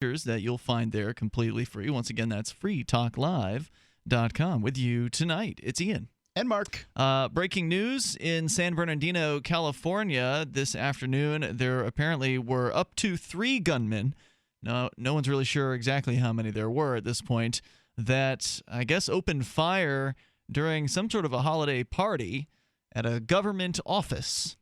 that you'll find there completely free. Once again, that's freetalklive.com. With you tonight, it's Ian. And Mark. Breaking news in San Bernardino, California this afternoon. There apparently were up to 3 gunmen. No one's really sure exactly how many there were at this point, that I guess opened fire during some sort of a holiday party at a government office.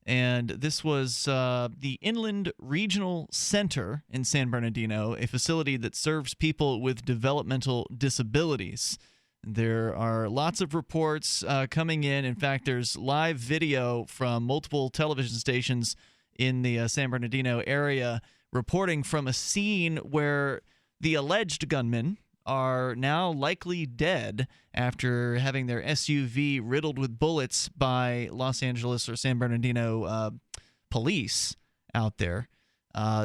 And this was the Inland Regional Center in San Bernardino, a facility that serves people with developmental disabilities. There are lots of reports coming in. In fact, there's live video from multiple television stations in the San Bernardino area reporting from a scene where the alleged gunmen are now likely dead after having their SUV riddled with bullets by Los Angeles or San Bernardino police out there.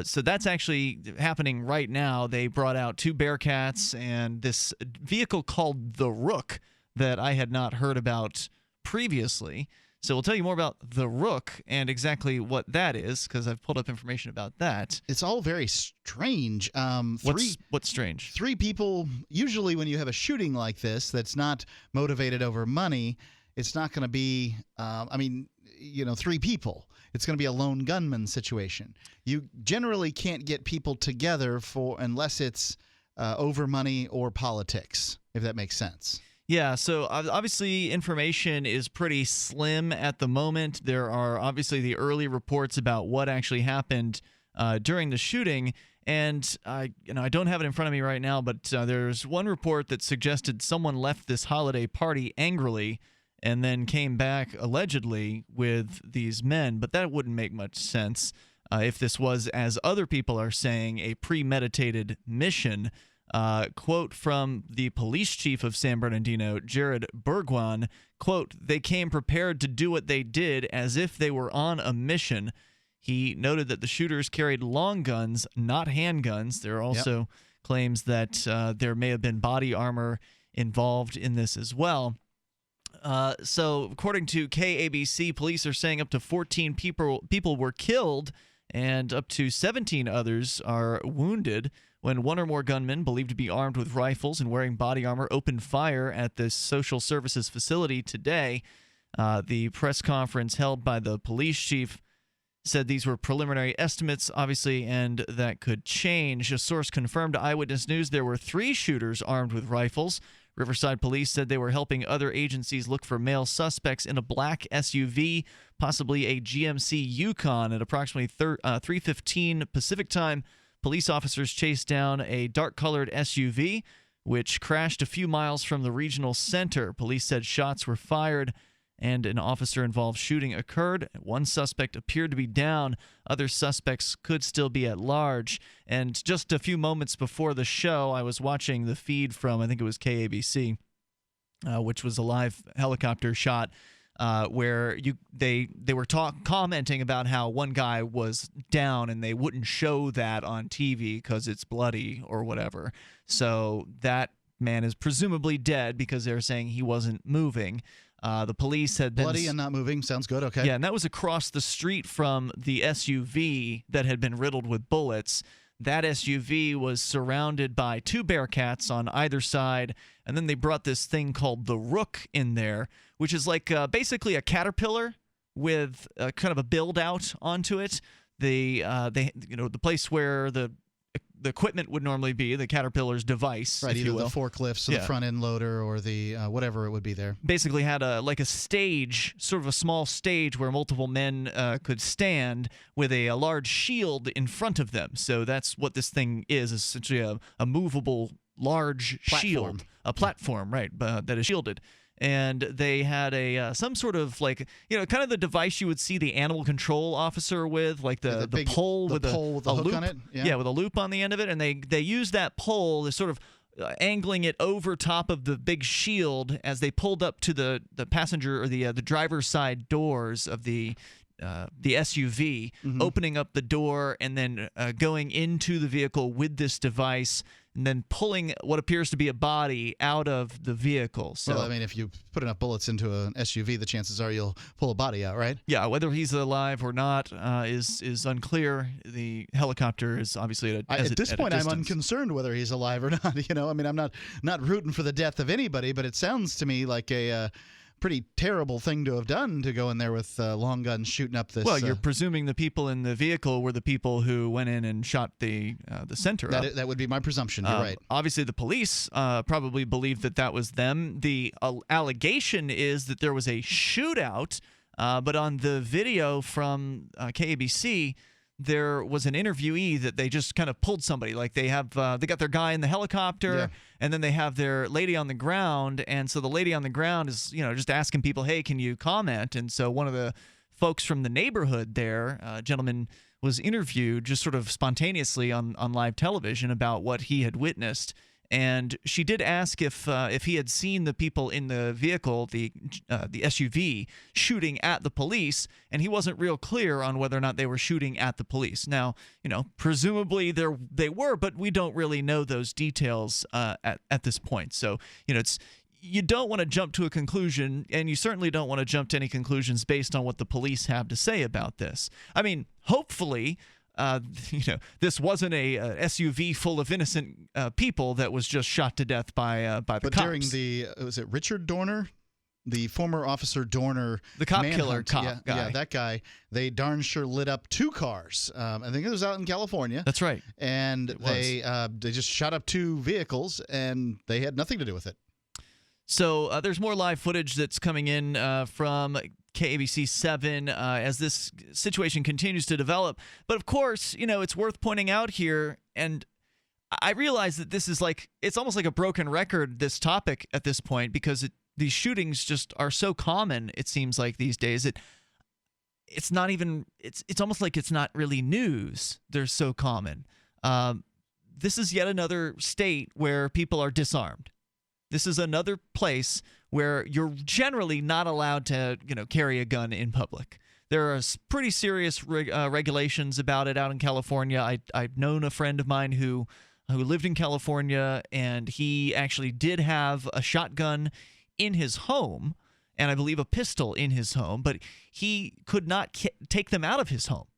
So that's actually happening right now. They brought out 2 Bearcats and this vehicle called the Rook that I had not heard about previously. So we'll tell you more about the Rook and exactly what that is, because I've pulled up information about that. It's all very strange. What's strange? 3 people, usually when you have a shooting like this that's not motivated over money, it's not going to be, 3 people. It's going to be a lone gunman situation. You generally can't get people together unless it's over money or politics, if that makes sense. Yeah, so obviously information is pretty slim at the moment. There are obviously the early reports about what actually happened during the shooting, and I don't have it in front of me right now, but there's one report that suggested someone left this holiday party angrily and then came back allegedly with these men, but that wouldn't make much sense if this was, as other people are saying, a premeditated mission. Quote from the police chief of San Bernardino, Jared Bergwan, quote, "They came prepared to do what they did as if they were on a mission." He noted that the shooters carried long guns, not handguns. There are also claims that there may have been body armor involved in this as well. So according to KABC, police are saying up to 14 people were killed and up to 17 others are wounded when 1 or more gunmen, believed to be armed with rifles and wearing body armor, opened fire at this social services facility today. The press conference held by the police chief said these were preliminary estimates, obviously, and that could change. A source confirmed to Eyewitness News there were 3 shooters armed with rifles. Riverside police said they were helping other agencies look for male suspects in a black SUV, possibly a GMC Yukon. At approximately 3:15 Pacific time, police officers chased down a dark-colored SUV, which crashed a few miles from the regional center. Police said shots were fired and an officer-involved shooting occurred. 1 suspect appeared to be down. Other suspects could still be at large. And just a few moments before the show, I was watching the feed from, I think it was KABC, which was a live helicopter shot, where they were commenting about how one guy was down and they wouldn't show that on TV because it's bloody or whatever. So that man is presumably dead because they're saying he wasn't moving. The police had been bloody and not moving. Sounds good. Okay. Yeah, and that was across the street from the SUV that had been riddled with bullets. That SUV was surrounded by 2 Bearcats on either side, and then they brought this thing called the Rook in there, which is like basically a Caterpillar with kind of a build-out onto it. The place where the equipment would normally be, the Caterpillar's device, right? If Either you will. the forklifts or the front end loader or the whatever it would be there. Basically had a stage, sort of a small stage where multiple men could stand with a large shield in front of them. So that's what this thing is essentially a movable large shield, a platform, right? That is shielded. And they had some sort of kind of the device you would see the animal control officer with, like the pole with a hook loop on it. Yeah, with a loop on the end of it. And they used that pole to sort of angling it over top of the big shield as they pulled up to the passenger or the driver's side doors of the SUV, opening up the door and then going into the vehicle with this device and then pulling what appears to be a body out of the vehicle. So, well, I mean, if you put enough bullets into an SUV, the chances are you'll pull a body out, right? yeah, whether he's alive or not is unclear. The helicopter is obviously At this point, I'm distance. unconcerned whether he's alive or not. I mean, I'm not rooting for the death of anybody, but it sounds to me like a pretty terrible thing to have done, to go in there with long guns shooting up this. Well, you're presuming the people in the vehicle were the people who went in and shot the center up. That would be my presumption. You're right. Obviously, the police probably believe that was them. The allegation is that there was a shootout, but on the video from KABC, there was an interviewee that they just kind of pulled somebody. Like they got their guy in the helicopter, and then they have their lady on the ground, and so the lady on the ground is just asking people, hey, can you comment? And so one of the folks from the neighborhood there, a gentleman, was interviewed just sort of spontaneously on live television about what he had witnessed. And she did ask if he had seen the people in the vehicle, the SUV, shooting at the police, and he wasn't real clear on whether or not they were shooting at the police. Now, presumably they were, but we don't really know those details at this point. So, you don't want to jump to a conclusion, and you certainly don't want to jump to any conclusions based on what the police have to say about this. I mean, hopefully, this wasn't a SUV full of innocent people that was just shot to death by the cops. But during was it Richard Dorner, the former officer Dorner, the cop Manhunt, killer guy? Yeah, that guy. They darn sure lit up 2 cars. I think it was out in California. That's right. And they just shot up 2 vehicles, and they had nothing to do with it. So there's more live footage that's coming in from KABC 7 as this situation continues to develop. But of course, it's worth pointing out here, and I realize that this is it's almost like a broken record, this topic at this point, because these shootings just are so common, it seems like these days. It's not even, it's almost like it's not really news. They're so common. This is yet another state where people are disarmed. This is another place where you're generally not allowed to, carry a gun in public. There are pretty serious regulations about it out in California. I've known a friend of mine who lived in California, and he actually did have a shotgun in his home, and I believe a pistol in his home, but he could not take them out of his home.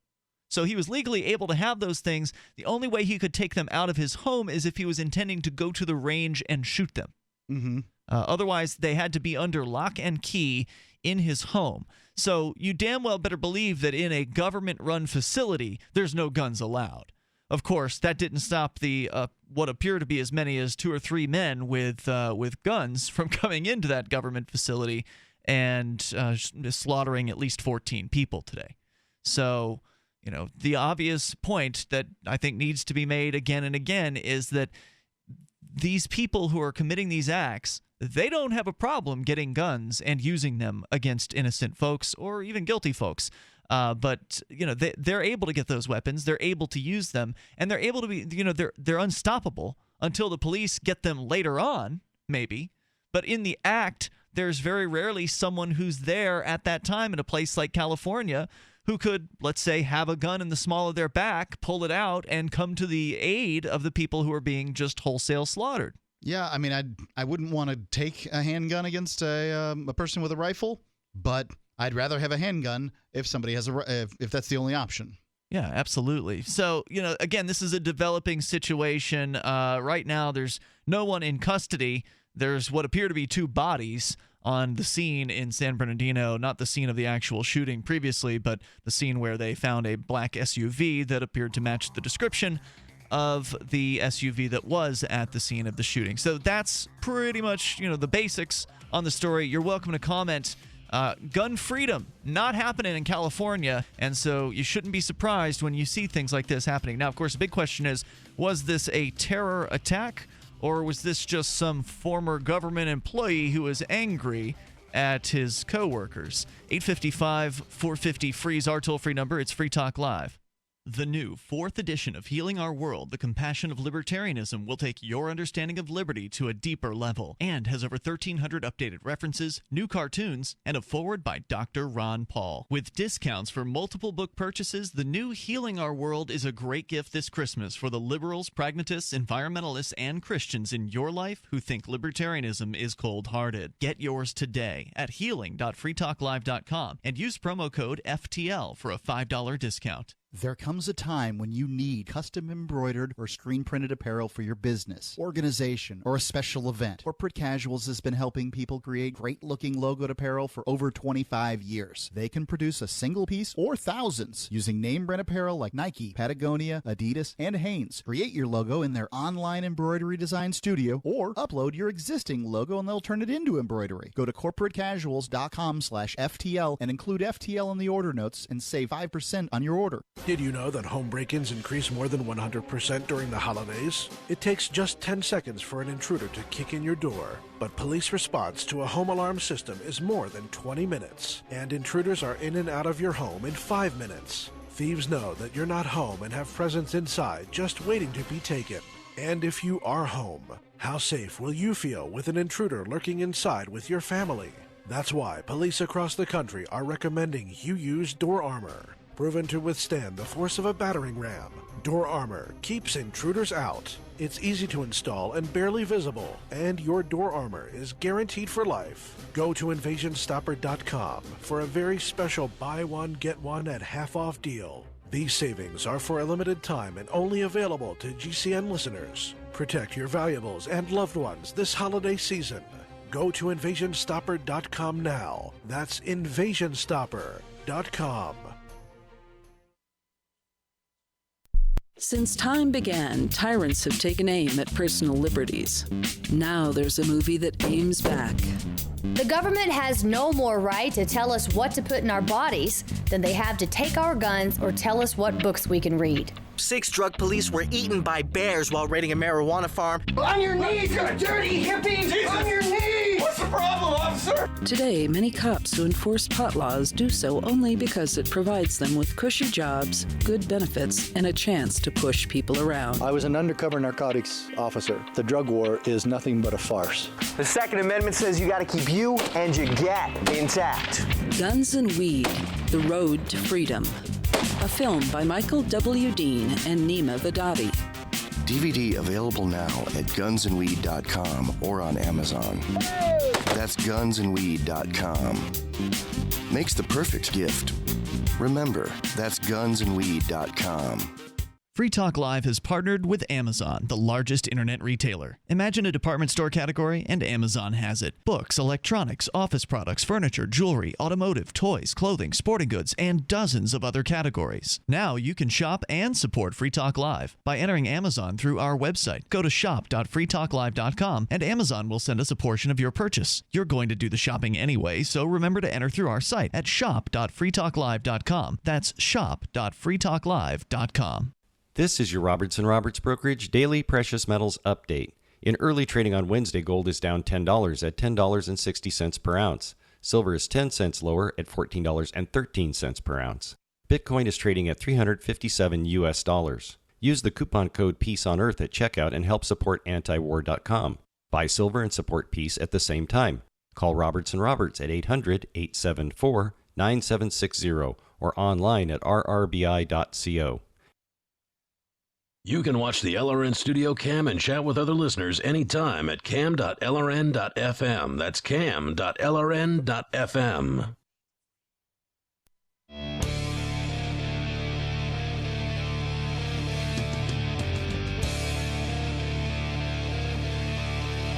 So he was legally able to have those things. The only way he could take them out of his home is if he was intending to go to the range and shoot them. Mm-hmm. Otherwise, they had to be under lock and key in his home. So you damn well better believe that in a government-run facility, there's no guns allowed. Of course, that didn't stop the what appear to be as many as 2 or 3 men with guns from coming into that government facility and slaughtering at least 14 people today. So, the obvious point that I think needs to be made again and again is that these people who are committing these acts, they don't have a problem getting guns and using them against innocent folks or even guilty folks. But they're able to get those weapons, they're able to use them, and they're able to be, they're unstoppable until the police get them later on, maybe. But in the act, there's very rarely someone who's there at that time in a place like California who could, let's say, have a gun in the small of their back, pull it out, and come to the aid of the people who are being just wholesale slaughtered. Yeah, I mean, I wouldn't want to take a handgun against a person with a rifle, but I'd rather have a handgun if somebody has if that's the only option. Yeah, absolutely. So, again, this is a developing situation. Right now, there's no one in custody. There's what appear to be 2 bodies on the scene in San Bernardino, not the scene of the actual shooting previously, but the scene where they found a black SUV that appeared to match the description of the SUV that was at the scene of the shooting. So that's pretty much, the basics on the story. You're welcome to comment. Gun freedom not happening in California, and so you shouldn't be surprised when you see things like this happening. Now, of course, the big question is, was this a terror attack? Or was this just some former government employee who was angry at his coworkers? 855-450-FREE is our toll-free number. It's Free Talk Live. The new 4th edition of Healing Our World, The Compassion of Libertarianism, will take your understanding of liberty to a deeper level and has over 1,300 updated references, new cartoons, and a foreword by Dr. Ron Paul. With discounts for multiple book purchases, the new Healing Our World is a great gift this Christmas for the liberals, pragmatists, environmentalists, and Christians in your life who think libertarianism is cold-hearted. Get yours today at healing.freetalklive.com and use promo code FTL for a $5 discount. There comes a time when you need custom embroidered or screen printed apparel for your business, organization, or a special event. Corporate Casuals has been helping people create great looking logoed apparel for over 25 years. They can produce a single piece or thousands using name brand apparel like Nike, Patagonia, Adidas, and Hanes. Create your logo in their online embroidery design studio or upload your existing logo and they'll turn it into embroidery. Go to corporatecasuals.com/FTL and include FTL in the order notes and save 5% on your order. Did you know that home break-ins increase more than 100% during the holidays? It takes just 10 seconds for an intruder to kick in your door, but police response to a home alarm system is more than 20 minutes, and intruders are in and out of your home in 5 minutes. Thieves know that you're not home and have presents inside just waiting to be taken. And if you are home, how safe will you feel with an intruder lurking inside with your family? That's why police across the country are recommending you use door armor. Proven to withstand the force of a battering ram, Door Armor keeps intruders out. It's easy to install and barely visible, and your door armor is guaranteed for life. Go to InvasionStopper.com for a very special buy one, get one at half-off deal. These savings are for a limited time and only available to GCN listeners. Protect your valuables and loved ones this holiday season. Go to InvasionStopper.com now. That's InvasionStopper.com. Since time began, tyrants have taken aim at personal liberties. Now there's a movie that aims back. The government has no more right to tell us what to put in our bodies than they have to take our guns or tell us what books we can read. 6 drug police were eaten by bears while raiding a marijuana farm. On your knees, you dirty hippie! Jesus. On your knees! What's the problem, officer? Today, many cops who enforce pot laws do so only because it provides them with cushy jobs, good benefits, and a chance to push people around. I was an undercover narcotics officer. The drug war is nothing but a farce. The Second Amendment says you gotta keep you and your gat intact. Guns and Weed, The Road to Freedom. A film by Michael W. Dean and Nima Vadadi. DVD available now at gunsandweed.com or on Amazon. That's gunsandweed.com. Makes the perfect gift. Remember, that's gunsandweed.com. Free Talk Live has partnered with Amazon, the largest internet retailer. Imagine a department store category, and Amazon has it. Books, electronics, office products, furniture, jewelry, automotive, toys, clothing, sporting goods, and dozens of other categories. Now you can shop and support Free Talk Live by entering Amazon through our website. Go to shop.freetalklive.com, and Amazon will send us a portion of your purchase. You're going to do the shopping anyway, so remember to enter through our site at shop.freetalklive.com. That's shop.freetalklive.com. This is your Robertson Roberts Brokerage Daily Precious Metals Update. In early trading on Wednesday, gold is down $10 at $10.60 per ounce. Silver is 10 cents lower at $14.13 per ounce. Bitcoin is trading at $357 US. Use the coupon code Peace on Earth at checkout and help support antiwar.com. Buy silver and support peace at the same time. Call Robertson Roberts at 800-874-9760 or online at rrbi.co. You can watch the LRN Studio Cam and chat with other listeners anytime at cam.lrn.fm. That's cam.lrn.fm.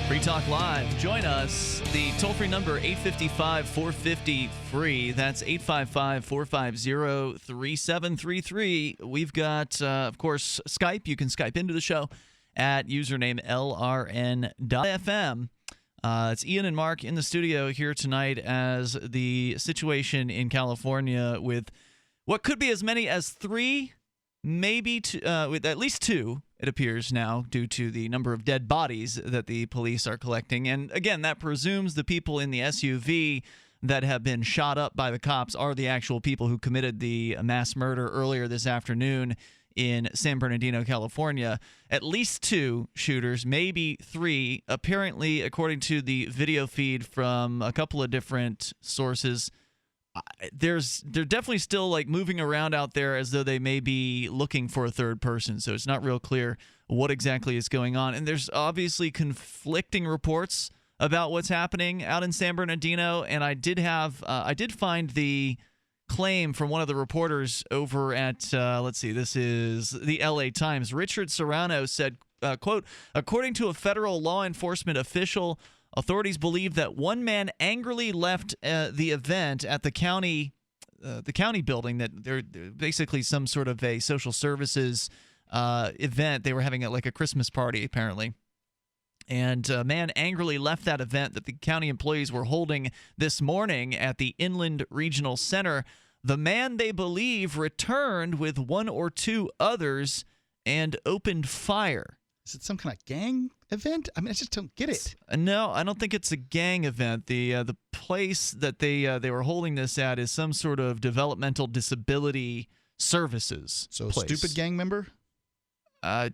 Free Talk Live. Join us. The toll-free number, 855-450-FREE. That's 855-450-3733. We've got, of course, Skype. You can Skype into the show at username LRN.FM. It's Ian and Mark in the studio here tonight as the situation in California with what could be as many as 3, maybe two, with at least 2, it appears now, due to the number of dead bodies that the police are collecting. And again, that presumes the people in the SUV that have been shot up by the cops are the actual people who committed the mass murder earlier this afternoon in San Bernardino, California. At least 2 shooters, maybe 3. Apparently, according to the video feed from a couple of different sources, they're definitely still like moving around out there as though they may be looking for a third person. So it's not real clear what exactly is going on. And there's obviously conflicting reports about what's happening out in San Bernardino. And I did find the claim from one of the reporters over at, let's see, this is the LA Times. Richard Serrano said, quote, according to a federal law enforcement official, authorities believe that one man angrily left the event at the county building, that they're basically some sort of a social services event. They were having like a Christmas party, apparently. And a man angrily left that event that the county employees were holding this morning at the Inland Regional Center. The man, they believe, returned with 1 or 2 others and opened fire. Is it some kind of gang event? I mean, I just don't get it. No, I don't think it's a gang event. The place that they were holding this at is some sort of developmental disability services. So place. Stupid gang member?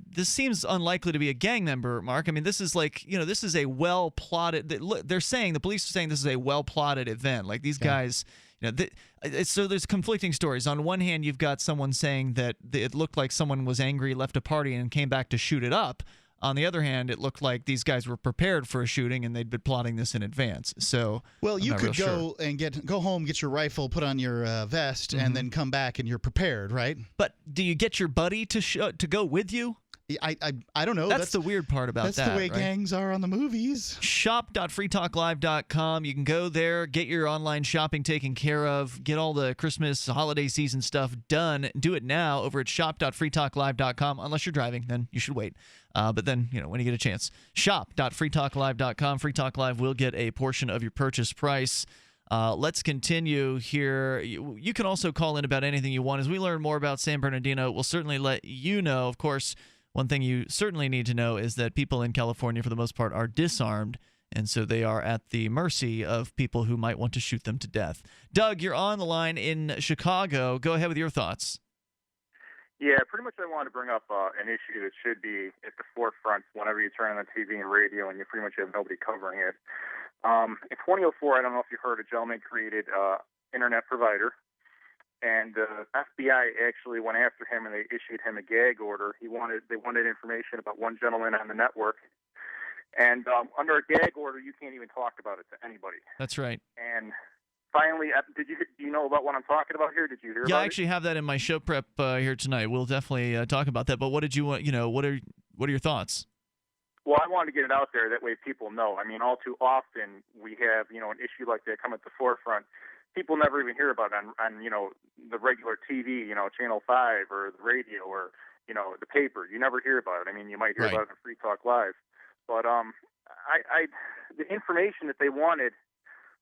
This seems unlikely to be a gang member, Mark. I mean, this is like, this is a well-plotted. They're saying, the police are saying this is a well-plotted event. Like these guys, so there's conflicting stories. On one hand, you've got someone saying that it looked like someone was angry, left a party, and came back to shoot it up. On the other hand, it looked like these guys were prepared for a shooting and they'd been plotting this in advance. So, well, you could go and go home, get your rifle, put on your vest, and then come back and you're prepared, right? But do you get your buddy to go with you? I don't know. That's the weird part about that. That's the way gangs are on the movies. Shop.freetalklive.com. You can go there, get your online shopping taken care of, get all the Christmas holiday season stuff done. Do it now over at shop.freetalklive.com. Unless you're driving, then you should wait. But then, when you get a chance, shop.freetalklive.com. Free Talk Live will get a portion of your purchase price. Let's continue here. You can also call in about anything you want. As we learn more about San Bernardino, we'll certainly let you know. Of course, one thing you certainly need to know is that people in California, for the most part, are disarmed, and so they are at the mercy of people who might want to shoot them to death. Doug, you're on the line in Chicago. Go ahead with your thoughts. Yeah, pretty much I want to bring up an issue that should be at the forefront whenever you turn on the TV and radio and you pretty much have nobody covering it. In 2004, I don't know if you heard, a gentleman created internet provider, and FBI actually went after him and they issued him a gag order. They wanted information about one gentleman on the network, and under a gag order, you can't even talk about it to anybody. That's right. And finally, do you know about what I'm talking about here? Did you hear about it? Yeah, I actually have that in my show prep here tonight. We'll definitely talk about that. But what did you want? What are your thoughts? Well, I wanted to get it out there. That way people know. I mean, all too often we have, an issue like that come at the forefront. People never even hear about it on the regular TV, Channel 5 or the radio or, the paper. You never hear about it. I mean, you might hear about it on Free Talk Live. But the information that they wanted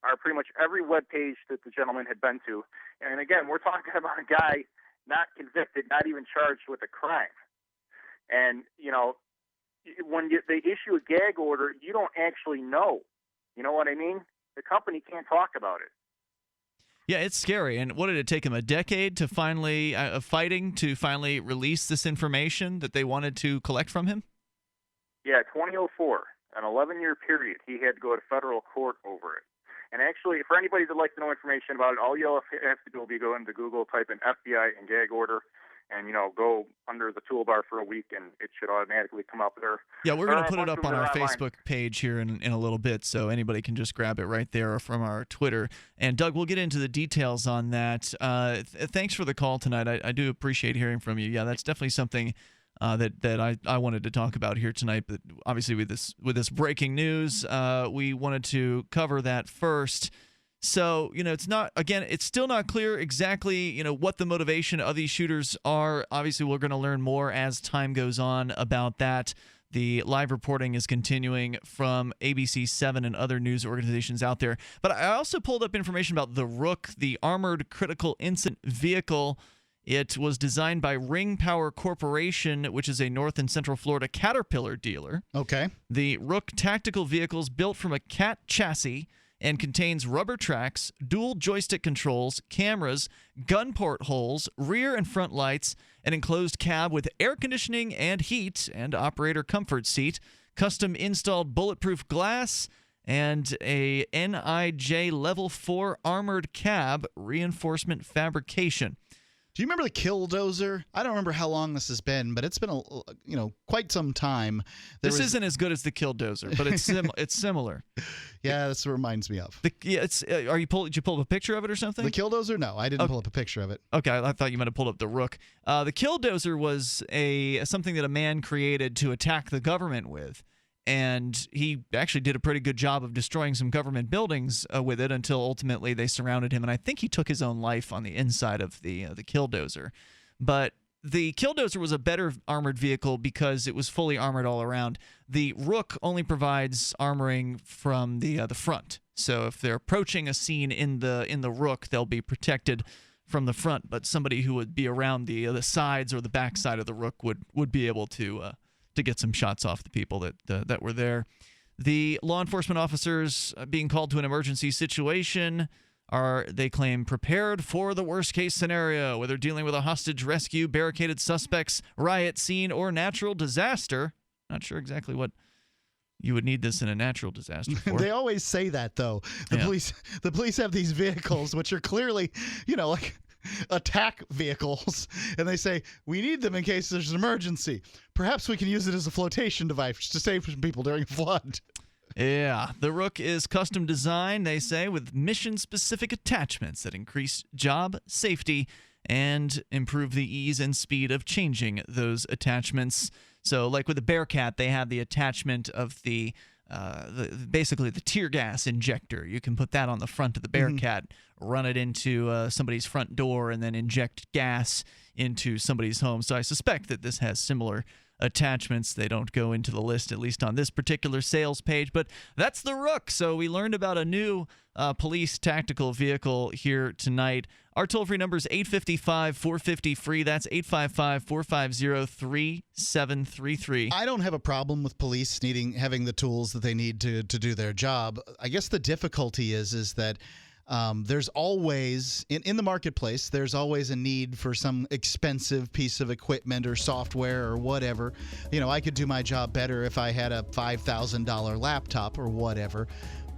are pretty much every web page that the gentleman had been to. And again, we're talking about a guy not convicted, not even charged with a crime. And, when they issue a gag order, you don't actually know. You know what I mean? The company can't talk about it. Yeah, it's scary. And what did it take him, a decade to finally, fighting to finally release this information that they wanted to collect from him? Yeah, 2004, an 11-year period, he had to go to federal court over it. And actually, for anybody that likes to know information about it, all you'll have to do will be go into Google, type in FBI and gag order, and, go under the toolbar for a week, and it should automatically come up there. Yeah, we're going to put it up on our Facebook page here in a little bit, so anybody can just grab it right there or from our Twitter. And, Doug, we'll get into the details on that. Thanks for the call tonight. I do appreciate hearing from you. Yeah, that's definitely something that I wanted to talk about here tonight. But obviously, with this breaking news, we wanted to cover that first. So, it's still not clear exactly, what the motivation of these shooters are. Obviously, we're going to learn more as time goes on about that. The live reporting is continuing from ABC 7 and other news organizations out there. But I also pulled up information about the Rook, the Armored Critical Incident Vehicle. It was designed by Ring Power Corporation, which is a North and Central Florida Caterpillar dealer. Okay. The Rook tactical vehicles built from a Cat chassis and contains rubber tracks, dual joystick controls, cameras, gun portholes, rear and front lights, an enclosed cab with air conditioning and heat and operator comfort seat, custom installed bulletproof glass, and a NIJ Level 4 armored cab reinforcement fabrication. Do you remember the Killdozer? I don't remember how long this has been, but it's been quite some time. This isn't as good as the Killdozer, but it's similar. Yeah, that's what it reminds me of. Did you pull up a picture of it or something? The Killdozer? No, I didn't pull up a picture of it. Okay, I thought you might have pulled up the Rook. The Killdozer was something that a man created to attack the government with. And he actually did a pretty good job of destroying some government buildings with it until ultimately they surrounded him. And I think he took his own life on the inside of the Killdozer. But the Killdozer was a better armored vehicle because it was fully armored all around. The Rook only provides armoring from the front. So if they're approaching a scene in the Rook, they'll be protected from the front. But somebody who would be around the sides or the back side of the Rook would be able to get some shots off the people that were there. The law enforcement officers being called to an emergency situation are, they claim, prepared for the worst-case scenario, whether dealing with a hostage rescue, barricaded suspects, riot scene, or natural disaster. Not sure exactly what you would need this in a natural disaster for. They always say that, though. The police have these vehicles, which are clearly, like attack vehicles, and they say we need them in case there's an emergency. Perhaps we can use it as a flotation device to save some people during a flood. Yeah, the Rook is custom designed, they say, with mission-specific attachments that increase job safety and improve the ease and speed of changing those attachments. So, like with the Bearcat, they have the attachment of basically the tear gas injector. You can put that on the front of the Bearcat, run it into somebody's front door, and then inject gas into somebody's home. So I suspect that this has similar attachments. They don't go into the list, at least on this particular sales page, but that's the Rook. So we learned about a new police tactical vehicle here tonight. Our toll-free number is 855-450-FREE. That's 855-450-3733. I don't have a problem with police having the tools that they need to do their job. I guess the difficulty is that there's always, in the marketplace, there's always a need for some expensive piece of equipment or software or whatever. I could do my job better if I had a $5,000 laptop or whatever.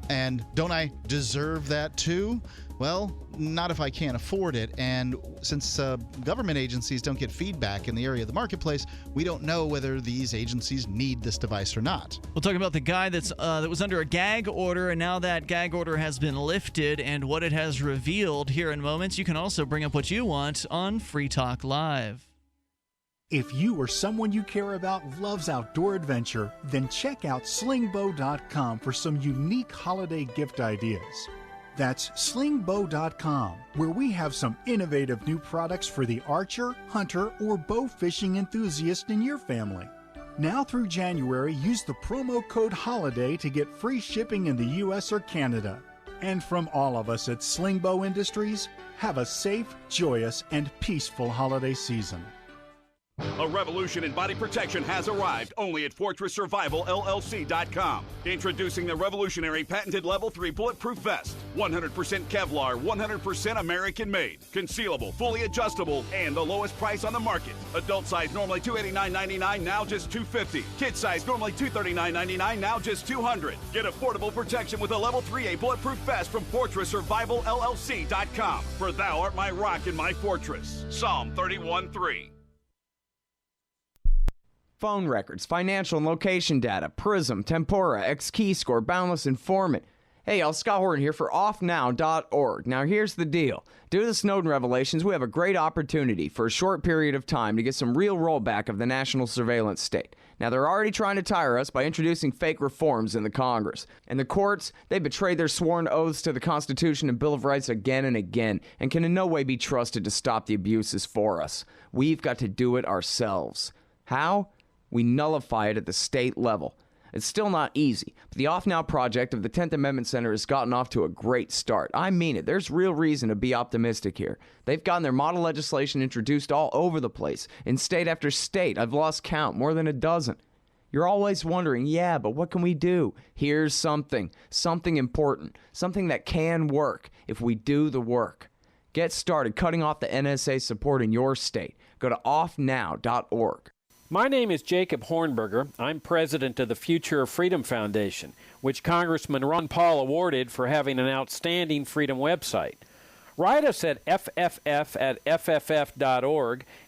And don't I deserve that too? Well, not if I can't afford it. And since government agencies don't get feedback in the area of the marketplace, we don't know whether these agencies need this device or not. We'll talk about the guy that was under a gag order, and now that gag order has been lifted and what it has revealed here in moments. You can also bring up what you want on Free Talk Live. If you or someone you care about loves outdoor adventure, then check out slingbow.com for some unique holiday gift ideas. That's slingbow.com, where we have some innovative new products for the archer, hunter, or bow fishing enthusiast in your family. Now through January, use the promo code HOLIDAY to get free shipping in the U.S. or Canada. And from all of us at Slingbow Industries, have a safe, joyous, and peaceful holiday season. A revolution in body protection has arrived only at FortressSurvivalLLC.com. Introducing the revolutionary patented Level 3 Bulletproof Vest. 100% Kevlar, 100% American-made. Concealable, fully adjustable, and the lowest price on the market. Adult size normally $289.99, now just $250. Kid size normally $239.99, now just $200. Get affordable protection with a Level 3A Bulletproof Vest from FortressSurvivalLLC.com. For thou art my rock and my fortress. Psalm 31:3. Phone records, financial and location data, Prism, Tempora, X-Keyscore, Boundless Informant. Hey y'all, Scott Horton here for offnow.org. Now here's the deal. Due to the Snowden revelations, we have a great opportunity for a short period of time to get some real rollback of the national surveillance state. Now they're already trying to tire us by introducing fake reforms in the Congress. And the courts, they betrayed their sworn oaths to the Constitution and Bill of Rights again and again, and can in no way be trusted to stop the abuses for us. We've got to do it ourselves. How? We nullify it at the state level. It's still not easy, but the Off Now project of the 10th Amendment Center has gotten off to a great start. I mean it. There's real reason to be optimistic here. They've gotten their model legislation introduced all over the place, in state after state. I've lost count, more than a dozen. You're always wondering, yeah, but what can we do? Here's something important, something that can work if we do the work. Get started cutting off the NSA support in your state. Go to offnow.org. My name is Jacob Hornberger. I'm president of the Future of Freedom Foundation, which Congressman Ron Paul awarded for having an outstanding freedom website. Write us at fff@fff.org,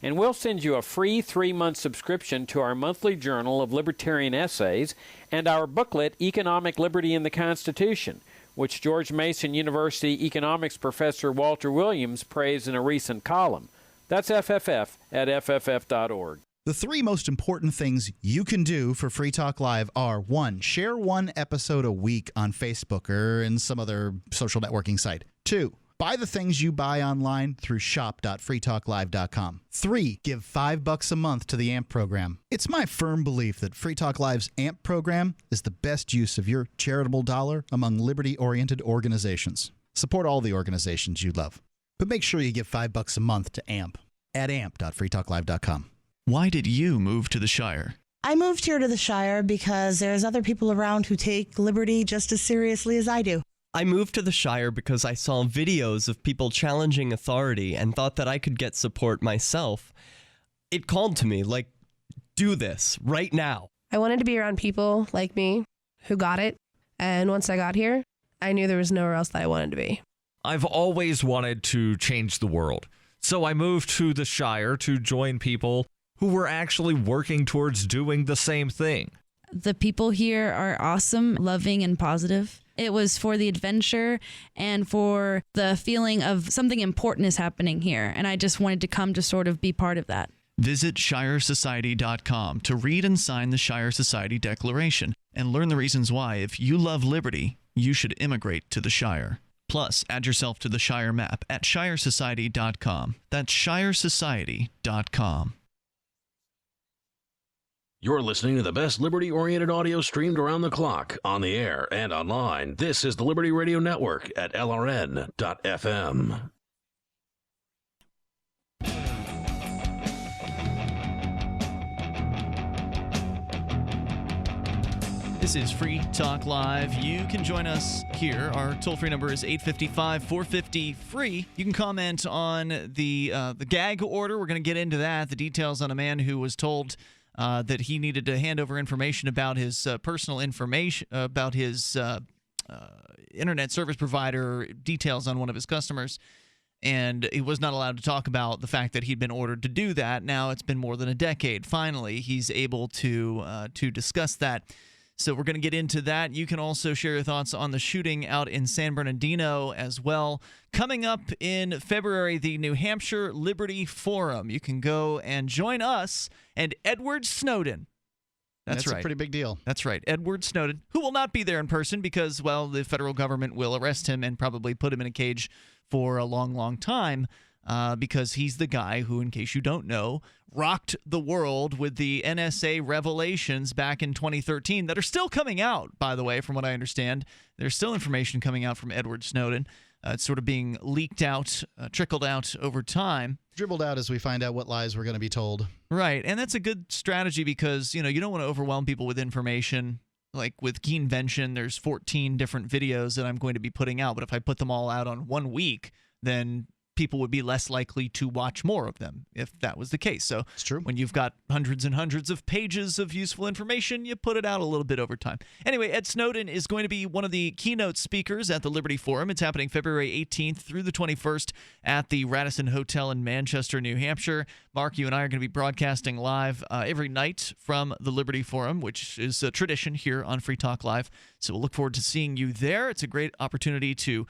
and we'll send you a free 3-month subscription to our monthly journal of libertarian essays and our booklet, Economic Liberty in the Constitution, which George Mason University economics professor Walter Williams praised in a recent column. That's fff@fff.org. The 3 most important things you can do for Free Talk Live are: 1, share 1 episode a week on Facebook or in some other social networking site. 2, buy the things you buy online through shop.freetalklive.com. 3, give $5 a month to the AMP program. It's my firm belief that Free Talk Live's AMP program is the best use of your charitable dollar among liberty-oriented organizations. Support all the organizations you love, but make sure you give $5 a month to AMP at amp.freetalklive.com. Why did you move to the Shire? I moved here to the Shire because there's other people around who take liberty just as seriously as I do. I moved to the Shire because I saw videos of people challenging authority and thought that I could get support myself. It called to me, like, do this right now. I wanted to be around people like me who got it, and once I got here, I knew there was nowhere else that I wanted to be. I've always wanted to change the world, so I moved to the Shire to join people who were actually working towards doing the same thing. The people here are awesome, loving, and positive. It was for the adventure and for the feeling of something important is happening here, and I just wanted to come to sort of be part of that. Visit ShireSociety.com to read and sign the Shire Society Declaration and learn the reasons why, if you love liberty, you should immigrate to the Shire. Plus, add yourself to the Shire map at ShireSociety.com. That's ShireSociety.com. You're listening to the best liberty-oriented audio streamed around the clock, on the air and online. This is the Liberty Radio Network at LRN.FM. This is Free Talk Live. You can join us here. Our toll-free number is 855-450-FREE. You can comment on the gag order. We're going to get into that, the details on a man who was told that he needed to hand over information about his personal information, about his internet service provider, details on one of his customers, and he was not allowed to talk about the fact that he'd been ordered to do that. Now it's been more than a decade. Finally, he's able to discuss that. So we're going to get into that. You can also share your thoughts on the shooting out in San Bernardino as well. Coming up in February, the New Hampshire Liberty Forum. You can go and join us and Edward Snowden. That's right. a pretty big deal. That's right. Edward Snowden, who will not be there in person because, well, the federal government will arrest him and probably put him in a cage for a long, long time. Because he's the guy who, in case you don't know, rocked the world with the NSA revelations back in 2013 that are still coming out, by the way, from what I understand. There's still information coming out from Edward Snowden. It's sort of being leaked out, trickled out over time. Dribbled out as we find out what lies we're going to be told. Right, and that's a good strategy because, you don't want to overwhelm people with information. Like with Keenvention, there's 14 different videos that I'm going to be putting out, but if I put them all out on 1 week, then people would be less likely to watch more of them if that was the case. So it's true. When you've got hundreds and hundreds of pages of useful information, you put it out a little bit over time. Anyway, Ed Snowden is going to be one of the keynote speakers at the Liberty Forum. It's happening February 18th through the 21st at the Radisson Hotel in Manchester, New Hampshire. Mark, you and I are going to be broadcasting live every night from the Liberty Forum, which is a tradition here on Free Talk Live. So we'll look forward to seeing you there. It's a great opportunity to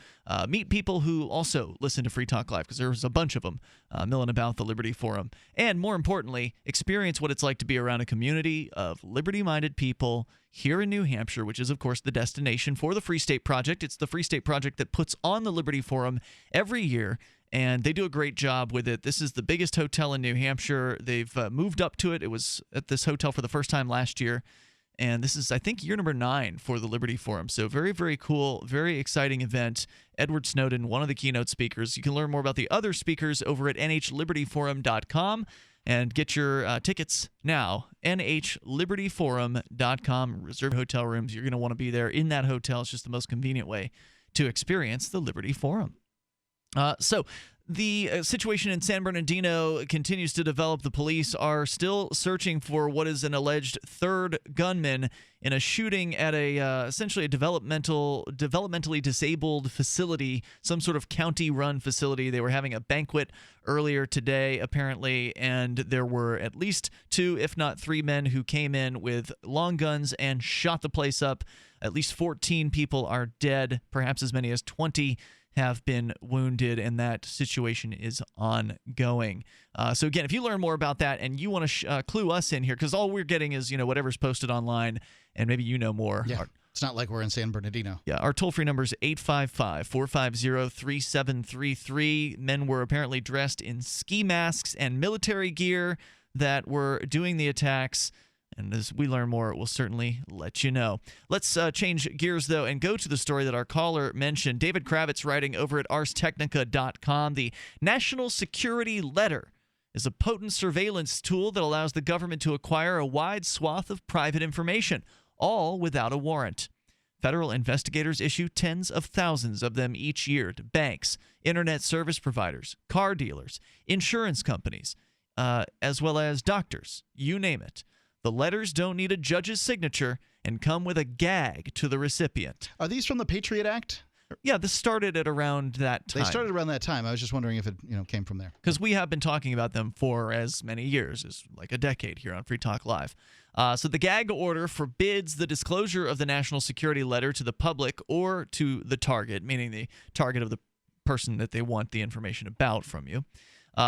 meet people who also listen to Free Talk Live, because there's a bunch of them milling about the Liberty Forum. And more importantly, experience what it's like to be around a community of liberty-minded people here in New Hampshire, which is, of course, the destination for the Free State Project. It's the Free State Project that puts on the Liberty Forum every year, and they do a great job with it. This is the biggest hotel in New Hampshire. They've moved up to it. It was at this hotel for the first time last year. And this is, I think, year number 9 for the Liberty Forum. So very, very cool, very exciting event. Edward Snowden, one of the keynote speakers. You can learn more about the other speakers over at nhlibertyforum.com and get your tickets now nhlibertyforum.com. Reserve hotel rooms. You're going to want to be there in that hotel. It's just the most convenient way to experience the Liberty Forum. So the situation in San Bernardino continues to develop. The police are still searching for what is an alleged third gunman in a shooting at essentially a developmentally disabled facility, some sort of county-run facility. They were having a banquet earlier today, apparently, and there were at least 2, if not 3 men who came in with long guns and shot the place up. At least 14 people are dead, perhaps as many as 20 have been wounded, and that situation is ongoing. So again, if you learn more about that and you want to clue us in here, because all we're getting is whatever's posted online, and maybe you know more. Yeah, it's not like we're in San Bernardino. Yeah, our toll-free number is 855-450-3733. Men were apparently dressed in ski masks and military gear that were doing the attacks. And as we learn more, we'll certainly let you know. Let's change gears, though, and go to the story that our caller mentioned. David Kravitz writing over at arstechnica.com. The National Security Letter is a potent surveillance tool that allows the government to acquire a wide swath of private information, all without a warrant. Federal investigators issue tens of thousands of them each year to banks, internet service providers, car dealers, insurance companies, as well as doctors, you name it. The letters don't need a judge's signature and come with a gag to the recipient. Are these from the Patriot Act? Yeah, this started at around that time. They started around that time. I was just wondering if it came from there. Because we have been talking about them for as many years, as like a decade here on Free Talk Live. So the gag order forbids the disclosure of the national security letter to the public or to the target, meaning the target of the person that they want the information about from you.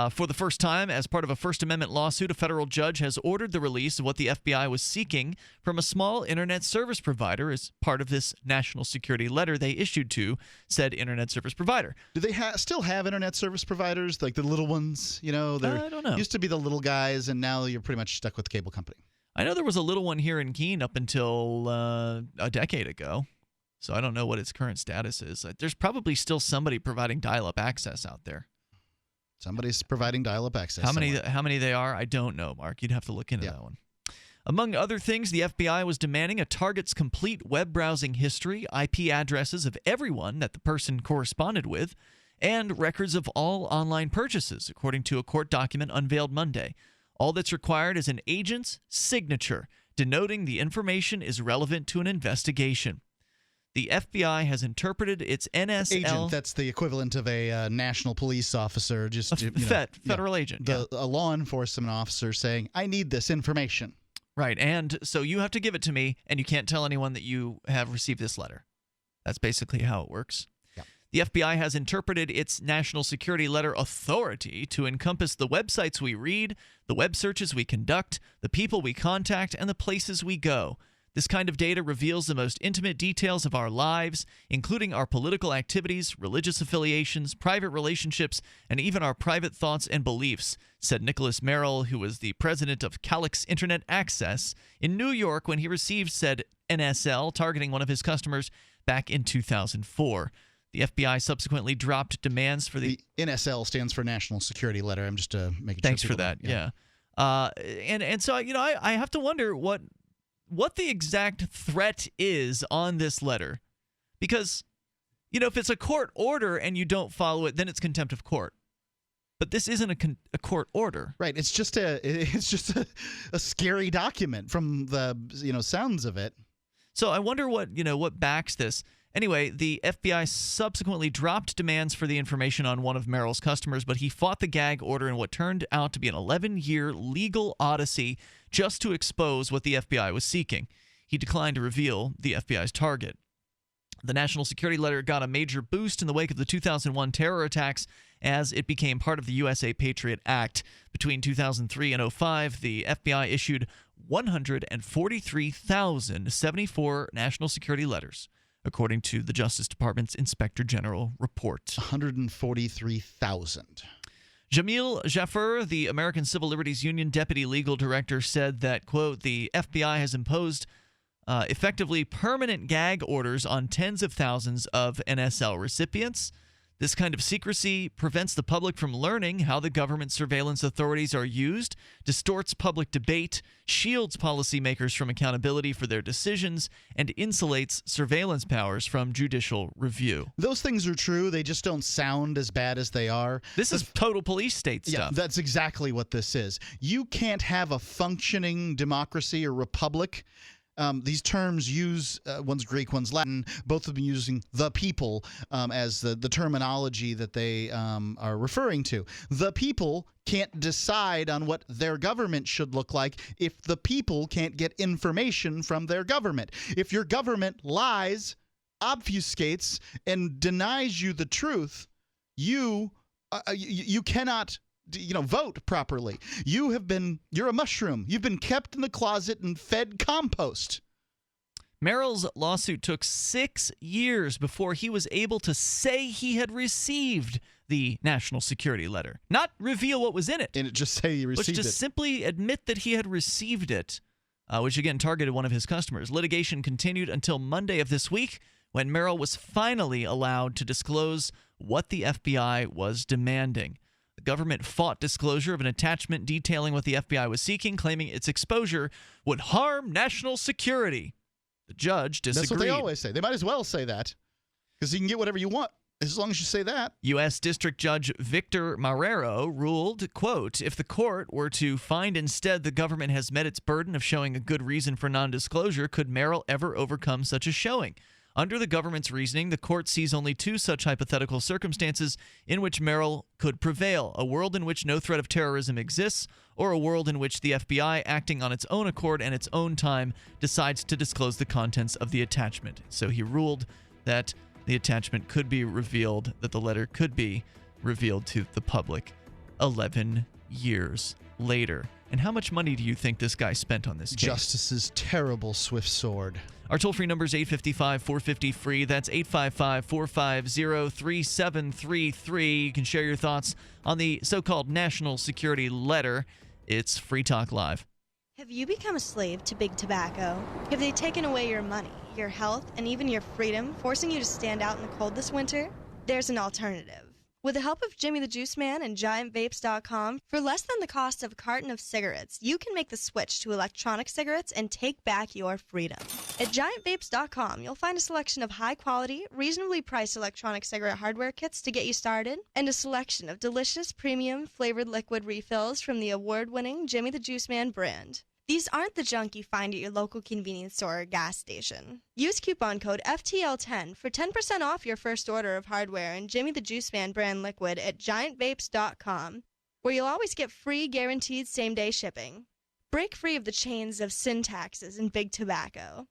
For the first time, as part of a First Amendment lawsuit, a federal judge has ordered the release of what the FBI was seeking from a small internet service provider as part of this national security letter they issued to said internet service provider. Do they still have internet service providers, like the little ones? I don't know. Used to be the little guys, and now you're pretty much stuck with the cable company. I know there was a little one here in Keene up until a decade ago, so I don't know what its current status is. There's probably still somebody providing dial-up access out there. Somebody's providing dial-up access. How many they are, I don't know, Mark. You'd have to look into that one. Among other things, the FBI was demanding a target's complete web browsing history, IP addresses of everyone that the person corresponded with, and records of all online purchases, according to a court document unveiled Monday. All that's required is an agent's signature, denoting the information is relevant to an investigation. The FBI has interpreted its NSL... Agent, that's the equivalent of a national police officer. Federal agent. A law enforcement officer saying, I need this information. Right, and so you have to give it to me, and you can't tell anyone that you have received this letter. That's basically how it works. Yeah. The FBI has interpreted its national security letter authority to encompass the websites we read, the web searches we conduct, the people we contact, and the places we go. This kind of data reveals the most intimate details of our lives, including our political activities, religious affiliations, private relationships, and even our private thoughts and beliefs, said Nicholas Merrill, who was the president of Calix Internet Access, in New York when he received said NSL targeting one of his customers back in 2004. The FBI subsequently dropped demands for the NSL stands for National Security Letter. I'm just making sure. Thanks for that. Yeah. And so I have to wonder what the exact threat is on this letter, because if it's a court order and you don't follow it, then it's contempt of court. But this isn't a court order, right? It's just a scary document from the sounds of it. So I wonder what backs this. Anyway, the FBI subsequently dropped demands for the information on one of Merrill's customers, but he fought the gag order in what turned out to be an 11-year legal odyssey just to expose what the FBI was seeking. He declined to reveal the FBI's target. The national security letter got a major boost in the wake of the 2001 terror attacks as it became part of the USA Patriot Act. Between 2003 and 2005, the FBI issued 143,074 national security letters, according to the Justice Department's Inspector General report. 143,000. Jamil Jaffer, the American Civil Liberties Union deputy legal director, said that, quote, the FBI has imposed effectively permanent gag orders on tens of thousands of NSL recipients. This kind of secrecy prevents the public from learning how the government surveillance authorities are used, distorts public debate, shields policymakers from accountability for their decisions, and insulates surveillance powers from judicial review. Those things are true. They just don't sound as bad as they are. This is total police state stuff. Yeah, that's exactly what this is. You can't have a functioning democracy or republic. These terms use, one's Greek, one's Latin, both of them using the people as the terminology that they are referring to. The people can't decide on what their government should look like if the people can't get information from their government. If your government lies, obfuscates, and denies you the truth, you cannot vote properly. You're a mushroom. You've been kept in the closet and fed compost. Merrill's lawsuit took 6 years before he was able to say he had received the national security letter. Not reveal what was in it. And just say he received it. Just simply admit that he had received it, which again targeted one of his customers. Litigation continued until Monday of this week, when Merrill was finally allowed to disclose what the FBI was demanding. The government fought disclosure of an attachment detailing what the FBI was seeking, claiming its exposure would harm national security. The judge disagreed. That's what they always say. They might as well say that, because you can get whatever you want as long as you say that. U.S. District Judge Victor Marrero ruled, quote, if the court were to find instead the government has met its burden of showing a good reason for non-disclosure, could Merrill ever overcome such a showing? Under the government's reasoning, the court sees only two such hypothetical circumstances in which Merrill could prevail: a world in which no threat of terrorism exists, or a world in which the FBI, acting on its own accord and its own time, decides to disclose the contents of the attachment. So he ruled that the attachment could be revealed, that the letter could be revealed to the public 11 years later. And how much money do you think this guy spent on this case? Justice's terrible swift sword. Our toll-free number is 855-450-FREE. That's 855-450-3733. You can share your thoughts on the so-called national security letter. It's Free Talk Live. Have you become a slave to big tobacco? Have they taken away your money, your health, and even your freedom, forcing you to stand out in the cold this winter? There's an alternative. With the help of Jimmy the Juice Man and GiantVapes.com, for less than the cost of a carton of cigarettes, you can make the switch to electronic cigarettes and take back your freedom. At GiantVapes.com, you'll find a selection of high-quality, reasonably priced electronic cigarette hardware kits to get you started, and a selection of delicious, premium, flavored liquid refills from the award-winning Jimmy the Juice Man brand. These aren't the junk you find at your local convenience store or gas station. Use coupon code FTL10 for 10% off your first order of hardware and Jimmy the Juice Man brand liquid at GiantVapes.com, where you'll always get free guaranteed same-day shipping. Break free of the chains of sin taxes and big tobacco.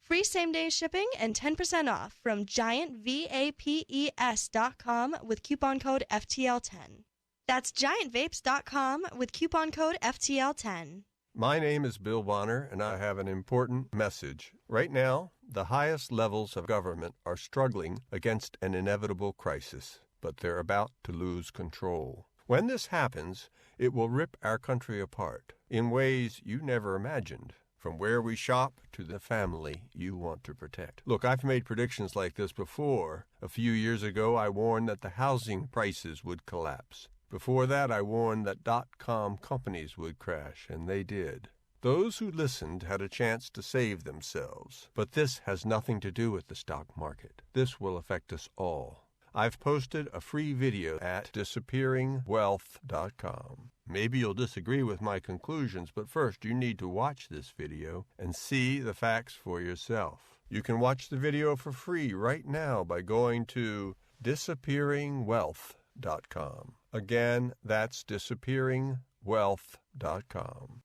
Free same-day shipping and 10% off from GiantVapes.com with coupon code FTL10. That's GiantVapes.com with coupon code FTL10. My name is Bill Bonner, and I have an important message. Right now, the highest levels of government are struggling against an inevitable crisis, but they're about to lose control. When this happens, it will rip our country apart in ways you never imagined, from where we shop to the family you want to protect. Look, I've made predictions like this before. A few years ago, I warned that the housing prices would collapse. Before that, I warned that .com companies would crash, and they did. Those who listened had a chance to save themselves. But this has nothing to do with the stock market. This will affect us all. I've posted a free video at disappearingwealth.com. Maybe you'll disagree with my conclusions, but first you need to watch this video and see the facts for yourself. You can watch the video for free right now by going to disappearingwealth.com. Again, that's disappearingwealth.com.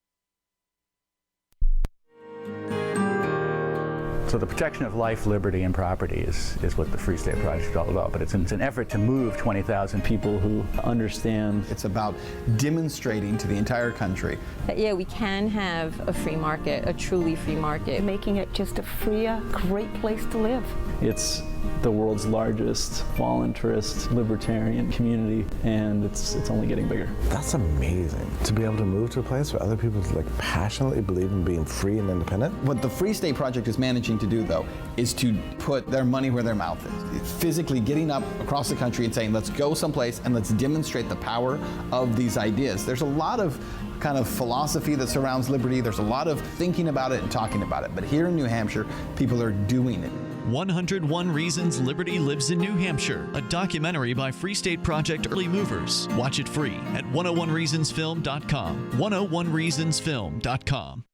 So the protection of life, liberty, and property is what the Free State Project is all about. But it's an effort to move 20,000 people who understand. It's about demonstrating to the entire country that, yeah, we can have a free market, a truly free market. Making it just a freer, great place to live. It's the world's largest voluntarist libertarian community, and it's only getting bigger. That's amazing, to be able to move to a place where other people passionately believe in being free and independent. What the Free State Project is managing to do, though, is to put their money where their mouth is. Physically getting up across the country and saying, let's go someplace and let's demonstrate the power of these ideas. There's a lot of kind of philosophy that surrounds liberty. There's a lot of thinking about it and talking about it. But here in New Hampshire, people are doing it. 101 Reasons Liberty Lives in New Hampshire, a documentary by Free State Project Early Movers. Watch it free at 101reasonsfilm.com. 101reasonsfilm.com.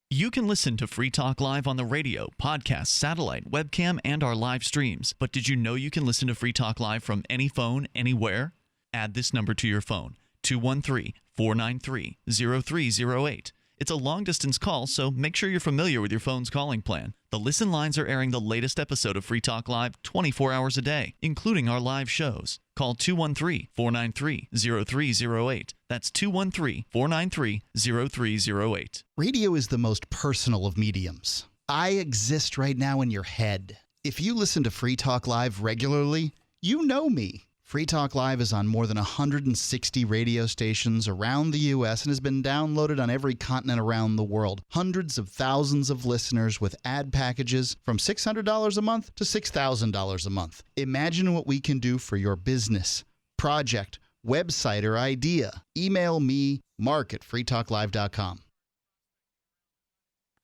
You can listen to Free Talk Live on the radio, podcast, satellite, webcam, and our live streams. But did you know you can listen to Free Talk Live from any phone, anywhere? Add this number to your phone, 213-493-0308. It's a long-distance call, so make sure you're familiar with your phone's calling plan. The Listen Lines are airing the latest episode of Free Talk Live 24 hours a day, including our live shows. Call 213-493-0308. That's 213-493-0308. Radio is the most personal of mediums. I exist right now in your head. If you listen to Free Talk Live regularly, you know me. Free Talk Live is on more than 160 radio stations around the U.S. and has been downloaded on every continent around the world. Hundreds of thousands of listeners with ad packages from $600 a month to $6,000 a month. Imagine what we can do for your business, project, website, or idea. Email me, mark@freetalklive.com.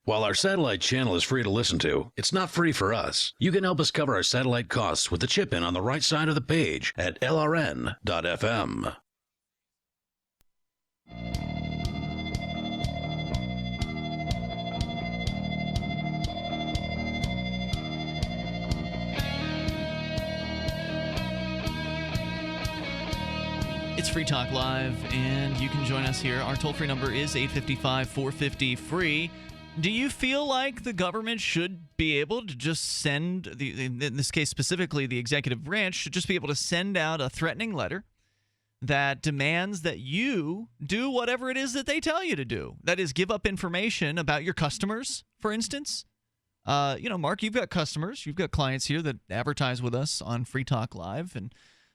While our satellite channel is free to listen to, it's not free for us. You can help us cover our satellite costs with the chip-in on the right side of the page at lrn.fm. It's Free Talk Live, and you can join us here. Our toll-free number is 855-450-FREE. Do you feel like the government should be able to just send, in this case specifically, the executive branch should just be able to send out a threatening letter that demands that you do whatever it is that they tell you to do? That is, give up information about your customers, for instance. Mark, you've got customers, you've got clients here that advertise with us on Free Talk Live, and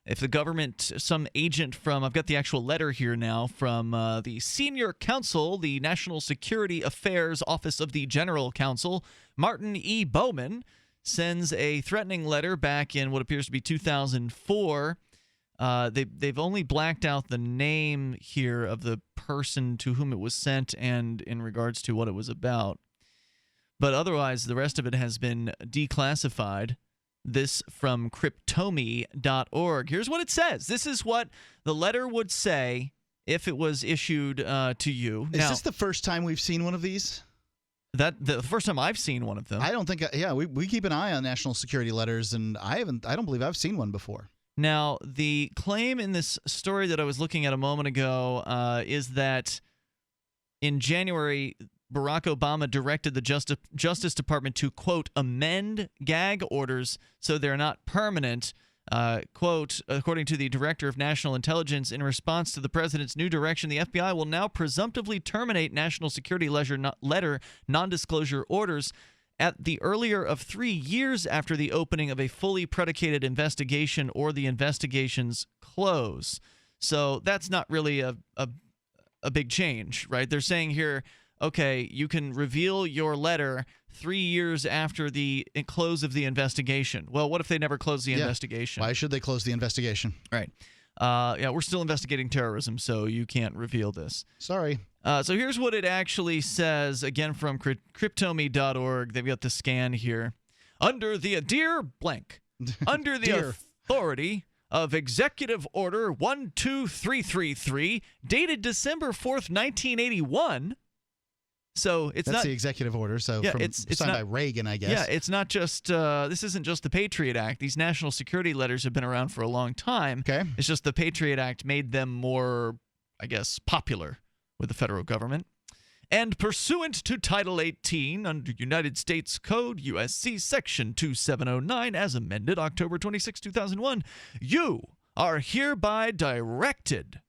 if the government, some agent from, I've got the actual letter here now, from the Senior Counsel, the National Security Affairs Office of the General Counsel, Martin E. Bowman, sends a threatening letter back in what appears to be 2004. They've only blacked out the name here of the person to whom it was sent and in regards to what it was about. But otherwise, the rest of it has been declassified. This from cryptomy.org. Here's what it says. This is what the letter would say if it was issued to you. Is this the first time we've seen one of these? The first time I've seen one of them. I don't think. We keep an eye on national security letters, and I don't believe I've seen one before. Now, the claim in this story that I was looking at a moment ago is that in January, Barack Obama directed the Justice Department to, quote, amend gag orders so they're not permanent. Quote, according to the Director of National Intelligence, in response to the president's new direction, the FBI will now presumptively terminate national security letter non-disclosure orders at the earlier of 3 years after the opening of a fully predicated investigation or the investigation's close. So that's not really a big change, right? They're saying here, okay, you can reveal your letter 3 years after the close of the investigation. Well, what if they never close the investigation? Why should they close the investigation? Right. We're still investigating terrorism, so you can't reveal this. Sorry. So here's what it actually says, again from cryptomy.org. They've got the scan here. Under the authority of Executive Order 12333, dated December 4th, 1981. So that's the executive order. So it's signed by Reagan, I guess. Yeah, it's not just this isn't just the Patriot Act. These national security letters have been around for a long time. Okay. It's just the Patriot Act made them more, I guess, popular with the federal government. And pursuant to Title 18 under United States Code, USC Section 2709, as amended October 26, 2001, you are hereby directed,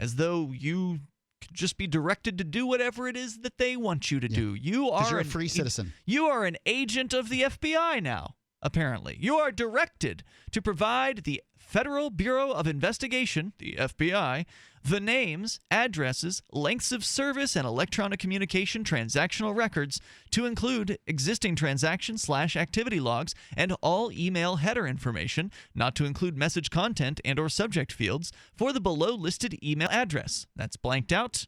as though you could just be directed to do whatever it is that they want you to do. You are a free citizen. You are an agent of the FBI now. apparently. You are directed to provide the Federal Bureau of Investigation, the FBI, the names, addresses, lengths of service, and electronic communication transactional records to include existing transaction/activity logs and all email header information, not to include message content and or subject fields for the below listed email address. That's blanked out.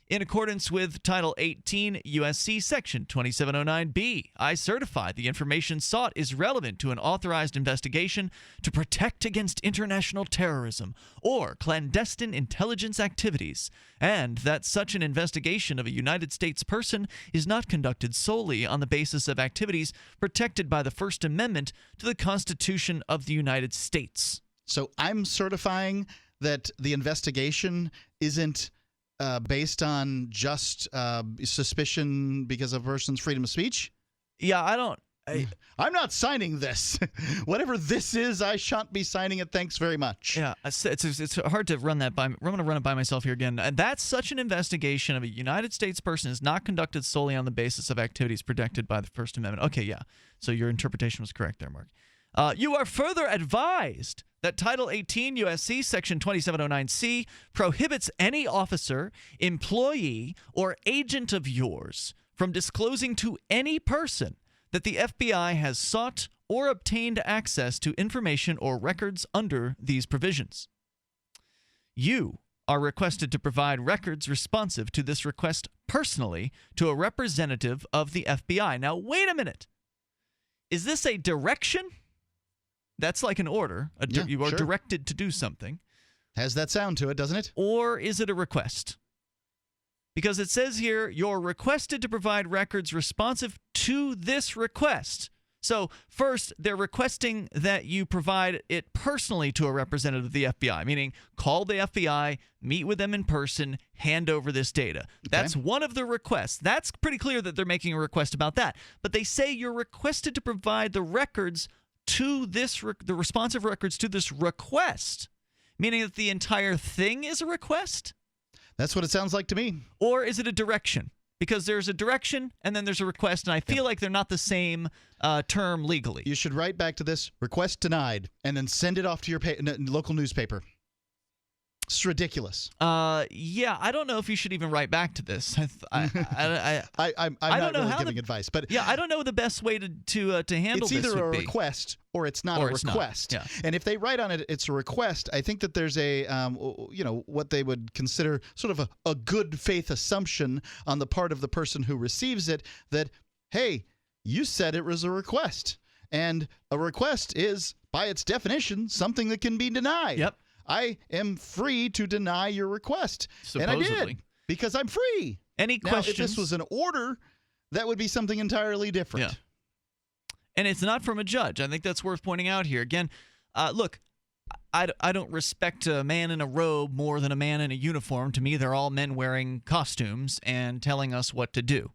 In accordance with Title 18 U.S.C. Section 2709B, I certify the information sought is relevant to an authorized investigation to protect against international terrorism or clandestine intelligence activities, and that such an investigation of a United States person is not conducted solely on the basis of activities protected by the First Amendment to the Constitution of the United States. So I'm certifying that the investigation isn't based on just suspicion because of a person's freedom of speech? Yeah, I'm not signing this. Whatever this is, I shan't be signing it. Thanks very much. Yeah, it's hard to run that by. I'm going to run it by myself here again. That's such an investigation of a United States person is not conducted solely on the basis of activities protected by the First Amendment. Okay, yeah. So your interpretation was correct there, Mark. You are further advised that Title 18 U.S.C. Section 2709C prohibits any officer, employee, or agent of yours from disclosing to any person that the FBI has sought or obtained access to information or records under these provisions. You are requested to provide records responsive to this request personally to a representative of the FBI. Now, wait a minute. Is this a direction? That's like an order. You are directed to do something. Has that sound to it, doesn't it? Or is it a request? Because it says here, you're requested to provide records responsive to this request. So first, they're requesting that you provide it personally to a representative of the FBI, meaning call the FBI, meet with them in person, hand over this data. Okay. That's one of the requests. That's pretty clear that they're making a request about that. But they say you're requested to provide the records to this, the responsive records to this request, meaning that the entire thing is a request? That's what it sounds like to me. Or is it a direction? Because there's a direction and then there's a request, and I feel like they're not the same term legally. You should write back to this, request denied, and then send it off to your local newspaper. It's ridiculous. Yeah, I don't know if you should even write back to this. I'm not really giving advice, but yeah, I don't know the best way to handle this. It's either a request or it's not a request. Yeah. And if they write on it, it's a request. I think that there's a what they would consider sort of a good faith assumption on the part of the person who receives it that, hey, you said it was a request, and a request is by its definition something that can be denied. Yep. I am free to deny your request. Supposedly. And I did, because I'm free. Any questions? Now, if this was an order, that would be something entirely different. Yeah. And it's not from a judge. I think that's worth pointing out here. Again, look, I don't respect a man in a robe more than a man in a uniform. To me, they're all men wearing costumes and telling us what to do.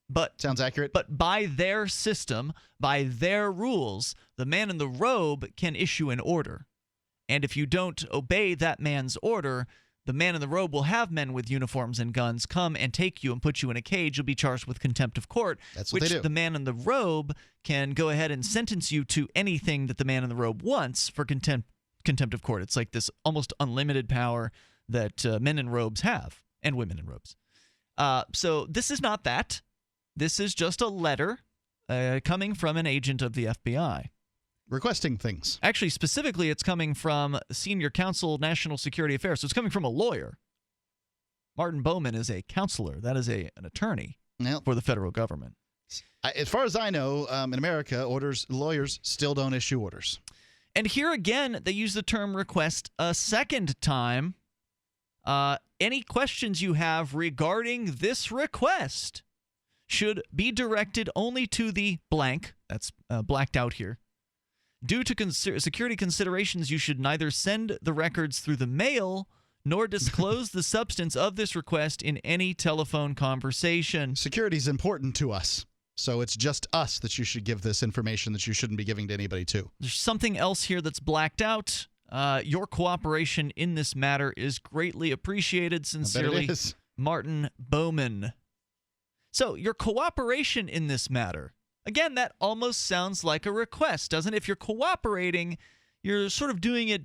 But sounds accurate. But by their system, by their rules, the man in the robe can issue an order. And if you don't obey that man's order, the man in the robe will have men with uniforms and guns come and take you and put you in a cage. You'll be charged with contempt of court, That's what which they do. The man in the robe can go ahead and sentence you to anything that the man in the robe wants for contempt of court. It's like this almost unlimited power that men in robes have, and women in robes. So this is not that. This is just a letter coming from an agent of the FBI. Requesting things. Actually, specifically, it's coming from Senior Counsel, National Security Affairs. So it's coming from a lawyer. Martin Bowman is a counselor. That is an attorney for the federal government. As far as I know, in America, lawyers still don't issue orders. And here again, they use the term request a second time. Any questions you have regarding this request should be directed only to the blank. That's blacked out here. Due to security considerations, you should neither send the records through the mail nor disclose the substance of this request in any telephone conversation. Security is important to us, so it's just us that you should give this information that you shouldn't be giving to anybody too. There's something else here that's blacked out. Your cooperation in this matter is greatly appreciated. Sincerely, Martin Bowman. So your cooperation in this matter. Again, that almost sounds like a request, doesn't it? If you're cooperating, you're sort of doing it,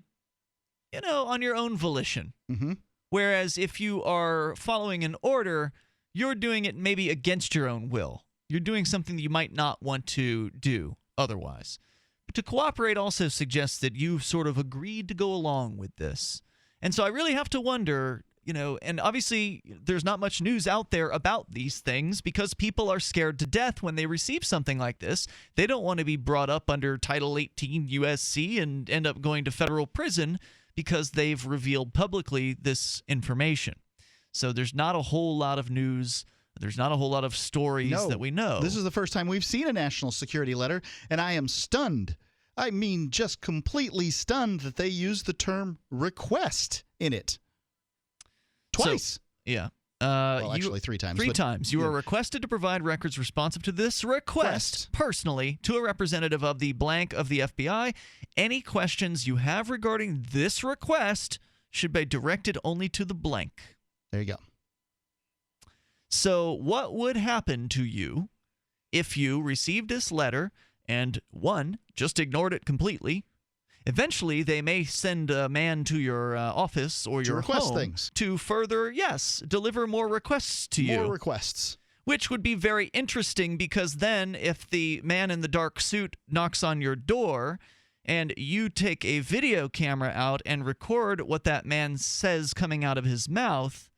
on your own volition. Mm-hmm. Whereas if you are following an order, you're doing it maybe against your own will. You're doing something that you might not want to do otherwise. But to cooperate also suggests that you've sort of agreed to go along with this. And so I really have to wonder, and obviously there's not much news out there about these things because people are scared to death when they receive something like this. They don't want to be brought up under Title 18 USC and end up going to federal prison because they've revealed publicly this information. So there's not a whole lot of news. There's not a whole lot of stories that we know. This is the first time we've seen a national security letter, and I am stunned. I mean, just completely stunned that they used the term request in it. Twice. So, yeah. Well, actually, 3 times. Three times. You are requested to provide records responsive to this request personally to a representative of the blank of the FBI. Any questions you have regarding this request should be directed only to the blank. There you go. So what would happen to you if you received this letter and, 1, just ignored it completely? Eventually, they may send a man to your office or your home things. To further, deliver more requests to you. More requests. Which would be very interesting because then if the man in the dark suit knocks on your door and you take a video camera out and record what that man says coming out of his mouth,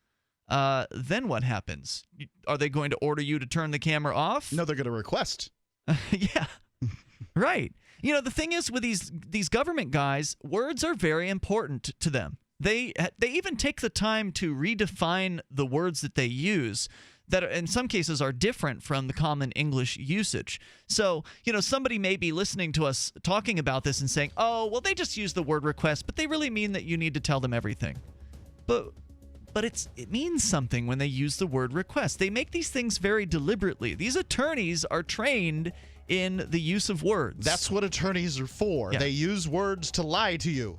then what happens? Are they going to order you to turn the camera off? No, they're going to request. Yeah, right. The thing is with these government guys, words are very important to them. They even take the time to redefine the words that they use that in some cases are different from the common English usage. So, somebody may be listening to us talking about this and saying, oh, well, they just use the word request, but they really mean that you need to tell them everything. But it means something when they use the word request. They make these things very deliberately. These attorneys are trained in the use of words. That's what attorneys are for. Yeah. They use words to lie to you.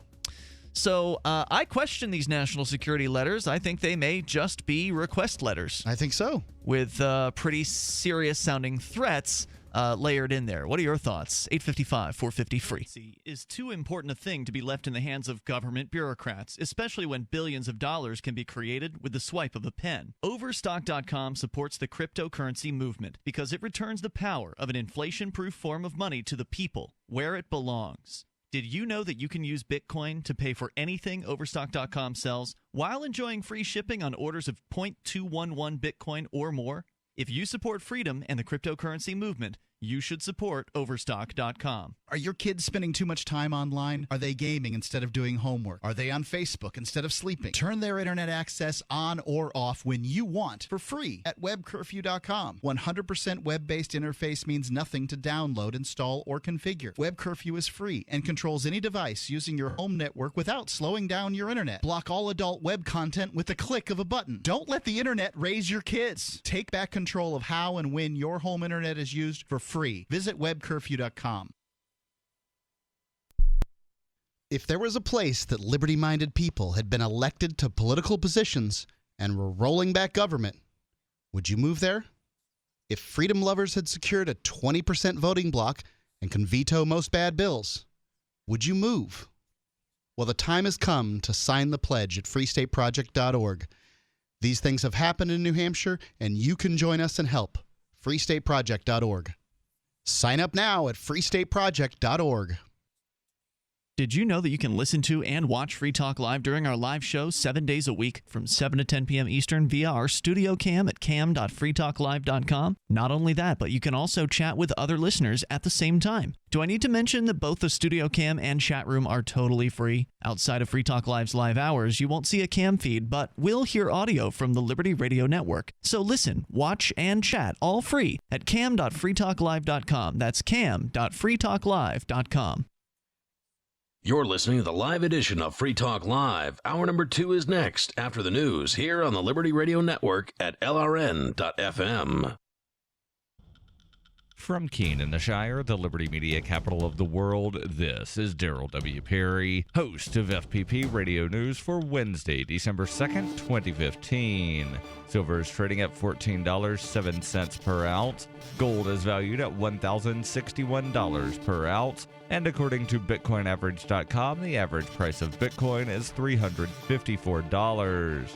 So I question these national security letters. I think they may just be request letters. I think so. With pretty serious-sounding threats layered in there. What are your thoughts? 855-450-FREE. Is too important a thing to be left in the hands of government bureaucrats, especially when billions of dollars can be created with the swipe of a pen. Overstock.com supports the cryptocurrency movement because it returns the power of an inflation-proof form of money to the people where it belongs. Did you know that you can use Bitcoin to pay for anything Overstock.com sells while enjoying free shipping on orders of 0.211 Bitcoin or more? If you support freedom and the cryptocurrency movement, you should support Overstock.com. Are your kids spending too much time online? Are they gaming instead of doing homework? Are they on Facebook instead of sleeping? Turn their internet access on or off when you want for free at webcurfew.com. 100% web-based interface means nothing to download, install, or configure. Web Curfew is free and controls any device using your home network without slowing down your internet. Block all adult web content with the click of a button. Don't let the internet raise your kids. Take back control of how and when your home internet is used for free. Visit webcurfew.com. If there was a place that liberty-minded people had been elected to political positions and were rolling back government, would you move there? If freedom lovers had secured a 20% voting block and can veto most bad bills, would you move? Well, the time has come to sign the pledge at freestateproject.org. These things have happened in New Hampshire, and you can join us and help. freestateproject.org. Sign up now at freestateproject.org. Did you know that you can listen to and watch Free Talk Live during our live show 7 days a week from 7 to 10 p.m. Eastern via our studio cam at cam.freetalklive.com? Not only that, but you can also chat with other listeners at the same time. Do I need to mention that both the studio cam and chat room are totally free? Outside of Free Talk Live's live hours, you won't see a cam feed, but will hear audio from the Liberty Radio Network. So listen, watch, and chat all free at cam.freetalklive.com. That's cam.freetalklive.com. You're listening to the live edition of Free Talk Live. Hour number 2 is next after the news here on the Liberty Radio Network at LRN.FM. From Keene in the Shire, the Liberty Media capital of the world, this is Daryl W. Perry, host of FPP Radio News for Wednesday, December 2nd, 2015. Silver is trading at $14.07 per ounce. Gold is valued at $1,061 per ounce. And according to BitcoinAverage.com, the average price of Bitcoin is $354.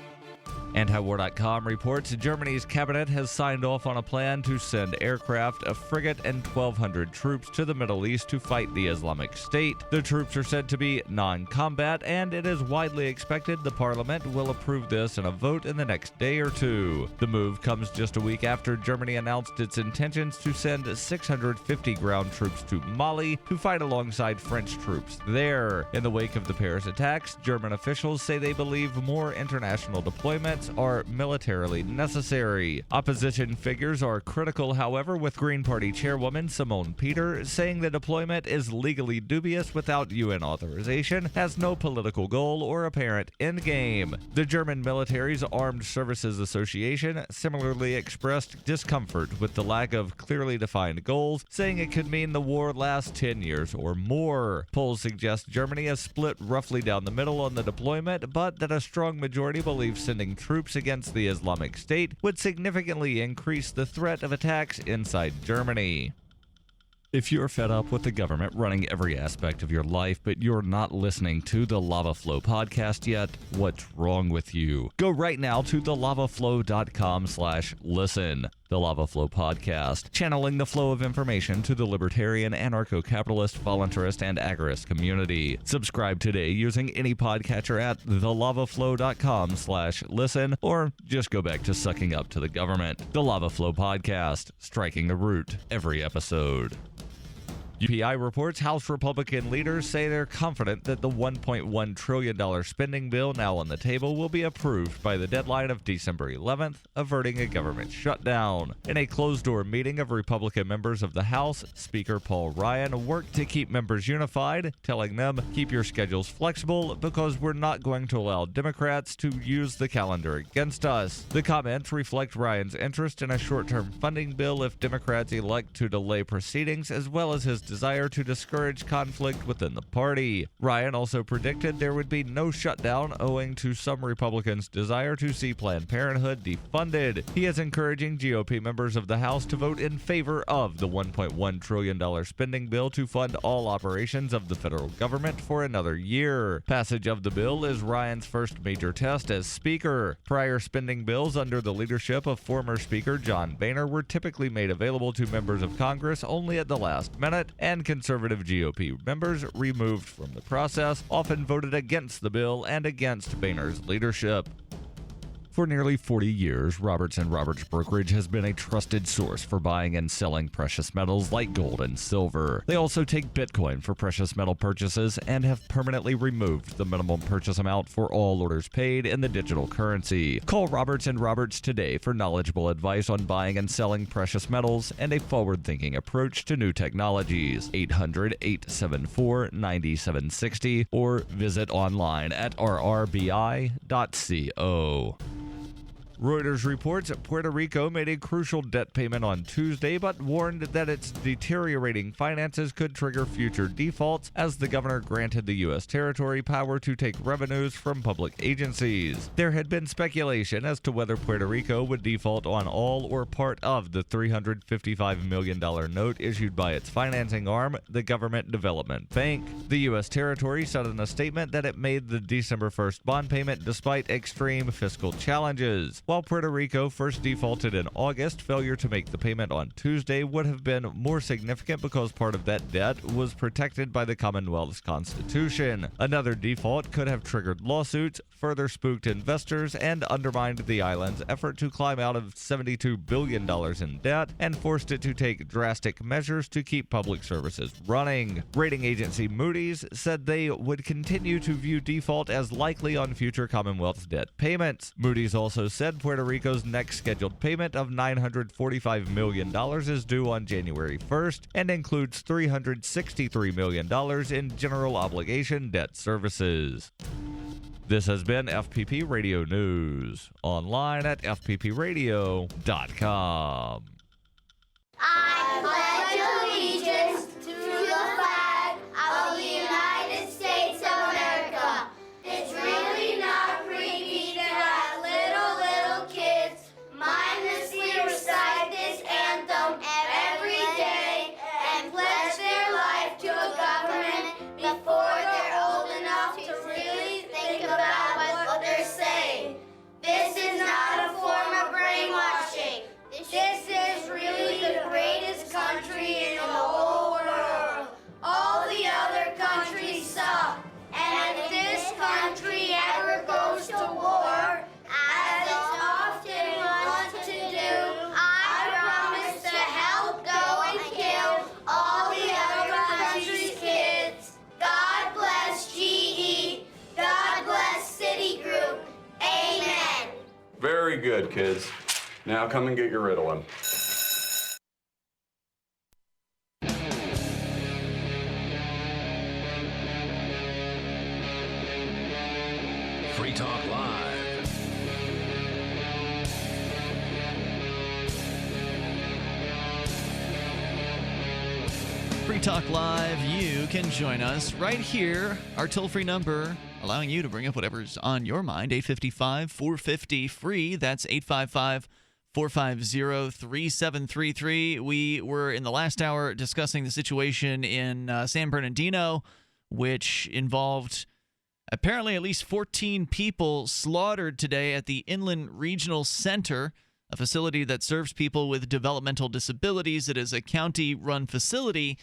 Antiwar.com reports Germany's cabinet has signed off on a plan to send aircraft, a frigate, and 1,200 troops to the Middle East to fight the Islamic State. The troops are said to be non-combat, and it is widely expected the parliament will approve this in a vote in the next day or two. The move comes just a week after Germany announced its intentions to send 650 ground troops to Mali to fight alongside French troops there. In the wake of the Paris attacks, German officials say they believe more international deployments are militarily necessary. Opposition figures are critical, however, with Green Party chairwoman Simone Peter saying the deployment is legally dubious without UN authorization, has no political goal or apparent endgame. The German military's Armed Services Association similarly expressed discomfort with the lack of clearly defined goals, saying it could mean the war lasts 10 years or more. Polls suggest Germany is split roughly down the middle on the deployment, but that a strong majority believes sending troops against the Islamic State would significantly increase the threat of attacks inside Germany. If you're fed up with the government running every aspect of your life, but you're not listening to the Lava Flow podcast yet, what's wrong with you? Go right now to thelavaflow.com/listen. The Lava Flow podcast, channeling the flow of information to the libertarian, anarcho-capitalist, voluntarist, and agorist community. Subscribe today using any podcatcher at thelavaflow.com/listen, or just go back to sucking up to the government. The Lava Flow podcast, striking the root every episode. UPI reports House Republican leaders say they're confident that the $1.1 trillion spending bill now on the table will be approved by the deadline of December 11th, averting a government shutdown. In a closed-door meeting of Republican members of the House, Speaker Paul Ryan worked to keep members unified, telling them, "Keep your schedules flexible because we're not going to allow Democrats to use the calendar against us." The comments reflect Ryan's interest in a short-term funding bill if Democrats elect to delay proceedings, as well as his desire to discourage conflict within the party. Ryan also predicted there would be no shutdown owing to some Republicans' desire to see Planned Parenthood defunded. He is encouraging GOP members of the House to vote in favor of the $1.1 trillion spending bill to fund all operations of the federal government for another year. Passage of the bill is Ryan's first major test as Speaker. Prior spending bills under the leadership of former Speaker John Boehner were typically made available to members of Congress only at the last minute, and conservative GOP members removed from the process often voted against the bill and against Boehner's leadership. For nearly 40 years, Roberts & Roberts Brokerage has been a trusted source for buying and selling precious metals like gold and silver. They also take Bitcoin for precious metal purchases and have permanently removed the minimum purchase amount for all orders paid in the digital currency. Call Roberts & Roberts today for knowledgeable advice on buying and selling precious metals and a forward-thinking approach to new technologies. 800-874-9760 or visit online at rrbi.co. Reuters reports Puerto Rico made a crucial debt payment on Tuesday, but warned that its deteriorating finances could trigger future defaults as the governor granted the U.S. territory power to take revenues from public agencies. There had been speculation as to whether Puerto Rico would default on all or part of the $355 million note issued by its financing arm, the Government Development Bank. The U.S. territory said in a statement that it made the December 1st bond payment despite extreme fiscal challenges. While Puerto Rico first defaulted in August, failure to make the payment on Tuesday would have been more significant because part of that debt was protected by the Commonwealth's Constitution. Another default could have triggered lawsuits, further spooked investors, and undermined the island's effort to climb out of $72 billion in debt and forced it to take drastic measures to keep public services running. Rating agency Moody's said they would continue to view default as likely on future Commonwealth debt payments. Moody's also said Puerto Rico's next scheduled payment of $945 million is due on January 1st and includes $363 million in general obligation debt services. This has been FPP Radio News, online at fppradio.com. I Good, kids. Now come and get your Ritalin. Free Talk Live. Free Talk Live, you can join us right here. Our toll-free number, allowing you to bring up whatever's on your mind, 855-450-FREE. That's 855-450-3733. We were in the last hour discussing the situation in San Bernardino, which involved apparently at least 14 people slaughtered today at the Inland Regional Center, a facility that serves people with developmental disabilities. It is a county-run facility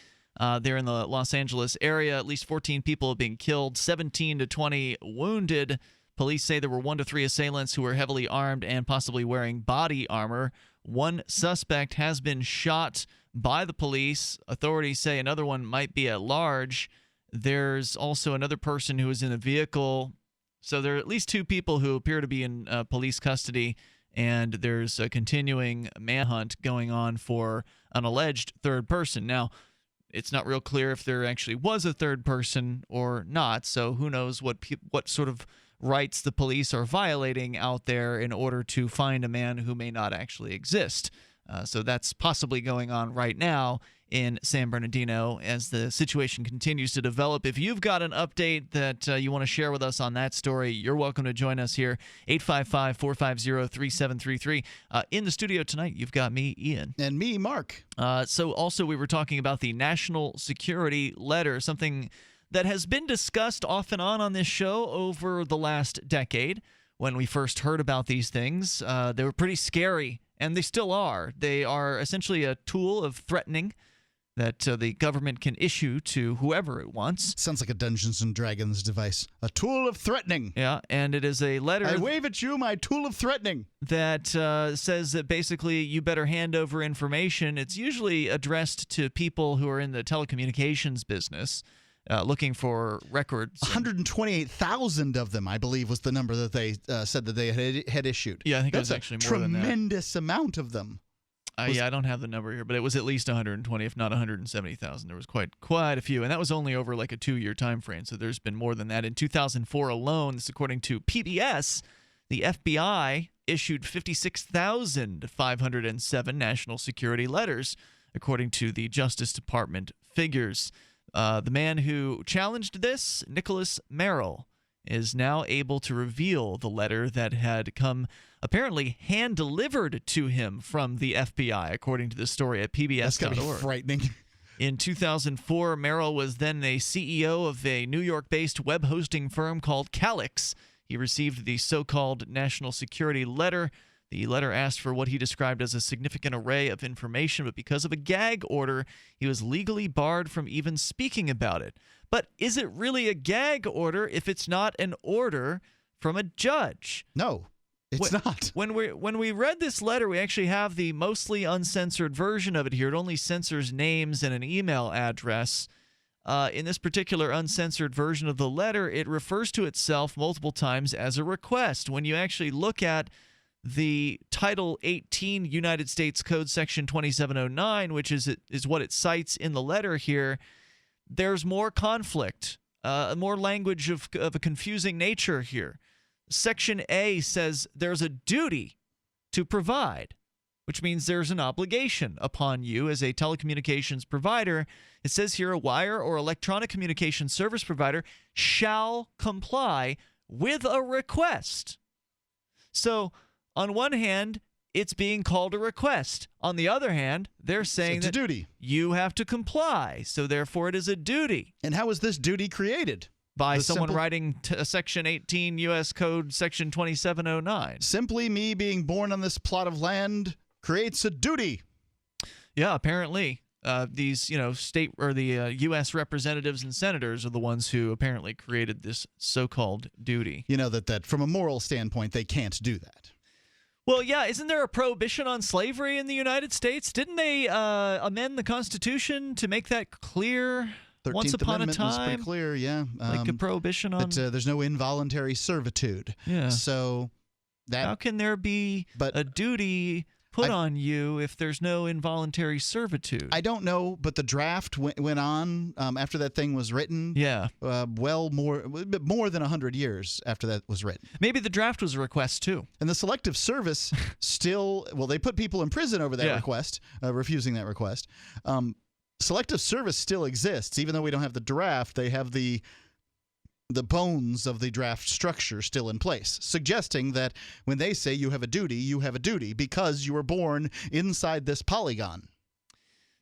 there in the Los Angeles area. At least 14 people have been killed, 17 to 20 wounded. Police say there were 1 to 3 assailants who were heavily armed and possibly wearing body armor. One suspect has been shot by the police. Authorities say another one might be at large. There's also another person who is in a vehicle. So there are at least 2 people who appear to be in police custody, and there's a continuing manhunt going on for an alleged third person. Now, it's not real clear if there actually was a third person or not, so who knows what sort of rights the police are violating out there in order to find a man who may not actually exist. So that's possibly going on right now in San Bernardino as the situation continues to develop. If you've got an update that you want to share with us on that story, you're welcome to join us here, 855-450-3733. In the studio tonight, you've got me, Ian. And me, Mark. So also we were talking about the national security letter, something that has been discussed off and on this show over the last decade. When we first heard about these things, they were pretty scary, and they still are. They are essentially a tool of threatening that the government can issue to whoever it wants. Sounds like a Dungeons & Dragons device. A tool of threatening. Yeah, and it is a letter. I wave at you my tool of threatening. That says that basically you better hand over information. It's usually addressed to people who are in the telecommunications business, looking for records. 128,000 of them, I believe, was the number that they said that they had issued. Yeah, I think That's it was actually more than that. Tremendous amount of them. Yeah, I don't have the number here, but it was at least 120, if not 170,000. There was quite a few, and that was only over like a 2-year time frame, so there's been more than that. In 2004 alone, this according to PBS, the FBI issued 56,507 national security letters, according to the Justice Department figures. The man who challenged this, Nicholas Merrill, is now able to reveal the letter that had come apparently hand-delivered to him from the FBI, according to the story at PBS.org. That's got to be frightening. In 2004, Merrill was then a CEO of a New York-based web hosting firm called Calix. He received the so-called national security letter. The letter asked for what he described as a significant array of information, but because of a gag order, he was legally barred from even speaking about it. But is it really a gag order if it's not an order from a judge? No, it's not. When we read this letter, we actually have the mostly uncensored version of it here. It only censors names and an email address. In this particular uncensored version of the letter, it refers to itself multiple times as a request. When you actually look at the Title 18 United States Code Section 2709, which is what it cites in the letter here, there's more conflict, more language of a confusing nature here. Section A says there's a duty to provide, which means there's an obligation upon you as a telecommunications provider. It says here a wire or electronic communication service provider shall comply with a request. So on one hand, it's being called a request. On the other hand, they're saying that duty. You have to comply, so therefore it is a duty. And how is this duty created? By someone writing Section 18 U.S. Code Section 2709. Simply me being born on this plot of land creates a duty. Yeah, apparently. These, state or the U.S. representatives and senators are the ones who apparently created this so-called duty. You know that from a moral standpoint, they can't do that. Well, yeah, isn't there a prohibition on slavery in the United States? Didn't they amend the Constitution to make that clear 13th once upon Amendment a time? Was pretty clear, yeah. Like a prohibition on... That there's no involuntary servitude. Yeah. So How can there be a duty put on you if there's no involuntary servitude? I don't know, but the draft went on after that thing was written. Yeah. More than 100 years after that was written. Maybe the draft was a request, too. And the Selective Service still, they put people in prison over that request, refusing that request. Selective Service still exists. Even though we don't have the draft, they have the bones of the draft structure still in place, suggesting that when they say you have a duty because you were born inside this polygon.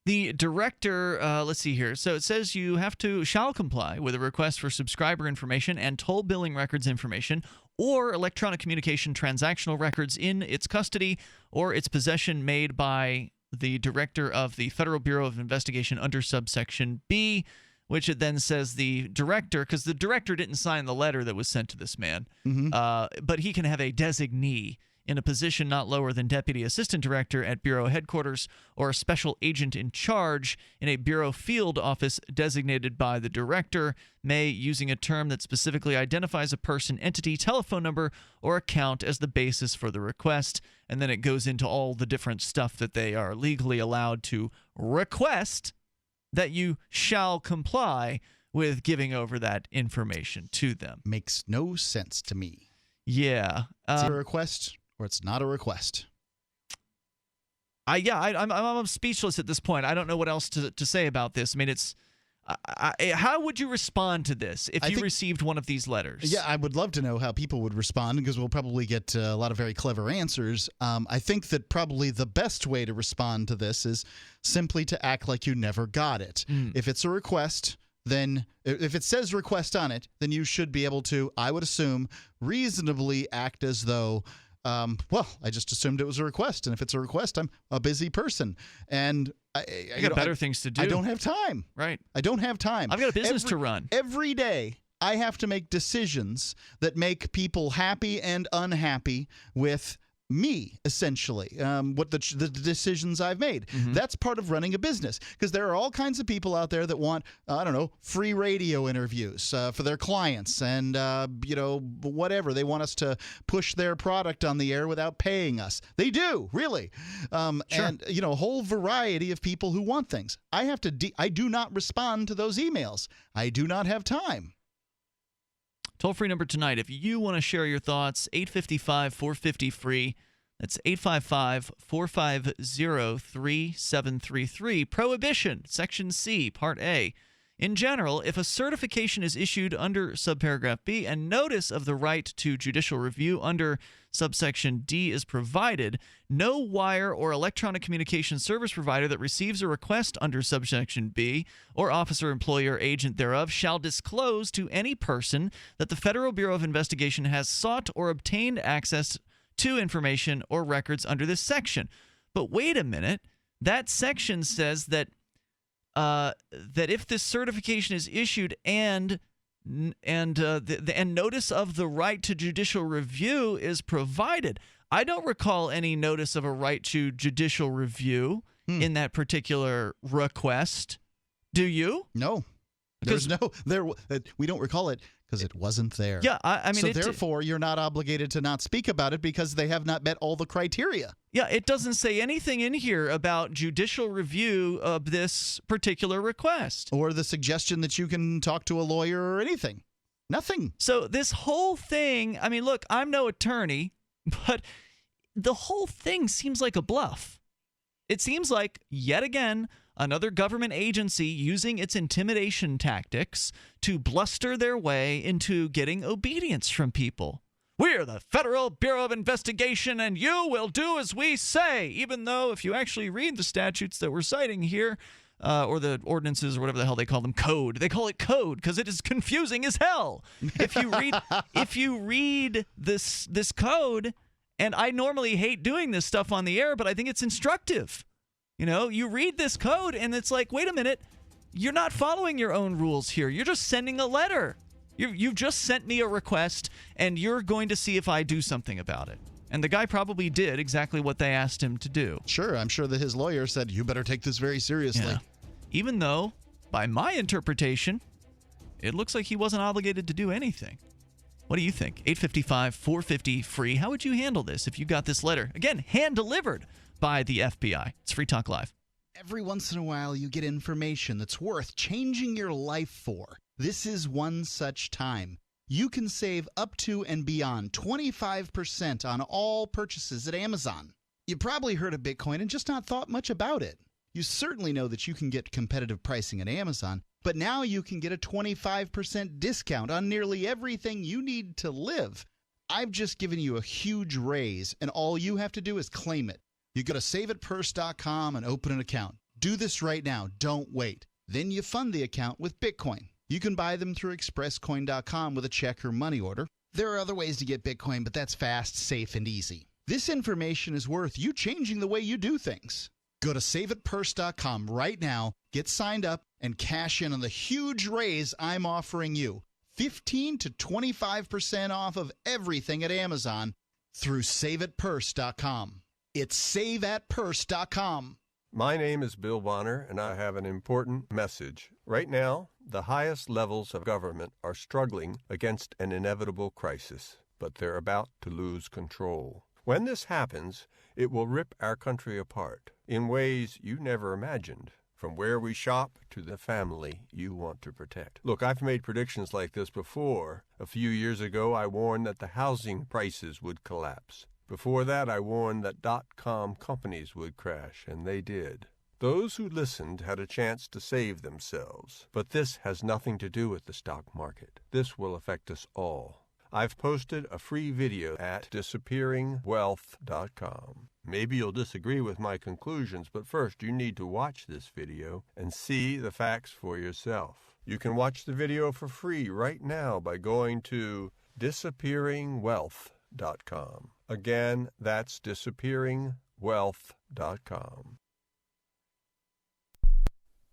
The director, let's see here. So it says you shall comply with a request for subscriber information and toll billing records information or electronic communication transactional records in its custody or its possession made by the director of the Federal Bureau of Investigation under subsection B, which it then says the director, because the director didn't sign the letter that was sent to this man, but he can have a designee in a position not lower than Deputy Assistant Director at Bureau Headquarters or a special agent in charge in a Bureau field office designated by the director, may, using a term that specifically identifies a person, entity, telephone number, or account as the basis for the request. And then it goes into all the different stuff that they are legally allowed to request that you shall comply with giving over that information to them. Makes no sense to me. Yeah. It's a request or it's not a request. I'm speechless at this point. I don't know what else to say about this. I mean, how would you respond to this if you received one of these letters? Yeah, I would love to know how people would respond because we'll probably get a lot of very clever answers. I think that probably the best way to respond to this is simply to act like you never got it. If it's a request, then if it says request on it, then you should be able to, I would assume, reasonably act as though I just assumed it was a request. And if it's a request, I'm a busy person. And I got better things to do. I don't have time. Right. I don't have time. I've got a business to run. Every day, I have to make decisions that make people happy and unhappy with me, essentially, what the decisions I've made. That's part of running a business because there are all kinds of people out there that want, free radio interviews for their clients and, whatever. They want us to push their product on the air without paying us. They do, really. Sure. And, a whole variety of people who want things. I do not respond to those emails. I do not have time. Toll-free number tonight, if you want to share your thoughts, 855-450-FREE. That's 855-450-3733. Prohibition, Section C, Part A. In general, if a certification is issued under subparagraph B and notice of the right to judicial review under subsection D is provided, no wire or electronic communication service provider that receives a request under subsection B or officer, employer, agent thereof shall disclose to any person that the Federal Bureau of Investigation has sought or obtained access to information or records under this section. But wait a minute, that section says that if this certification is issued and notice of the right to judicial review is provided. I don't recall any notice of a right to judicial review in that particular request. Do you? No. We don't recall it because it wasn't there. Yeah, I mean, so therefore, you're not obligated to not speak about it because they have not met all the criteria. Yeah, it doesn't say anything in here about judicial review of this particular request. Or the suggestion that you can talk to a lawyer or anything. Nothing. So this whole thing, I mean, look, I'm no attorney, but the whole thing seems like a bluff. It seems like, yet again, another government agency using its intimidation tactics to bluster their way into getting obedience from people. We're the Federal Bureau of Investigation, and you will do as we say, even though if you actually read the statutes that we're citing here, or the ordinances or whatever the hell they call them, code. They call it code because it is confusing as hell. If you read this code, and I normally hate doing this stuff on the air, but I think it's instructive. You read this code and it's like, wait a minute, you're not following your own rules here. You're just sending a letter. You've just sent me a request and you're going to see if I do something about it. And the guy probably did exactly what they asked him to do. Sure, I'm sure that his lawyer said, you better take this very seriously. Yeah. Even though, by my interpretation, it looks like he wasn't obligated to do anything. What do you think? 855-450-FREE. How would you handle this if you got this letter? Again, hand-delivered by the FBI. It's Free Talk Live. Every once in a while, you get information that's worth changing your life for. This is one such time. You can save up to and beyond 25% on all purchases at Amazon. You probably heard of Bitcoin and just not thought much about it. You certainly know that you can get competitive pricing at Amazon, but now you can get a 25% discount on nearly everything you need to live. I've just given you a huge raise, and all you have to do is claim it. You go to saveitpurse.com and open an account. Do this right now. Don't wait. Then you fund the account with Bitcoin. You can buy them through expresscoin.com with a check or money order. There are other ways to get Bitcoin, but that's fast, safe, and easy. This information is worth you changing the way you do things. Go to saveitpurse.com right now, get signed up, and cash in on the huge raise I'm offering you. 15 to 25% off of everything at Amazon through saveitpurse.com. It's saveatpurse.com. My name is Bill Bonner, and I have an important message. Right now, the highest levels of government are struggling against an inevitable crisis, but they're about to lose control. When this happens, it will rip our country apart in ways you never imagined, from where we shop to the family you want to protect. Look, I've made predictions like this before. A few years ago, I warned that the housing prices would collapse. Before that, I warned that .com companies would crash, and they did. Those who listened had a chance to save themselves. But this has nothing to do with the stock market. This will affect us all. I've posted a free video at disappearingwealth.com. Maybe you'll disagree with my conclusions, but first you need to watch this video and see the facts for yourself. You can watch the video for free right now by going to disappearingwealth.com. Again, that's disappearingwealth.com.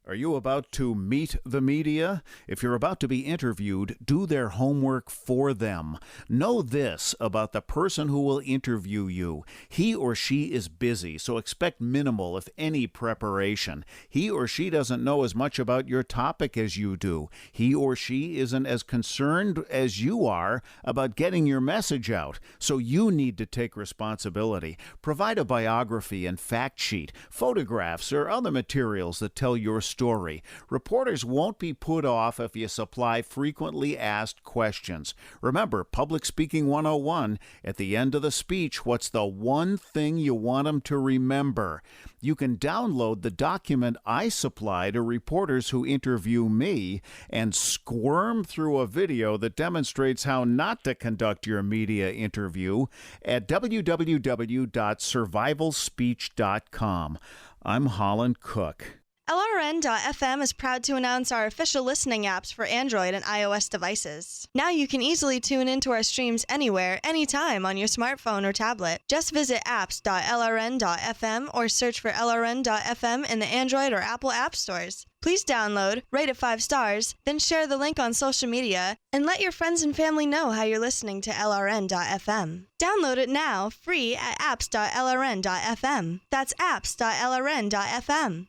Are you about to meet the media? If you're about to be interviewed, do their homework for them. Know this about the person who will interview you. He or she is busy, so expect minimal, if any, preparation. He or she doesn't know as much about your topic as you do. He or she isn't as concerned as you are about getting your message out, so you need to take responsibility. Provide a biography and fact sheet, photographs, or other materials that tell your story. Reporters won't be put off if you supply frequently asked questions. Remember, Public Speaking 101, at the end of the speech, what's the one thing you want them to remember? You can download the document I supply to reporters who interview me and squirm through a video that demonstrates how not to conduct your media interview at www.survivalspeech.com. I'm Holland Cook. LRN.FM is proud to announce our official listening apps for Android and iOS devices. Now you can easily tune into our streams anywhere, anytime on your smartphone or tablet. Just visit apps.lrn.fm or search for LRN.FM in the Android or Apple app stores. Please download, rate it 5 stars, then share the link on social media, and let your friends and family know how you're listening to LRN.FM. Download it now, free at apps.lrn.fm. That's apps.lrn.fm.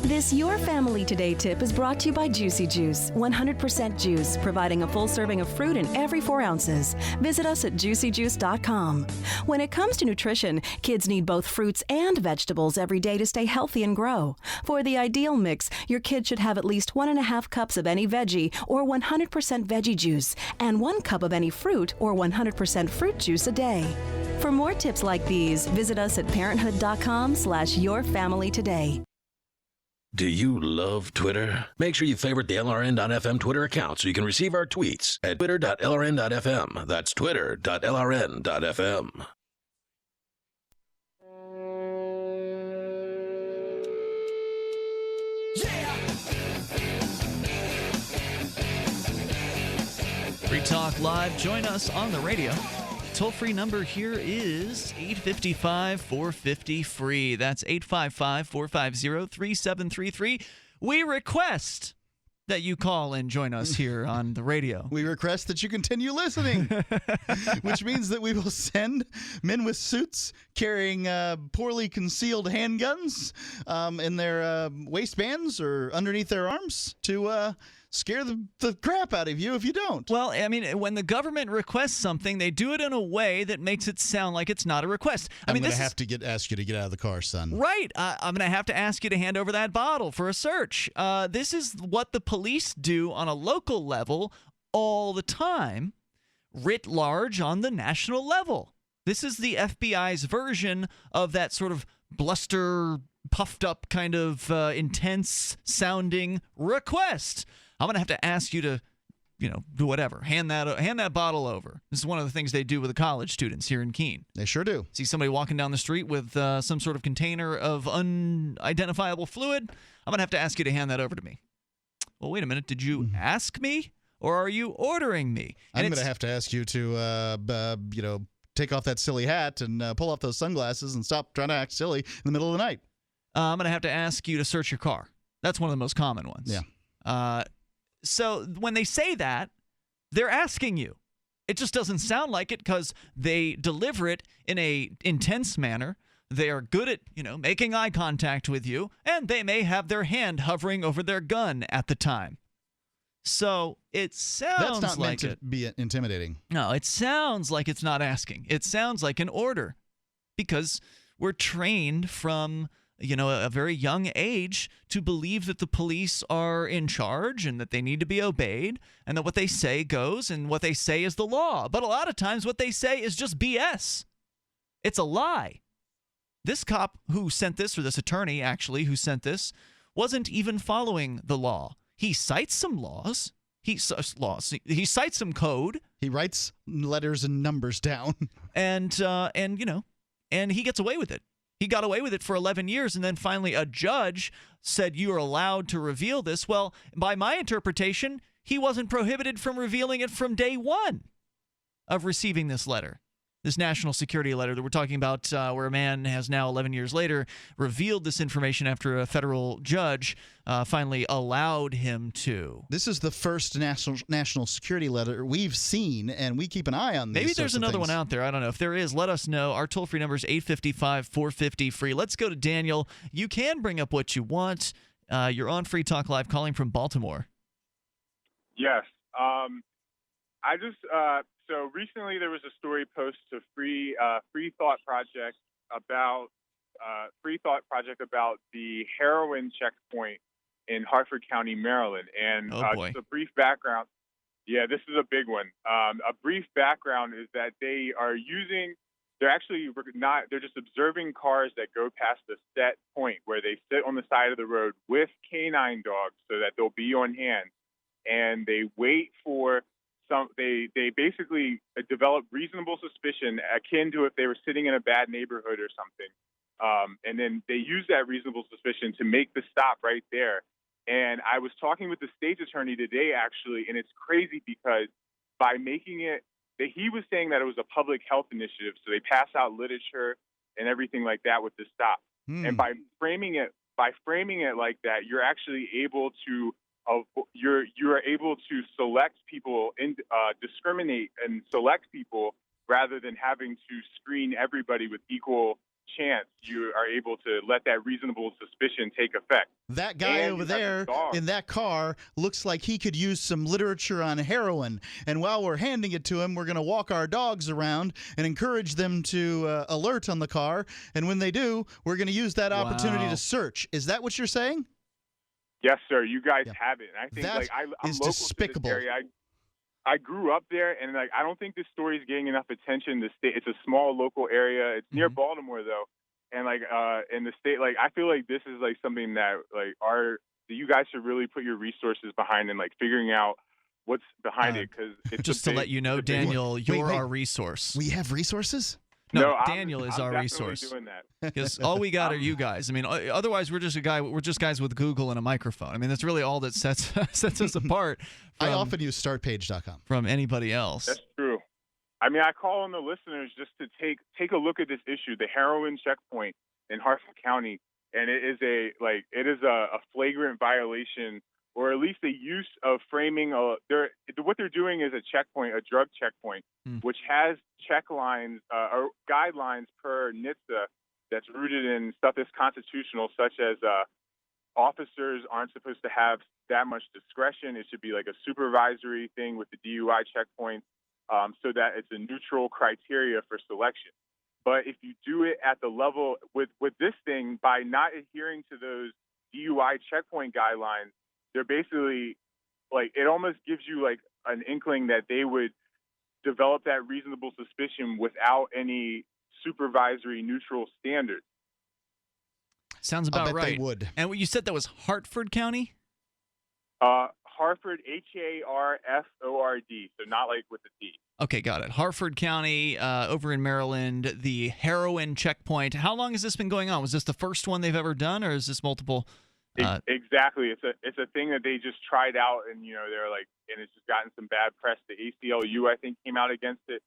This Your Family Today tip is brought to you by Juicy Juice, 100% juice, providing a full serving of fruit in every 4 ounces. Visit us at juicyjuice.com. When it comes to nutrition, kids need both fruits and vegetables every day to stay healthy and grow. For the ideal mix, your kid should have at least 1.5 cups of any veggie or 100% veggie juice, and 1 cup of any fruit or 100% fruit juice a day. For more tips like these, visit us at parenthood.com/yourfamilytoday. Do you love Twitter? Make sure you favorite the LRN.FM Twitter account so you can receive our tweets at twitter.lrn.fm. That's twitter.lrn.fm. Free Talk Live. Join us on the radio. Toll-free number here is 855-450-FREE. That's 855-450-3733. We request that you call and join us here on the radio. We request that you continue listening, which means that we will send men with suits carrying poorly concealed handguns in their waistbands or underneath their arms to scare the crap out of you if you don't. Well, I mean, when the government requests something, they do it in a way that makes it sound like it's not a request. I'm going to have to ask you to get out of the car, son. Right. I'm going to have to ask you to hand over that bottle for a search. This is what the police do on a local level all the time, writ large on the national level. This is the FBI's version of that sort of bluster, puffed up kind of intense sounding request. I'm going to have to ask you to, do whatever. Hand that bottle over. This is one of the things they do with the college students here in Keene. They sure do. See somebody walking down the street with some sort of container of unidentifiable fluid. I'm going to have to ask you to hand that over to me. Well, wait a minute. Did you ask me or are you ordering me? And I'm going to have to ask you to, take off that silly hat and pull off those sunglasses and stop trying to act silly in the middle of the night. I'm going to have to ask you to search your car. That's one of the most common ones. Yeah. So when they say that, they're asking you. It just doesn't sound like it because they deliver it in a intense manner. They are good at, making eye contact with you, and they may have their hand hovering over their gun at the time. So it sounds That's not like meant to be intimidating. No, it sounds like it's not asking. It sounds like an order because we're trained from a very young age to believe that the police are in charge and that they need to be obeyed and that what they say goes and what they say is the law. But a lot of times what they say is just BS. It's a lie. This cop who sent this, or this attorney actually who sent this, wasn't even following the law. He cites some laws. He cites some code. He writes letters and numbers down. And he gets away with it. He got away with it for 11 years, and then finally a judge said you are allowed to reveal this. Well, by my interpretation, he wasn't prohibited from revealing it from day one of receiving this letter, this national security letter that we're talking about, where a man has now 11 years later revealed this information after a federal judge finally allowed him to. This is the first national security letter we've seen, and we keep an eye on these. Maybe there's another one out there. I don't know. If there is, let us know. Our toll-free number is 855-450-FREE. Let's go to Daniel. You can bring up what you want. You're on Free Talk Live calling from Baltimore. Yes. So recently there was a story posted to Free Thought Project about the heroin checkpoint in Harford County, Maryland. And just a brief background. Yeah, this is a big one. A brief background is that they're just observing cars that go past the set point where they sit on the side of the road with canine dogs so that they'll be on hand. And they wait for they basically develop reasonable suspicion akin to if they were sitting in a bad neighborhood or something. And then they use that reasonable suspicion to make the stop right there. And I was talking with the state's attorney today, actually, and it's crazy because by making it, he was saying that it was a public health initiative. So they pass out literature and everything like that with the stop. And by framing it like that, you're actually able to you're able to select people and discriminate and select people rather than having to screen everybody with equal chance. You are able to let that reasonable suspicion take effect. That guy over there in that car looks like he could use some literature on heroin. And while we're handing it to him, we're going to walk our dogs around and encourage them to alert on the car. And when they do, we're going to use that opportunity to search. Is that what you're saying? Yes, sir. You guys have it. And I think I'm local despicable. to this area. I grew up there, and I don't think this story is getting enough attention. The state, it's a small local area. It's near Baltimore, though, and in the state, I feel like this is something that you guys should really put your resources behind and figuring out what's behind it, because it's just to let you know, Daniel, you're our resource. We have resources. No, Daniel is our definitely resource. Doing that. Because all we got are you guys. I mean, otherwise we're just guys with Google and a microphone. I mean, that's really all that sets us apart. I often use startpage.com from anybody else. That's true. I mean, I call on the listeners just to take a look at this issue, the heroin checkpoint in Harford County, and it is a flagrant violation, or at least a use of framing. What they're doing is a checkpoint, a drug checkpoint, which has check lines or guidelines per NHTSA that's rooted in stuff that's constitutional, such as officers aren't supposed to have that much discretion. It should be like a supervisory thing with the DUI checkpoints, so that it's a neutral criteria for selection. But if you do it at the level with this thing, by not adhering to those DUI checkpoint guidelines, they're basically like, it almost gives you like an inkling that they would develop that reasonable suspicion without any supervisory neutral standards. Sounds I'll about bet they right. would. And what you said, that was Hartford County? Hartford, Harford, so not like with the T. Okay, got it. Hartford County, over in Maryland, the Heroin checkpoint. How long has this been going on? Was this the first one they've ever done, or is this multiple? Exactly. It's a thing that they just tried out, and they're like, and it's just gotten some bad press. The ACLU, I think, came out against it.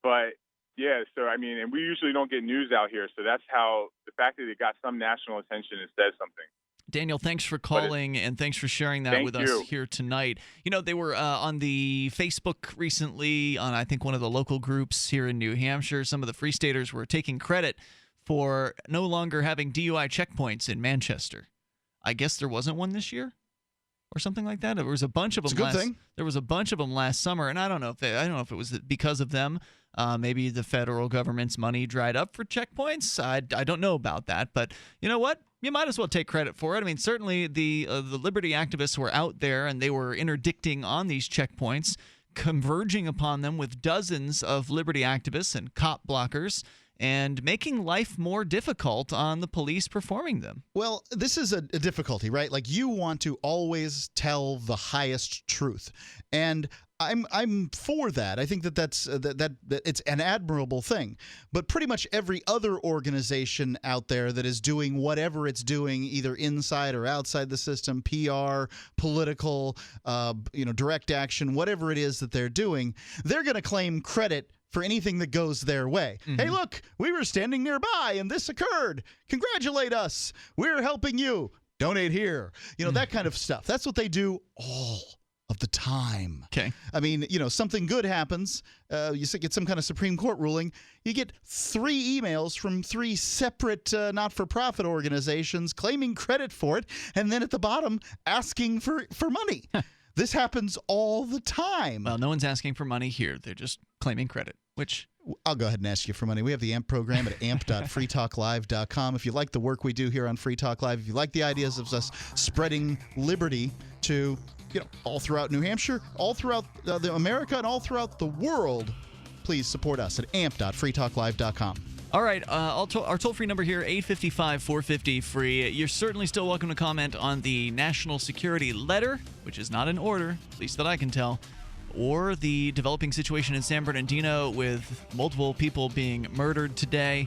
But yeah, so I mean, and we usually don't get news out here, so that's how the fact that it got some national attention, it says something. Daniel, thanks for calling, and thanks for sharing that with us here tonight. They were on the Facebook recently, on I think one of the local groups here in New Hampshire. Some of the Free Staters were taking credit for no longer having DUI checkpoints in Manchester. I guess there wasn't one this year, or something like that. There was a bunch of them. It's a good thing. There was a bunch of them last summer, and I don't know if it was because of them. Maybe the federal government's money dried up for checkpoints. I don't know about that, but you know what? You might as well take credit for it. I mean, certainly the liberty activists were out there, and they were interdicting on these checkpoints, converging upon them with dozens of liberty activists and cop blockers, and making life more difficult on the police performing them. Well, this is a difficulty, right? Like, you want to always tell the highest truth, and I'm for that. I think that's it's an admirable thing. But pretty much every other organization out there that is doing whatever it's doing, either inside or outside the system, PR, political, direct action, whatever it is that they're doing, they're going to claim credit for anything that goes their way. Mm-hmm. Hey, look, we were standing nearby and this occurred. Congratulate us. We're helping you. Donate here. That kind of stuff. That's what they do all of the time. Okay. I mean, something good happens. You get some kind of Supreme Court ruling. You get 3 emails from 3 separate not-for-profit organizations claiming credit for it, and then at the bottom asking for money. This happens all the time. Well, no one's asking for money here. They're just claiming credit, which... I'll go ahead and ask you for money. We have the AMP program at amp.freetalklive.com. If you like the work we do here on Free Talk Live, if you like the ideas of us spreading liberty to... all throughout New Hampshire, all throughout America, and all throughout the world, please support us at amp.freetalklive.com. All right, our toll-free number here, 855-450-FREE. You're certainly still welcome to comment on the national security letter, which is not an order, at least that I can tell, or the developing situation in San Bernardino with multiple people being murdered today.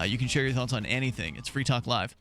You can share your thoughts on anything. It's Free Talk Live.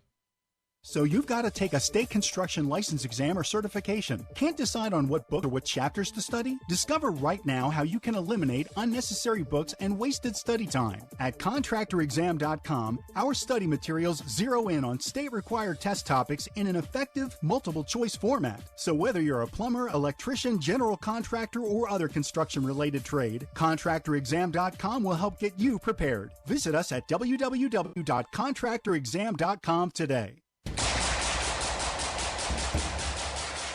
So you've got to take a state construction license exam or certification. Can't decide on what book or what chapters to study? Discover right now how you can eliminate unnecessary books and wasted study time. At contractorexam.com, our study materials zero in on state-required test topics in an effective, multiple-choice format. So whether you're a plumber, electrician, general contractor, or other construction-related trade, contractorexam.com will help get you prepared. Visit us at www.contractorexam.com today.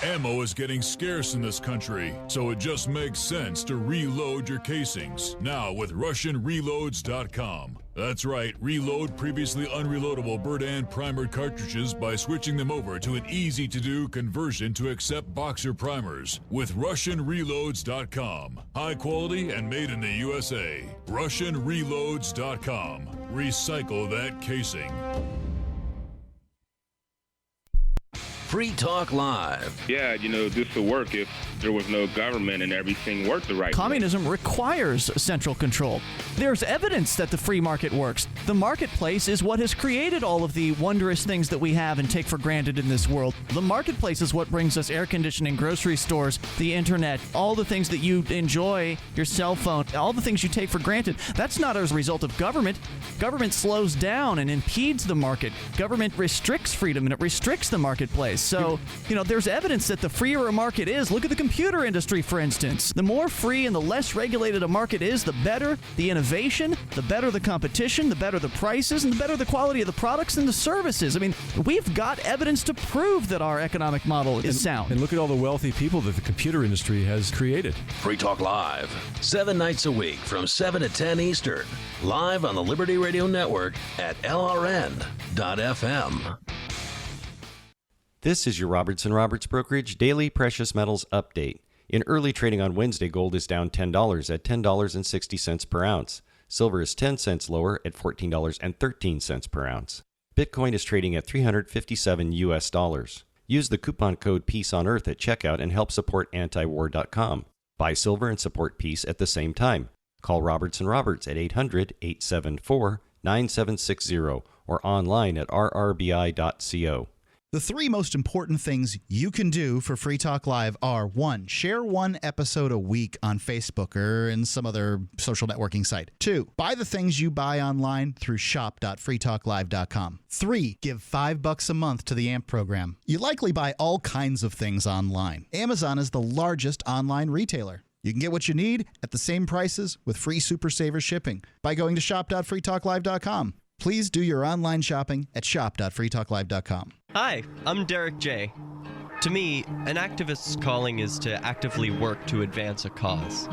Ammo is getting scarce in this country, so it just makes sense to reload your casings. Now with RussianReloads.com. That's right, reload previously unreloadable Berdan primer cartridges by switching them over to an easy-to-do conversion to accept boxer primers with RussianReloads.com. High quality and made in the USA. RussianReloads.com. Recycle that casing. Free Talk Live. Yeah, this would work if there was no government and everything worked the right way. Communism requires central control. There's evidence that the free market works. The marketplace is what has created all of the wondrous things that we have and take for granted in this world. The marketplace is what brings us air conditioning, grocery stores, the internet, all the things that you enjoy, your cell phone, all the things you take for granted. That's not as a result of government. Government slows down and impedes the market. Government restricts freedom and it restricts the marketplace. So, there's evidence that the freer a market is, look at the computer industry, for instance. The more free and the less regulated a market is, the better the innovation, the better the competition, the better the prices, and the better the quality of the products and the services. I mean, we've got evidence to prove that our economic model is sound. And look at all the wealthy people that the computer industry has created. Free Talk Live, 7 nights a week from 7 to 10 Eastern. Live on the Liberty Radio Network at LRN.FM. This is your Robertson Roberts Brokerage Daily Precious Metals Update. In early trading on Wednesday, gold is down $10 at $10.60 per ounce. Silver is 10 cents lower at $14.13 per ounce. Bitcoin is trading at $357 US. Use the coupon code Peace on Earth at checkout and help support antiwar.com. Buy silver and support peace at the same time. Call Robertson Roberts at 800-874-9760 or online at rrbi.co. The 3 most important things you can do for Free Talk Live are: 1, share 1 episode a week on Facebook or in some other social networking site. 2, buy the things you buy online through shop.freetalklive.com. 3, give $5 a month to the AMP program. You likely buy all kinds of things online. Amazon is the largest online retailer. You can get what you need at the same prices with free Super Saver shipping by going to shop.freetalklive.com. Please do your online shopping at shop.freetalklive.com. Hi, I'm Derek J. To me, an activist's calling is to actively work to advance a cause.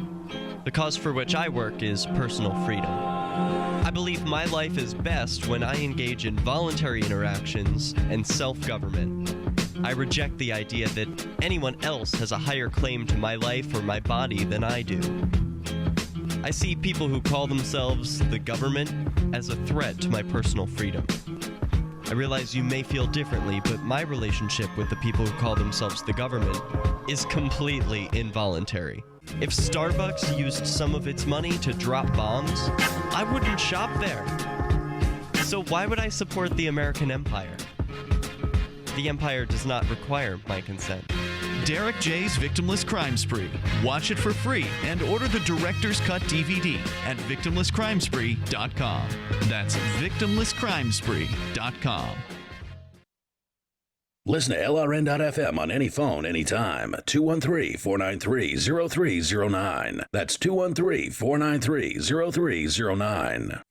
The cause for which I work is personal freedom. I believe my life is best when I engage in voluntary interactions and self-government. I reject the idea that anyone else has a higher claim to my life or my body than I do. I see people who call themselves the government as a threat to my personal freedom. I realize you may feel differently, but my relationship with the people who call themselves the government is completely involuntary. If Starbucks used some of its money to drop bombs, I wouldn't shop there. So why would I support the American empire? The empire does not require my consent. Derek J's Victimless Crime Spree. Watch it for free and order the Director's Cut DVD at victimlesscrimespree.com. That's victimlesscrimespree.com. Listen to LRN.FM on any phone, anytime. 213-493-0309. That's 213-493-0309.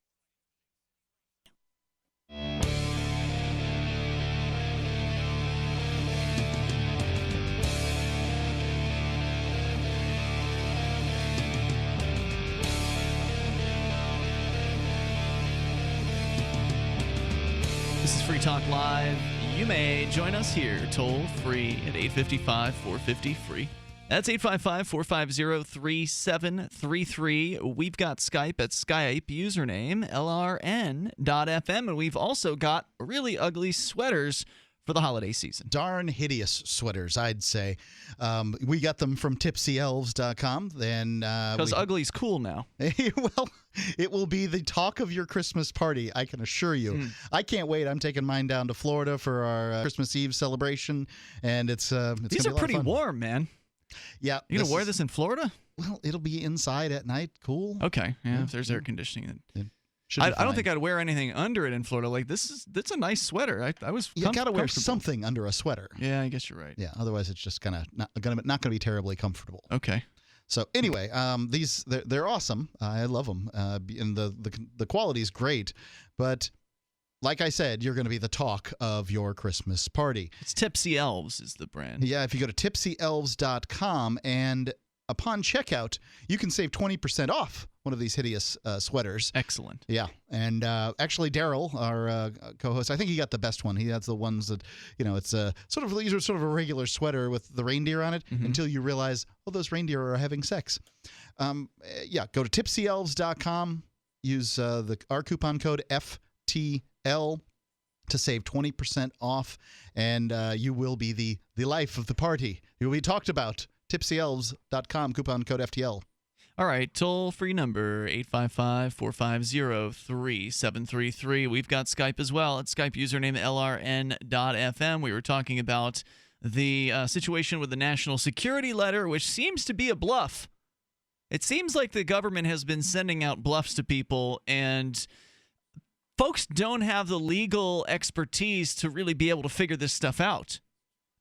This is Free Talk Live. You may join us here toll free at 855-450-FREE. That's 855-450-3733. We've got Skype at Skype, username LRN.FM, and we've also got really ugly sweaters for the holiday season. Darn hideous sweaters, I'd say. We got them from tipsyelves.com. Because ugly's cool now. Well, it will be the talk of your Christmas party, I can assure you. I can't wait. I'm taking mine down to Florida for our Christmas Eve celebration, and it's these are pretty warm, man. Yeah. You gonna wear this in Florida? Well, it'll be inside at night, cool. Okay, yeah. If there's air conditioning, then. I don't think I'd wear anything under it in Florida. Like that's a nice sweater. I was. You got to wear something under a sweater. Yeah, I guess you're right. Yeah, otherwise it's just not gonna be terribly comfortable. Okay. So anyway, they're awesome. I love them, and the quality's great. But like I said, you're going to be the talk of your Christmas party. It's Tipsy Elves is the brand. Yeah, if you go to tipsyelves.com and upon checkout, you can save 20% off one of these hideous sweaters. Excellent. Yeah. And actually, Daryl, our co-host, I think he got the best one. He has the ones that, it's sort of a regular sweater with the reindeer on it until you realize, those reindeer are having sex. Go to tipsyelves.com. Use our coupon code FTL to save 20% off, and you will be the life of the party. You will be talked about. tipsyelves.com, coupon code FTL. All right, toll-free number, 855-450-3733. We've got Skype as well. It's Skype username LRN.FM. We were talking about the situation with the national security letter, which seems to be a bluff. It seems like the government has been sending out bluffs to people, and folks don't have the legal expertise to really be able to figure this stuff out.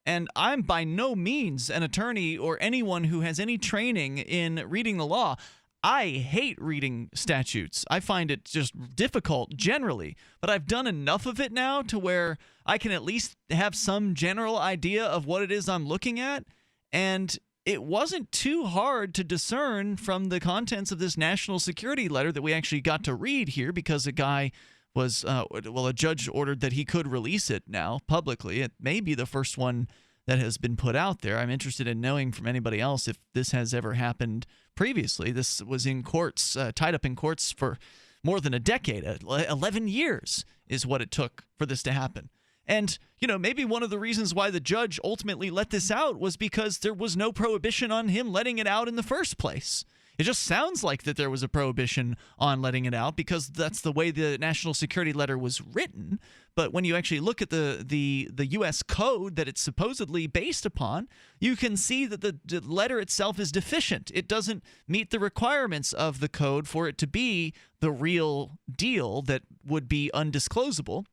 And I'm by no means an attorney or anyone who has any training in reading the law. I hate reading statutes. I find it just difficult generally, but I've done enough of it now to where I can at least have some general idea of what it is I'm looking at, and it wasn't too hard to discern from the contents of this national security letter that we actually got to read here, because a guy was, a judge ordered that he could release it now publicly. It may be the first one that has been put out there. I'm interested in knowing from anybody else if this has ever happened previously. This was in courts, tied up in courts for more than a decade. 11 years is what it took for this to happen. And, maybe one of the reasons why the judge ultimately let this out was because there was no prohibition on him letting it out in the first place. It just sounds like that there was a prohibition on letting it out because that's the way the national security letter was written. But when you actually look at the U.S. code that it's supposedly based upon, you can see that the letter itself is deficient. It doesn't meet the requirements of the code for it to be the real deal that would be undisclosable,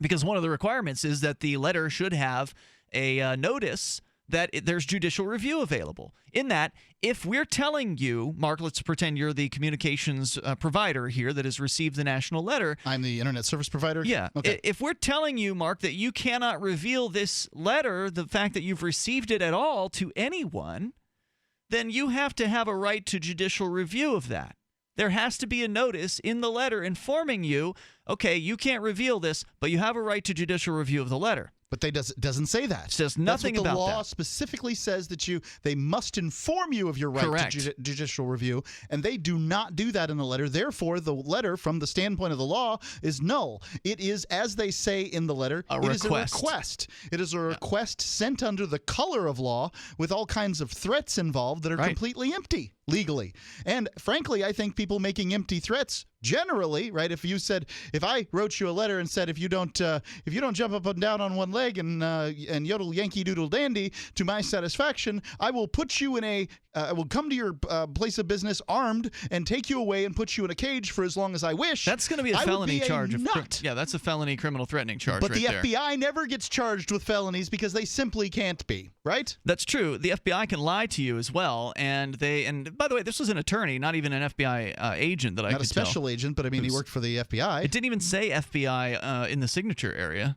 because one of the requirements is that the letter should have a notice that there's judicial review available. In that, if we're telling you, Mark, let's pretend you're the communications provider here that has received the national letter. I'm the internet service provider? Yeah. Okay. If we're telling you, Mark, that you cannot reveal this letter, the fact that you've received it at all, to anyone, then you have to have a right to judicial review of that. There has to be a notice in the letter informing you, okay, you can't reveal this, but you have a right to judicial review of the letter. But doesn't say that. It says nothing about that. The law specifically says that they must inform you of your right to judicial review, and they do not do that in the letter. Therefore, the letter, from the standpoint of the law, is null. It is, as they say in the letter, it is a request. It is a request sent under the color of law with all kinds of threats involved that are completely empty legally. And frankly, I think people making empty threats generally, right? If I wrote you a letter and said, if you don't jump up and down on one leg and yodel Yankee Doodle Dandy to my satisfaction, I will put you in I will come to your place of business armed and take you away and put you in a cage for as long as I wish. That's going to be a felony charge. That's a felony criminal threatening charge. But right the there. FBI never gets charged with felonies because they simply can't be, right? That's true. The FBI can lie to you as well, and by the way, this was an attorney, not even an FBI agent that I could tell. Not a special agent, but I mean, he worked for the FBI. It didn't even say FBI in the signature area.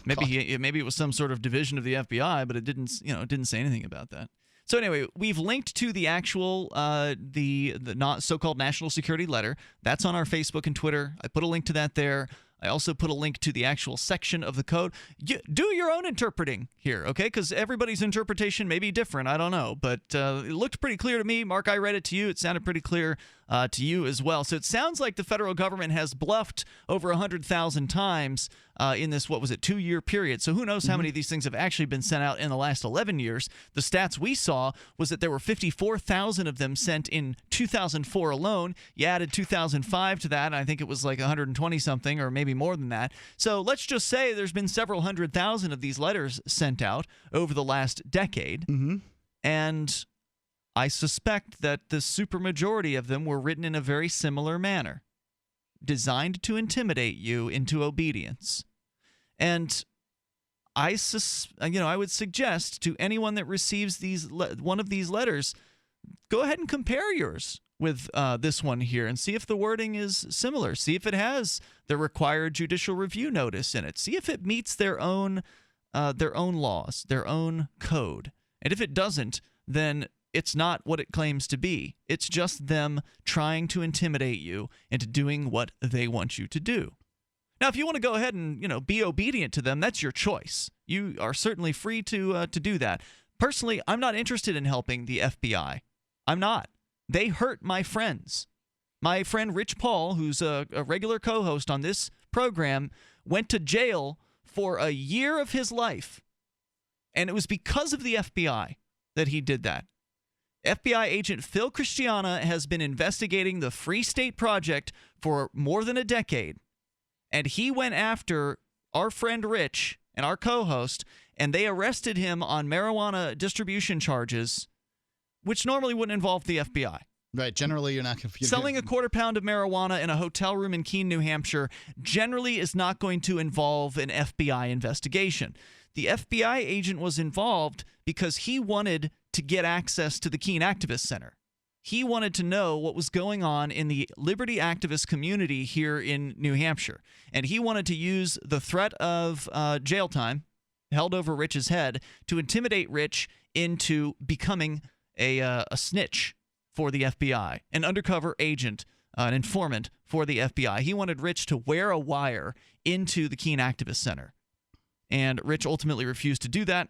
Maybe it was some sort of division of the FBI, but it didn't say anything about that. So anyway, we've linked to the actual the so-called national security letter. That's on our Facebook and Twitter. I put a link to that there. I also put a link to the actual section of the code. Do your own interpreting here, okay? Because everybody's interpretation may be different. I don't know. But it looked pretty clear to me. Mark, I read it to you. It sounded pretty clear to you as well. So it sounds like the federal government has bluffed over 100,000 times in this, 2-year period. So who knows how many of these things have actually been sent out in the last 11 years. The stats we saw was that there were 54,000 of them sent in 2004 alone. You added 2005 to that, and I think it was like 120-something or maybe more than that. So let's just say there's been several 100,000 of these letters sent out over the last decade. And I suspect that the supermajority of them were written in a very similar manner, designed to intimidate you into obedience. And I would suggest to anyone that receives one of these letters, go ahead and compare yours with this one here and see if the wording is similar. See if it has the required judicial review notice in it. See if it meets their own laws, their own code. And if it doesn't, then it's not what it claims to be. It's just them trying to intimidate you into doing what they want you to do. Now, if you want to go ahead and be obedient to them, that's your choice. You are certainly free to do that. Personally, I'm not interested in helping the FBI. I'm not. They hurt my friends. My friend Rich Paul, who's a regular co-host on this program, went to jail for a year of his life. And it was because of the FBI that he did that. FBI agent Phil Christiana has been investigating the Free State Project for more than a decade. And he went after our friend Rich and our co-host, and they arrested him on marijuana distribution charges, which normally wouldn't involve the FBI. Right. Generally, you're not confused. Selling a quarter pound of marijuana in a hotel room in Keene, New Hampshire, generally is not going to involve an FBI investigation. the FBI agent was involved because he wanted to get access to the Keene Activist Center. He wanted to know what was going on in the liberty activist community here in New Hampshire. And he wanted to use the threat of jail time held over Rich's head to intimidate Rich into becoming a snitch for the FBI, an undercover agent, an informant for the FBI. He wanted Rich to wear a wire into the Keene Activist Center. And Rich ultimately refused to do that.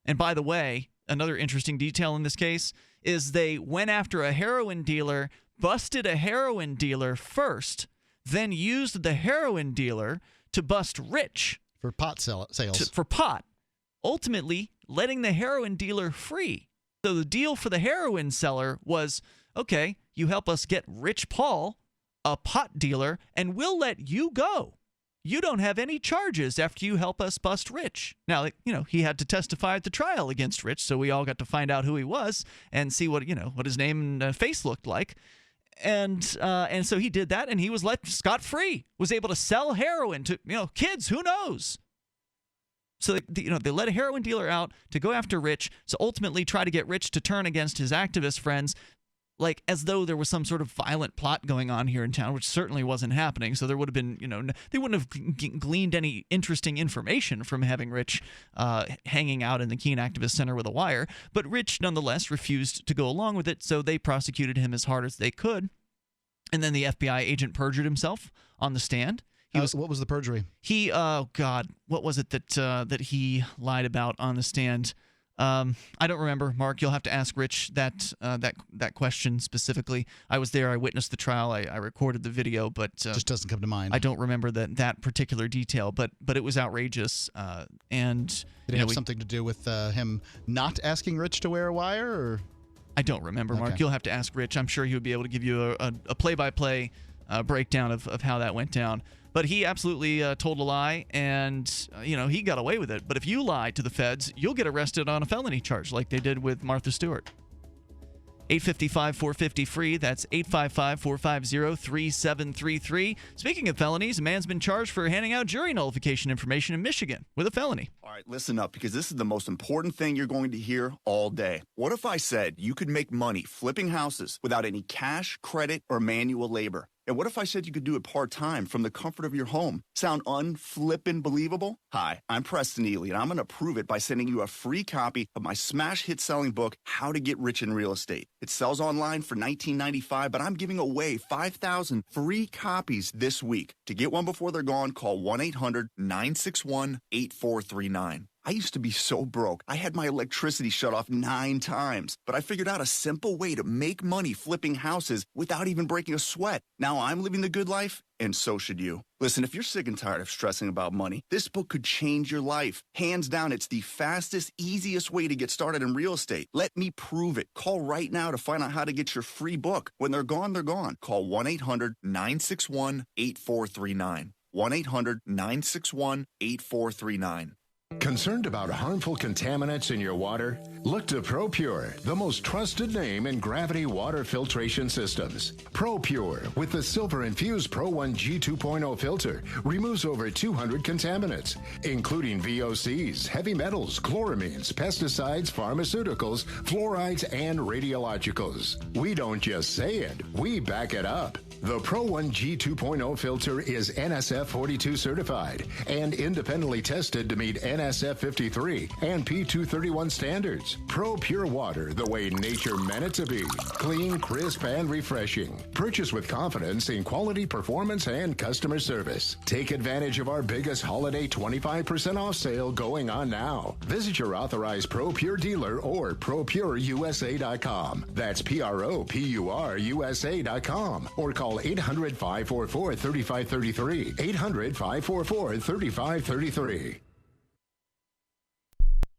And by the way, another interesting detail in this case is they went after a heroin dealer, busted a heroin dealer first, then used the heroin dealer to bust Rich. For pot sales. For pot. Ultimately, letting the heroin dealer free. So the deal for the heroin seller was, okay, you help us get Rich Paul, a pot dealer, and we'll let you go. You don't have any charges after you help us bust Rich. Now, he had to testify at the trial against Rich, so we all got to find out who he was and see what his name and face looked like. And so he did that, and he was let scot-free, was able to sell heroin to, kids, who knows? So, they let a heroin dealer out to go after Rich, to ultimately try to get Rich to turn against his activist friends, like as though there was some sort of violent plot going on here in town, which certainly wasn't happening. So there would have been, they wouldn't have gleaned any interesting information from having Rich hanging out in the Keene Activist Center with a wire. But Rich, nonetheless, refused to go along with it, so they prosecuted him as hard as they could. And then the FBI agent perjured himself on the stand. What was the perjury? What was it that he lied about on the stand? I don't remember, Mark. You'll have to ask Rich that question specifically. I was there. I witnessed the trial. I recorded the video, but just doesn't come to mind. I don't remember that particular detail, but it was outrageous. And did it have something to do with him not asking Rich to wear a wire, or? I don't remember, Mark. You'll have to ask Rich. I'm sure he would be able to give you a play-by-play breakdown of how that went down. But he absolutely told a lie, and he got away with it. But if you lie to the feds, you'll get arrested on a felony charge like they did with Martha Stewart. 855-450-FREE. That's 855-450-3733. Speaking of felonies, a man's been charged for handing out jury nullification information in Michigan with a felony. All right, listen up, because this is the most important thing you're going to hear all day. What if I said you could make money flipping houses without any cash, credit, or manual labor? And what if I said you could do it part-time from the comfort of your home? Sound unflippin' believable? Hi, I'm Preston Ely, and I'm going to prove it by sending you a free copy of my smash hit-selling book, How to Get Rich in Real Estate. It sells online for $19.95, but I'm giving away 5,000 free copies this week. To get one before they're gone, call 1-800-961-8439. I used to be so broke, I had my electricity shut off 9 times, but I figured out a simple way to make money flipping houses without even breaking a sweat. Now I'm living the good life, and so should you. Listen, if you're sick and tired of stressing about money, this book could change your life. Hands down, it's the fastest, easiest way to get started in real estate. Let me prove it. Call right now to find out how to get your free book. When they're gone, they're gone. Call 1-800-961-8439. 1-800-961-8439. Concerned about harmful contaminants in your water? Look to ProPure, the most trusted name in gravity water filtration systems. ProPure, with the silver-infused Pro 1 G2.0 filter, removes over 200 contaminants, including VOCs, heavy metals, chloramines, pesticides, pharmaceuticals, fluorides, and radiologicals. We don't just say it, we back it up. The Pro 1 G2.0 filter is NSF 42 certified and independently tested to meet NSF 53 and P231 standards. Pro Pure Water, the way nature meant it to be. Clean, crisp, and refreshing. Purchase with confidence in quality, performance, and customer service. Take advantage of our biggest holiday 25% off sale going on now. Visit your authorized Pro Pure dealer or ProPureUSA.com. That's ProPureUSA.com. Or call 800-544-3533. 800-544-3533.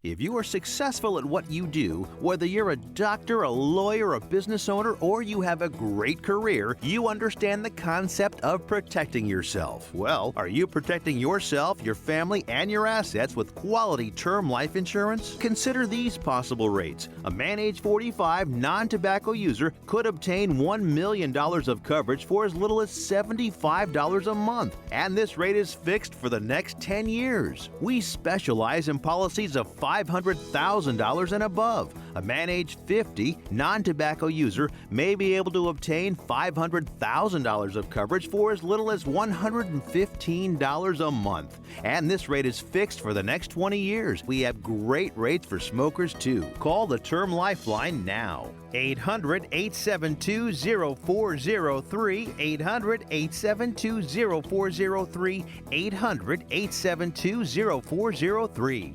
If you are successful at what you do, whether you're a doctor, a lawyer, a business owner, or you have a great career, you understand the concept of protecting yourself. Well, are you protecting yourself, your family, and your assets with quality term life insurance? Consider these possible rates. A man age 45 non-tobacco user could obtain $1 million of coverage for as little as $75 a month, and this rate is fixed for the next 10 years. We specialize in policies of $500,000 and above. A man age 50 non-tobacco user may be able to obtain $500,000 of coverage for as little as $115 a month. And this rate is fixed for the next 20 years. We have great rates for smokers too. Call the Term Lifeline now. 800-872-0403, 800-872-0403, 800-872-0403.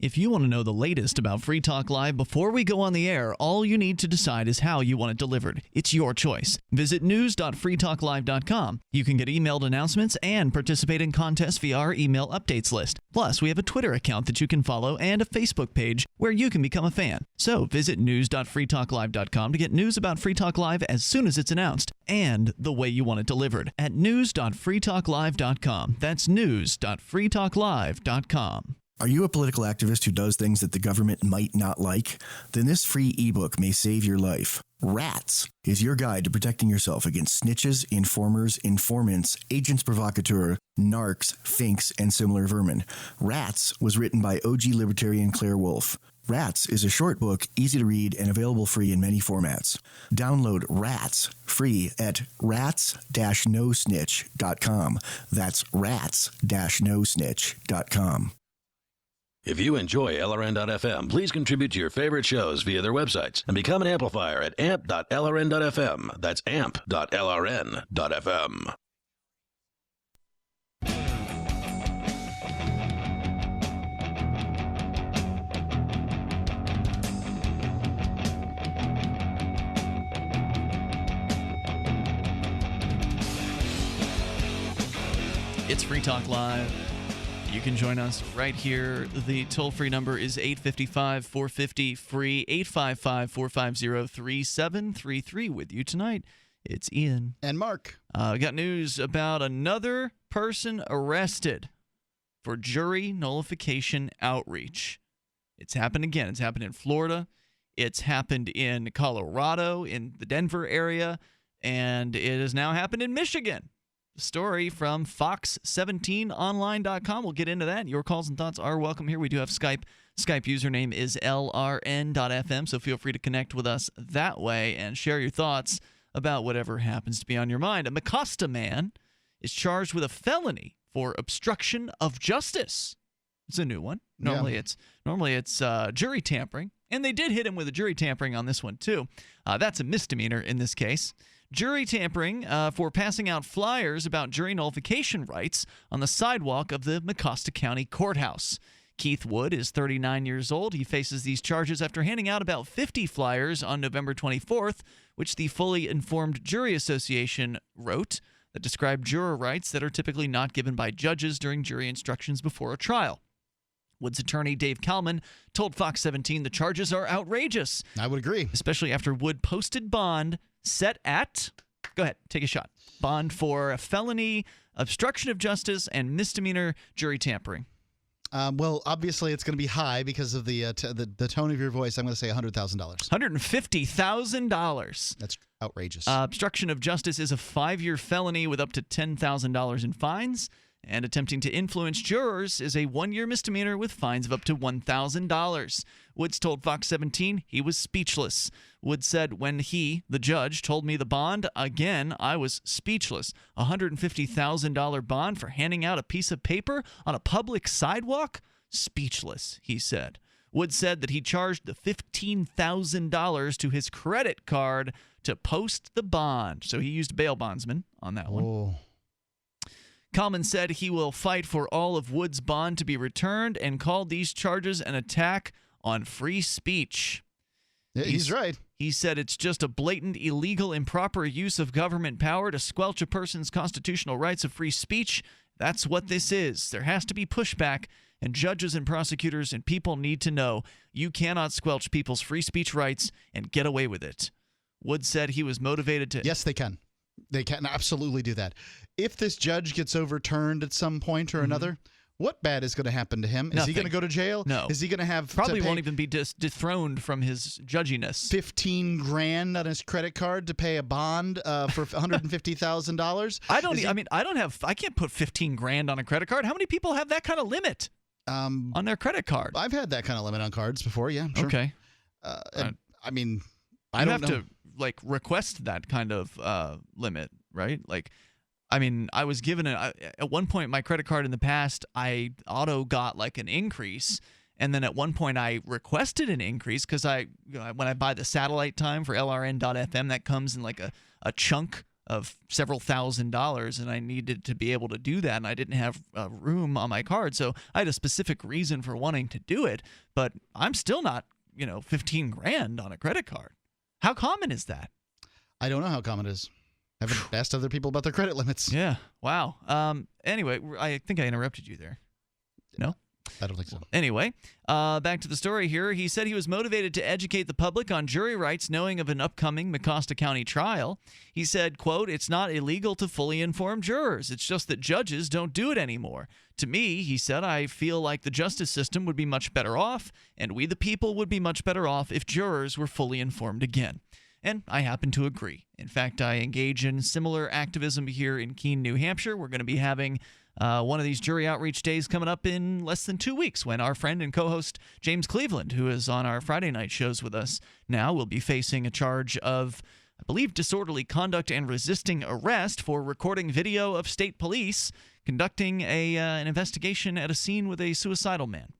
If you want to know the latest about Free Talk Live before we go on the air, all you need to decide is how you want it delivered. It's your choice. Visit news.freetalklive.com. You can get emailed announcements and participate in contests via our email updates list. Plus, we have a Twitter account that you can follow and a Facebook page where you can become a fan. So visit news.freetalklive.com to get news about Free Talk Live as soon as it's announced and the way you want it delivered at news.freetalklive.com. That's news.freetalklive.com. Are you a political activist who does things that the government might not like? Then this free ebook may save your life. Rats is your guide to protecting yourself against snitches, informers, informants, agents provocateur, narcs, finks, and similar vermin. Rats was written by OG libertarian Claire Wolfe. Rats is a short book, easy to read, and available free in many formats. Download Rats free at rats-nosnitch.com. That's rats-nosnitch.com. If you enjoy LRN.FM, please contribute to your favorite shows via their websites and become an amplifier at amp.lrn.fm. That's amp.lrn.fm. It's Free Talk Live. You can join us right here. The toll-free number is 855-450-FREE, 855-450-3733. With you tonight, it's Ian. And Mark. We got news about another person arrested for jury nullification outreach. It's happened again. It's happened in Florida. It's happened in Colorado, in the Denver area, and it has now happened in Michigan. Story from Fox17online.com. We'll get into that. Your calls and thoughts are welcome here. We do have Skype. Skype username is LRN.FM, so feel free to connect with us that way and share your thoughts about whatever happens to be on your mind. A Mecosta man is charged with a felony for obstruction of justice. It's a new one. Normally it's jury tampering, and they did hit him with a jury tampering on this one too. That's a misdemeanor in this case. Jury tampering for passing out flyers about jury nullification rights on the sidewalk of the Mecosta County Courthouse. Keith Wood is 39 years old. He faces these charges after handing out about 50 flyers on November 24th, which the Fully Informed Jury Association wrote, that describe juror rights that are typically not given by judges during jury instructions before a trial. Wood's attorney, Dave Kalman, told Fox 17 the charges are outrageous. I would agree. Especially after Wood posted bond set at, go ahead, take a shot, bond for a felony, obstruction of justice, and misdemeanor jury tampering. Well, obviously it's going to be high because of the tone of your voice. I'm going to say $100,000. $150,000. That's outrageous. Obstruction of justice is a 5-year felony with up to $10,000 in fines. And attempting to influence jurors is a 1-year misdemeanor with fines of up to $1,000. Woods told Fox 17 he was speechless. Woods said, when he, the judge, told me the bond, again, I was speechless. A $150,000 bond for handing out a piece of paper on a public sidewalk? Speechless, he said. Woods said that he charged the $15,000 to his credit card to post the bond. So he used a bail bondsman on that one. Oh. Kalman said he will fight for all of Wood's bond to be returned and called these charges an attack on free speech. Yeah, he's right. He said it's just a blatant, illegal, improper use of government power to squelch a person's constitutional rights of free speech. That's what this is. There has to be pushback, and judges and prosecutors and people need to know you cannot squelch people's free speech rights and get away with it. Wood said he was motivated to... Yes, they can. They can absolutely do that. If this judge gets overturned at some point or another, what bad is going to happen to him? Is he going to go to jail? No. Is he going to have Probably to pay won't even be dethroned from his judginess. $15,000 on his credit card to pay a bond for $150,000? I can't put $15,000 on a credit card. How many people have that kind of limit on their credit card? I've had that kind of limit on cards before. Yeah, sure. Okay. I mean, I don't have to request that kind of limit, right? I was given at one point my credit card in the past, I auto got an increase, and then at one point I requested an increase because when I buy the satellite time for LRN.FM, that comes in a chunk of several $1,000s, and I needed to be able to do that, and I didn't have room on my card, so I had a specific reason for wanting to do it, but I'm still not $15,000 on a credit card. How common is that? I don't know how common it is. I haven't asked other people about their credit limits. Yeah. Wow. Anyway, I think I interrupted you there. No? I don't think so. Anyway, back to the story here. He said he was motivated to educate the public on jury rights knowing of an upcoming Mecosta County trial. He said, quote, "It's not illegal to fully inform jurors. It's just that judges don't do it anymore. To me," he said, "I feel like the justice system would be much better off, and we the people would be much better off if jurors were fully informed again." And I happen to agree. In fact, I engage in similar activism here in Keene, New Hampshire. We're going to be having one of these jury outreach days coming up in less than 2 weeks when our friend and co-host James Cleveland, who is on our Friday night shows with us now, will be facing a charge of, I believe, disorderly conduct and resisting arrest for recording video of state police conducting an investigation at a scene with a suicidal man.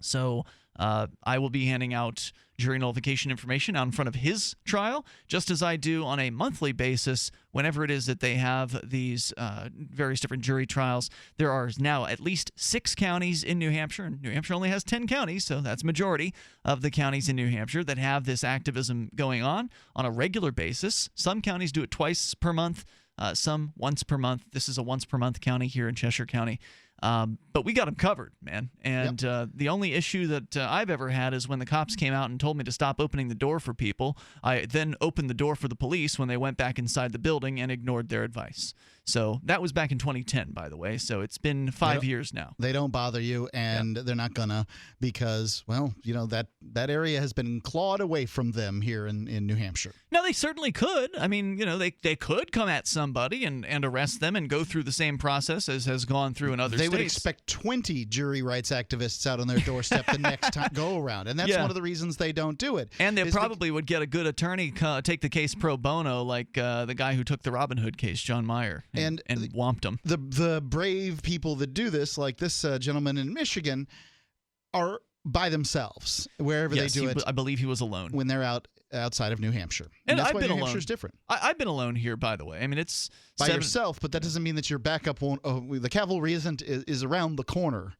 So I will be handing out jury nullification information out in front of his trial, just as I do on a monthly basis whenever it is that they have these various different jury trials. There are now at least 6 counties in New Hampshire, and New Hampshire only has 10 counties, so that's majority of the counties in New Hampshire that have this activism going on a regular basis. Some counties do it twice per month, some once per month. This is a once per month county here in Cheshire County. But we got them covered, man. And the only issue that I've ever had is when the cops came out and told me to stop opening the door for people. I then opened the door for the police when they went back inside the building and ignored their advice. So that was back in 2010, by the way. So it's been 5 years now. They don't bother you, and they're not gonna, because, well, that area has been clawed away from them here in New Hampshire. No, they certainly could. I mean, they could come at somebody and arrest them and go through the same process as has gone through in other states. They would expect 20 jury rights activists out on their doorstep the next time go around, and that's one of the reasons they don't do it. And they probably would get a good attorney take the case pro bono, like the guy who took the Robin Hood case, John Meyer, and whomped him. The brave people that do this, like this gentleman in Michigan, are by themselves wherever they do it. I believe he was alone when they're outside of New Hampshire. And that's why New Hampshire's different. I've been alone here, by the way. I mean, it's by yourself, but that doesn't mean that your backup won't. The cavalry is around the corner.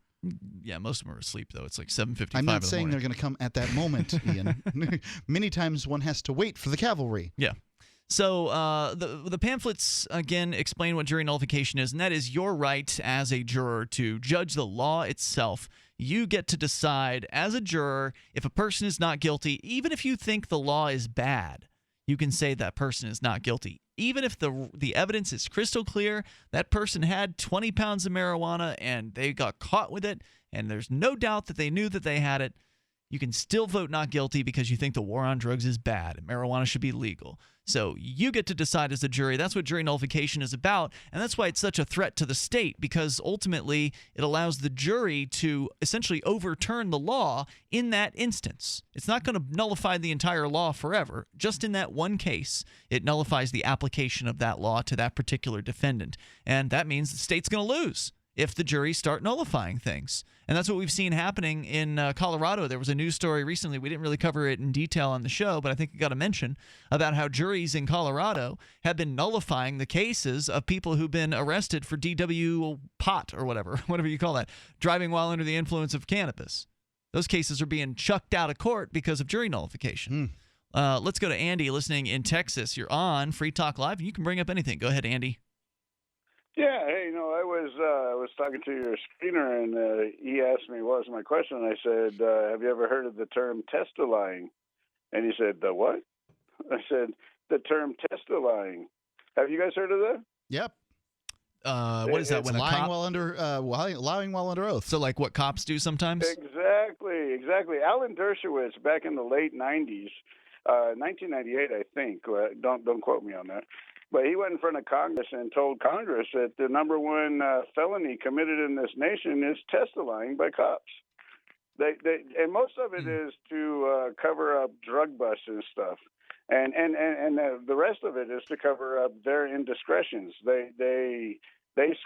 Yeah, most of them are asleep, though. It's like 7:55. I'm not saying they're going to come at that moment, Ian. Many times one has to wait for the cavalry. Yeah. So the pamphlets, again, explain what jury nullification is, and that is your right as a juror to judge the law itself. You get to decide as a juror if a person is not guilty, even if you think the law is bad. You can say that person is not guilty. Even if the evidence is crystal clear, that person had 20 pounds of marijuana and they got caught with it, and there's no doubt that they knew that they had it, you can still vote not guilty because you think the war on drugs is bad and marijuana should be legal. So you get to decide as a jury. That's what jury nullification is about, and that's why it's such a threat to the state, because ultimately it allows the jury to essentially overturn the law in that instance. It's not going to nullify the entire law forever. Just in that one case, it nullifies the application of that law to that particular defendant, and that means the state's going to lose if the juries start nullifying things. And that's what we've seen happening in Colorado. There was a news story recently. We didn't really cover it in detail on the show, but I think it got a mention about how juries in Colorado have been nullifying the cases of people who've been arrested for DW pot or whatever you call that, driving while under the influence of cannabis. Those cases are being chucked out of court because of jury nullification. Let's go to Andy listening in Texas. You're on Free Talk Live, and you can bring up anything. Go ahead, Andy. Yeah, hey, I was talking to your screener, and he asked me what was my question, and I said, have you ever heard of the term Testilying? And he said, the what? I said, the term Testilying. Have you guys heard of that? Yep. What is that? When a lying cop... lying while under oath. So like what cops do sometimes? Exactly. Alan Dershowitz, back in the late 90s, 1998, I think. Don't quote me on that. But he went in front of Congress and told Congress that the number one felony committed in this nation is Testilying by cops. And most of it is to cover up drug busts and stuff, and the rest of it is to cover up their indiscretions. They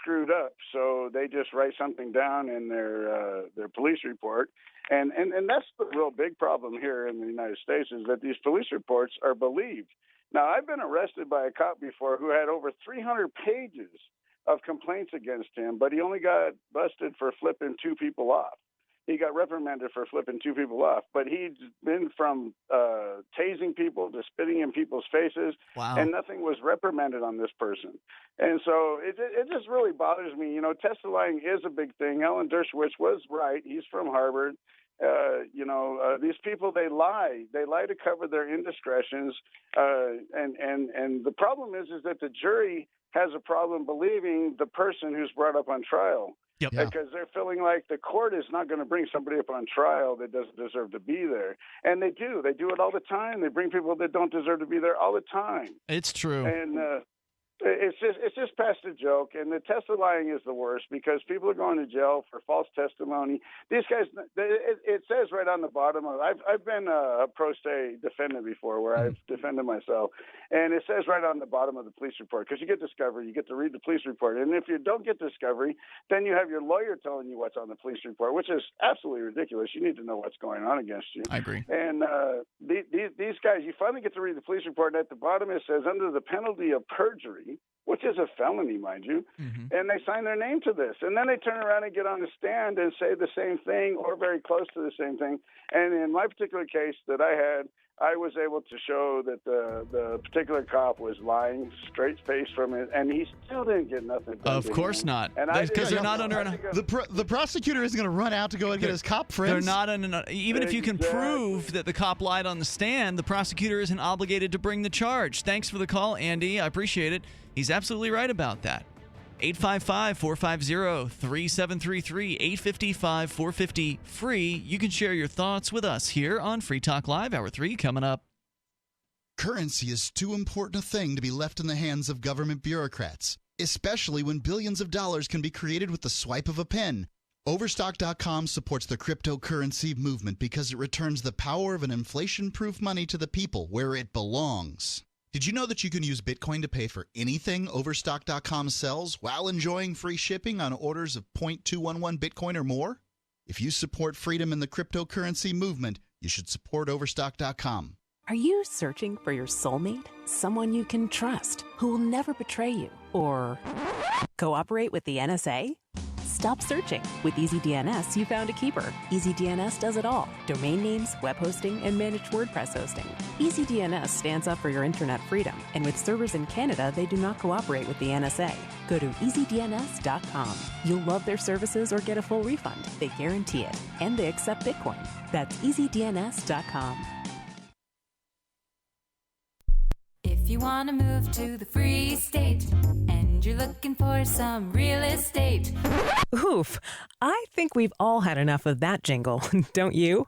screwed up, so they just write something down in their police report, and that's the real big problem here in the United States, is that these police reports are believed. Now, I've been arrested by a cop before who had over 300 pages of complaints against him, but he only got busted for flipping 2 people off. He got reprimanded for flipping 2 people off, but he'd been from tasing people to spitting in people's faces, and nothing was reprimanded on this person. And so it just really bothers me. Testilying is a big thing. Alan Dershowitz was right. He's from Harvard. These people, they lie to cover their indiscretions. And the problem is that the jury has a problem believing the person who's brought up on trial. Yep. Because they're feeling like the court is not going to bring somebody up on trial that doesn't deserve to be there. And they do. They do it all the time. They bring people that don't deserve to be there all the time. It's true. And it's just past a joke. And the Testilying is the worst because people are going to jail for false testimony. These guys, it says right on the bottom of I've been a pro se defendant before where I've defended myself. And it says right on the bottom of the police report, because you get discovery, you get to read the police report. And if you don't get discovery, then you have your lawyer telling you what's on the police report, which is absolutely ridiculous. You need to know what's going on against you. I agree. And these guys, you finally get to read the police report, and at the bottom it says, under the penalty of perjury, which is a felony, mind you, and they sign their name to this. And then they turn around and get on the stand and say the same thing or very close to the same thing. And in my particular case that I had, I was able to show that the particular cop was lying straight-faced from it, and he still didn't get nothing done. Of course not. Because they're not under the prosecutor isn't going to run out to go and get his cop friends. They're not even if you can prove that the cop lied on the stand, the prosecutor isn't obligated to bring the charge. Thanks for the call, Andy. I appreciate it. He's absolutely right about that. 855-450-3733, 855-450-FREE. You can share your thoughts with us here on Free Talk Live, Hour 3 coming up. Currency is too important a thing to be left in the hands of government bureaucrats, especially when billions of dollars can be created with the swipe of a pen. Overstock.com supports the cryptocurrency movement because it returns the power of an inflation-proof money to the people where it belongs. Did you know that you can use Bitcoin to pay for anything Overstock.com sells while enjoying free shipping on orders of 0.211 Bitcoin or more? If you support freedom in the cryptocurrency movement, you should support Overstock.com. Are you searching for your soulmate? Someone you can trust, who will never betray you? Or cooperate with the NSA? Stop searching. With EasyDNS, you found a keeper. EasyDNS does it all. Domain names, web hosting, and managed WordPress hosting. EasyDNS stands up for your internet freedom. And with servers in Canada, they do not cooperate with the NSA. Go to EasyDNS.com. You'll love their services or get a full refund. They guarantee it. And they accept Bitcoin. That's EasyDNS.com. If you want to move to the free state and you're looking for some real estate. Oof, I think we've all had enough of that jingle, don't you?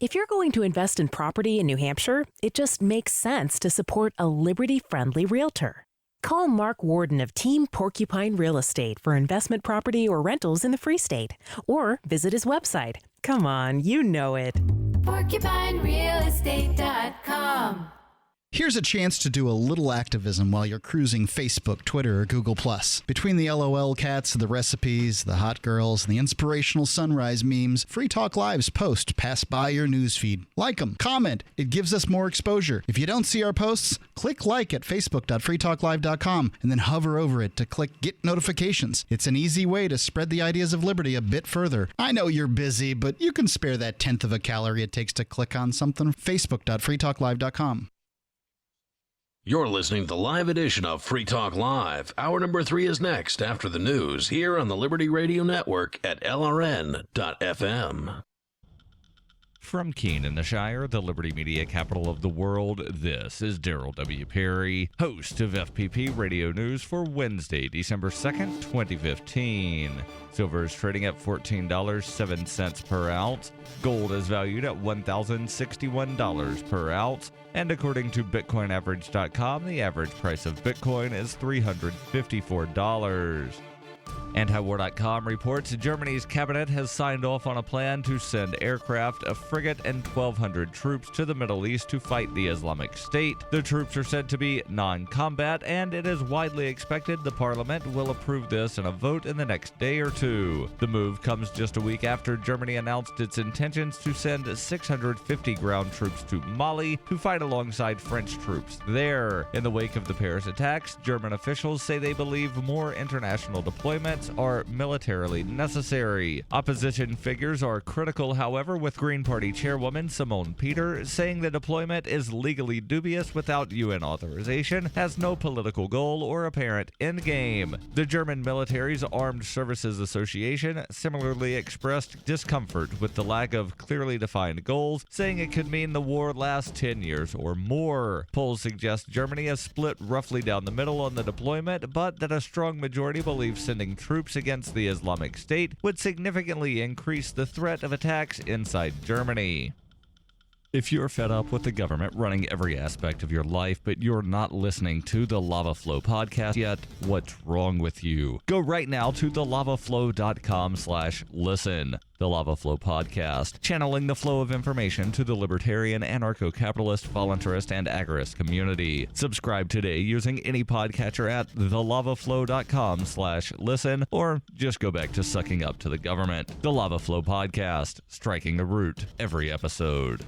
If you're going to invest in property in New Hampshire, it just makes sense to support a Liberty-friendly realtor. Call Mark Warden of Team Porcupine Real Estate for investment property or rentals in the Free State. Or visit his website. Come on, you know it. PorcupineRealEstate.com. Here's a chance to do a little activism while you're cruising Facebook, Twitter, or Google+. Between the LOL cats, the recipes, the hot girls, and the inspirational sunrise memes, Free Talk Live's posts pass by your newsfeed. Like them, comment. It gives us more exposure. If you don't see our posts, click like at facebook.freetalklive.com and then hover over it to click Get Notifications. It's an easy way to spread the ideas of liberty a bit further. I know you're busy, but you can spare that 1/10 of a calorie it takes to click on something. Facebook.freetalklive.com. You're listening to the live edition of Free Talk Live. Hour number 3 is next after the news here on the Liberty Radio Network at LRN.FM. From Keene in the Shire, the Liberty Media capital of the world, this is Daryl W. Perry, host of FPP Radio News for Wednesday, December 2nd, 2015. Silver is trading at $14.07 per ounce. Gold is valued at $1,061 per ounce. And according to BitcoinAverage.com, the average price of Bitcoin is $354. Antiwar.com reports Germany's cabinet has signed off on a plan to send aircraft, a frigate, and 1,200 troops to the Middle East to fight the Islamic State. The troops are said to be non-combat, and it is widely expected the parliament will approve this in a vote in the next day or two. The move comes just a week after Germany announced its intentions to send 650 ground troops to Mali to fight alongside French troops there. In the wake of the Paris attacks, German officials say they believe more international deployments are militarily necessary. Opposition figures are critical, however, with Green Party chairwoman Simone Peter saying the deployment is legally dubious without UN authorization, has no political goal or apparent endgame. The German military's Armed Services Association similarly expressed discomfort with the lack of clearly defined goals, saying it could mean the war lasts 10 years or more. Polls suggest Germany is split roughly down the middle on the deployment, but that a strong majority believes sending troops against the Islamic State would significantly increase the threat of attacks inside Germany. If you're fed up with the government running every aspect of your life, but you're not listening to the Lava Flow podcast yet, what's wrong with you? Go right now to thelavaflow.com/listen. The Lava Flow podcast, channeling the flow of information to the libertarian, anarcho-capitalist, voluntarist, and agorist community. Subscribe today using any podcatcher at thelavaflow.com/listen, or just go back to sucking up to the government. The Lava Flow podcast, striking the root every episode.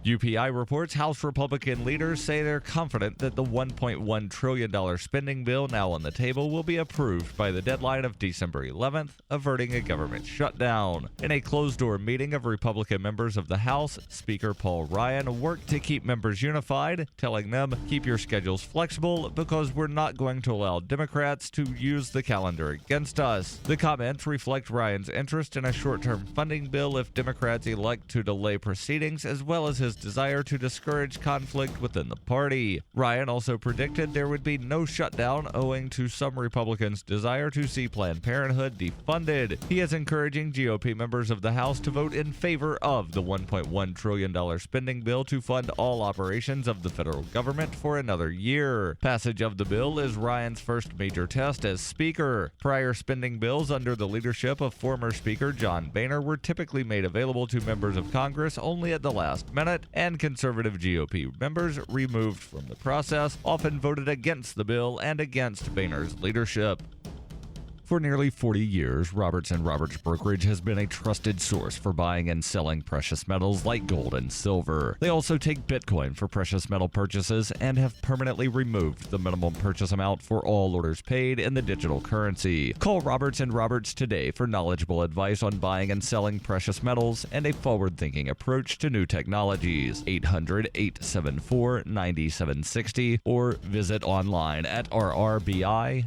UPI reports House Republican leaders say they're confident that the $1.1 trillion spending bill now on the table will be approved by the deadline of December 11th, averting a government shutdown. In a closed-door meeting of Republican members of the House, Speaker Paul Ryan worked to keep members unified, telling them, "Keep your schedules flexible because we're not going to allow Democrats to use the calendar against us." The comments reflect Ryan's interest in a short-term funding bill if Democrats elect to delay proceedings, as well as his desire to discourage conflict within the party. Ryan also predicted there would be no shutdown owing to some Republicans' desire to see Planned Parenthood defunded. He is encouraging GOP members of the House to vote in favor of the $1.1 trillion spending bill to fund all operations of the federal government for another year. Passage of the bill is Ryan's first major test as Speaker. Prior spending bills under the leadership of former Speaker John Boehner were typically made available to members of Congress only at the last minute, and conservative GOP members removed from the process often voted against the bill and against Boehner's leadership. For nearly 40 years, Roberts & Roberts Brokerage has been a trusted source for buying and selling precious metals like gold and silver. They also take Bitcoin for precious metal purchases and have permanently removed the minimum purchase amount for all orders paid in the digital currency. Call Roberts & Roberts today for knowledgeable advice on buying and selling precious metals and a forward-thinking approach to new technologies. 800-874-9760 or visit online at rrbi.co.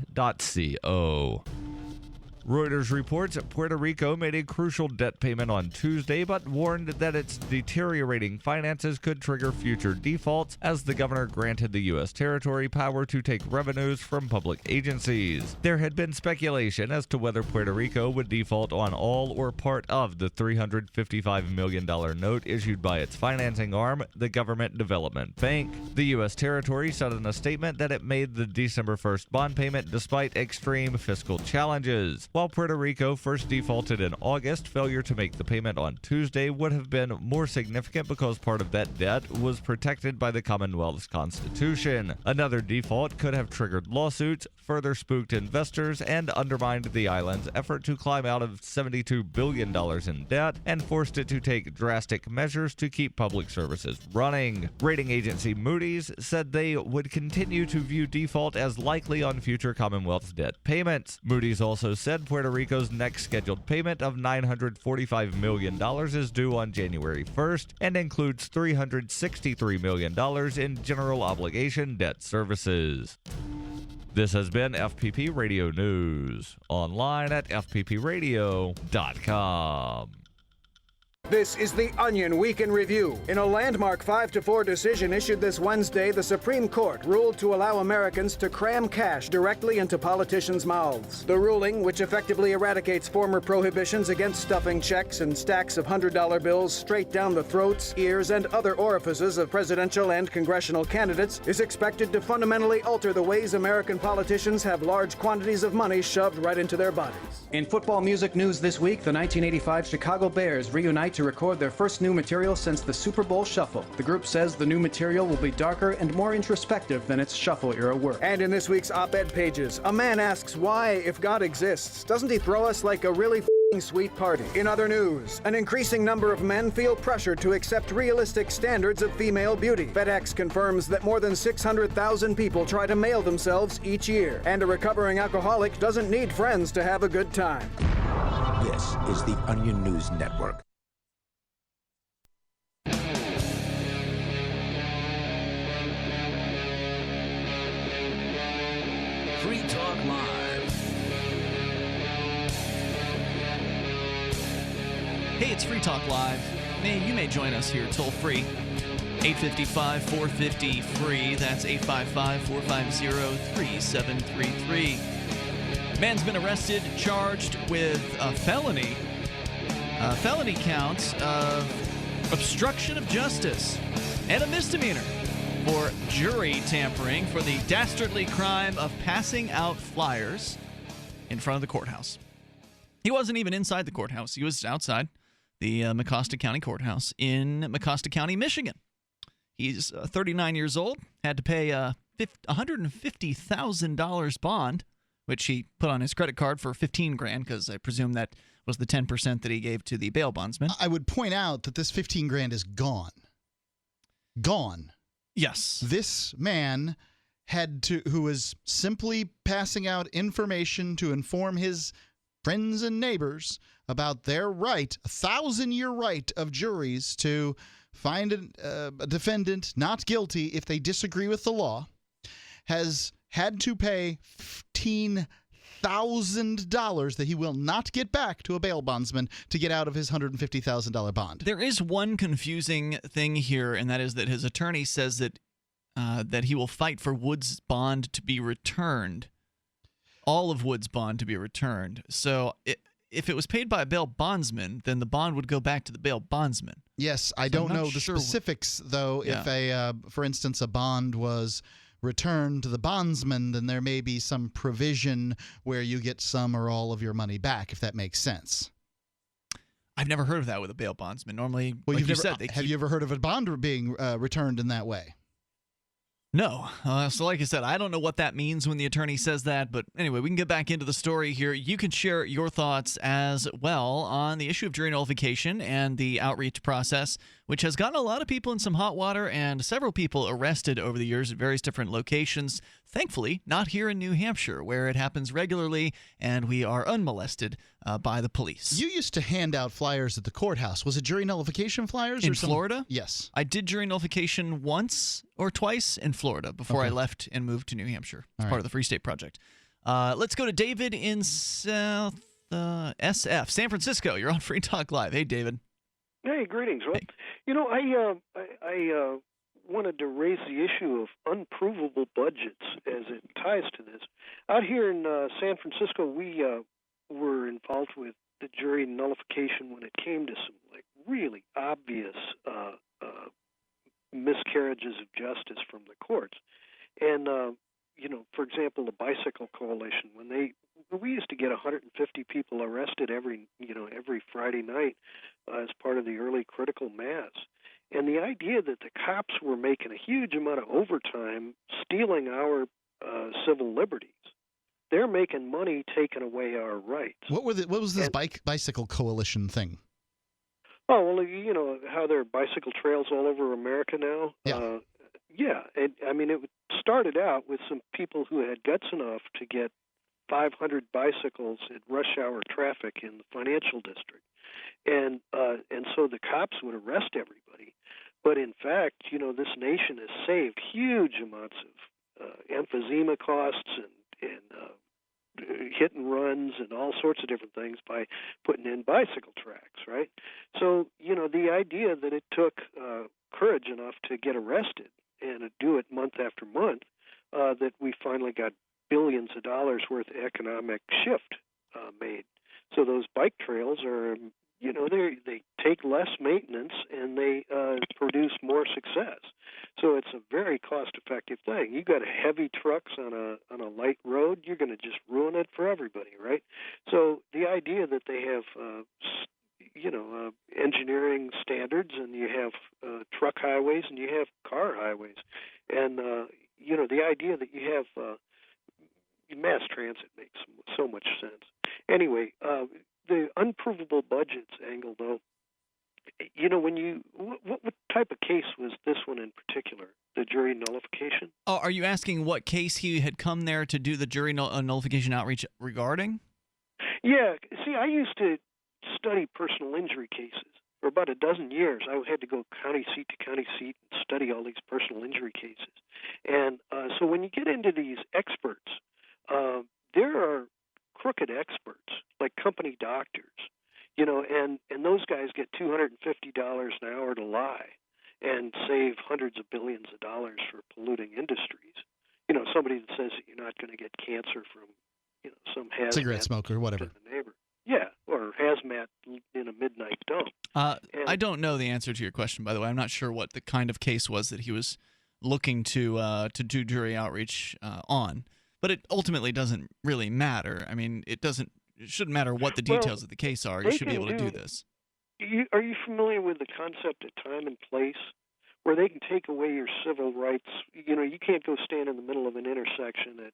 Reuters reports Puerto Rico made a crucial debt payment on Tuesday, but warned that its deteriorating finances could trigger future defaults as the governor granted the U.S. territory power to take revenues from public agencies. There had been speculation as to whether Puerto Rico would default on all or part of the $355 million note issued by its financing arm, the Government Development Bank. The U.S. territory said in a statement that it made the December 1st bond payment despite extreme fiscal challenges. While Puerto Rico first defaulted in August, failure to make the payment on Tuesday would have been more significant because part of that debt was protected by the Commonwealth's Constitution. Another default could have triggered lawsuits, further spooked investors, and undermined the island's effort to climb out of $72 billion in debt and forced it to take drastic measures to keep public services running. Rating agency Moody's said they would continue to view default as likely on future Commonwealth debt payments. Moody's also said Puerto Rico's next scheduled payment of $945 million is due on January 1st and includes $363 million in general obligation debt services. This has been FPP Radio News, online at fppradio.com. This is the Onion Week in Review. In a landmark 5-4 decision issued this Wednesday, the Supreme Court ruled to allow Americans to cram cash directly into politicians' mouths. The ruling, which effectively eradicates former prohibitions against stuffing checks and stacks of $100 bills straight down the throats, ears, and other orifices of presidential and congressional candidates, is expected to fundamentally alter the ways American politicians have large quantities of money shoved right into their bodies. In football music news this week, the 1985 Chicago Bears reunite to record their first new material since the Super Bowl Shuffle. The group says the new material will be darker and more introspective than its Shuffle-era work. And in this week's op-ed pages, a man asks why, if God exists, doesn't he throw us like a really sweet party? In other news, an increasing number of men feel pressured to accept realistic standards of female beauty. FedEx confirms that more than 600,000 people try to mail themselves each year. And a recovering alcoholic doesn't need friends to have a good time. This is the Onion News Network. Free Talk Live. Hey, it's Free Talk Live. You may join us here toll free. 855-450-FREE. That's 855-450-3733. Man's been arrested, charged with a felony counts of obstruction of justice and a misdemeanor for jury tampering for the dastardly crime of passing out flyers in front of the courthouse. He wasn't even inside the courthouse. He was outside the Mecosta County Courthouse in Mecosta County, Michigan. He's 39 years old, had to pay a $150,000 bond, which he put on his credit card for $15,000 because I presume that was the 10% that he gave to the bail bondsman. I would point out that this $15,000 is gone. Gone. Yes. This man who was simply passing out information to inform his friends and neighbors about their right, a 1,000-year right of juries to find a defendant not guilty if they disagree with the law, has had to pay $15,000 that he will not get back to a bail bondsman to get out of his $150,000 bond. There is one confusing thing here, and that is that his attorney says that he will fight for Wood's bond to be returned, all of Wood's bond to be returned. So if it was paid by a bail bondsman, then the bond would go back to the bail bondsman. Yes, I don't know the specifics, though. Yeah. If for instance, a bond was returned to the bondsman, then there may be some provision where you get some or all of your money back, if that makes sense. I've never heard of that with a bail bondsman. Normally, well, like have you ever heard of a bond being returned in that way? No. So like I said, I don't know what that means when the attorney says that. But anyway, we can get back into the story here. You can share your thoughts as well on the issue of jury nullification and the outreach process, which has gotten a lot of people in some hot water and several people arrested over the years at various different locations. Thankfully, not here in New Hampshire, where it happens regularly and we are unmolested by the police. You used to hand out flyers at the courthouse. Was it jury nullification flyers? In Florida? Yes. I did jury nullification once or twice in Florida before I left and moved to New Hampshire as part of the Free State Project. Let's go to David in South SF, San Francisco. You're on Free Talk Live. Hey, David. Hey, greetings. Well, you know, I wanted to raise the issue of unprovable budgets as it ties to this. Out here in San Francisco, we were involved with the jury nullification when it came to some really obvious miscarriages of justice from the courts. And you know, for example, the Bicycle Coalition, when we used to get 150 people arrested every Friday night as part of the early critical mass. And the idea that the cops were making a huge amount of overtime stealing our civil liberties. They're making money taking away our rights. What was this Bicycle Coalition thing? Oh, well, you know how there are bicycle trails all over America now? Yeah. Yeah. I mean, it started out with some people who had guts enough to get 500 bicycles in rush hour traffic in the financial district. And so the cops would arrest everybody. But in fact, this nation has saved huge amounts of emphysema costs and hit and runs and all sorts of different things by putting in bicycle tracks, right? So, the idea that it took courage enough to get arrested and to do it month after month, that we finally got billions of dollars worth of economic shift made. So those bike trails are, they take less maintenance and they produce more success. So it's a very cost-effective thing. You got heavy trucks on a light road, you're going to just ruin it for everybody, right? So the idea that they have, engineering standards, and you have truck highways and you have car highways, and the idea that you have mass transit makes so much sense. Anyway, the unprovable budgets angle, though, what type of case was this one in particular, the jury nullification? Oh, are you asking what case he had come there to do the jury nullification outreach regarding? Yeah. See, I used to study personal injury cases for about a dozen years. I had to go county seat to county seat and study all these personal injury cases. And so when you get into these experts, there are crooked experts, like company doctors, and those guys get $250 an hour to lie and save hundreds of billions of dollars for polluting industries. Somebody that says that you're not going to get cancer from, some hazmat cigarette smoker, whatever. in the neighbor. Yeah, or hazmat in a midnight dump. I don't know the answer to your question, by the way. I'm not sure what the kind of case was that he was looking to do jury outreach on. But it ultimately doesn't really matter. I mean, it shouldn't matter what the details of the case are. You should be able to do this. Are you familiar with the concept of time and place, where they can take away your civil rights? You can't go stand in the middle of an intersection at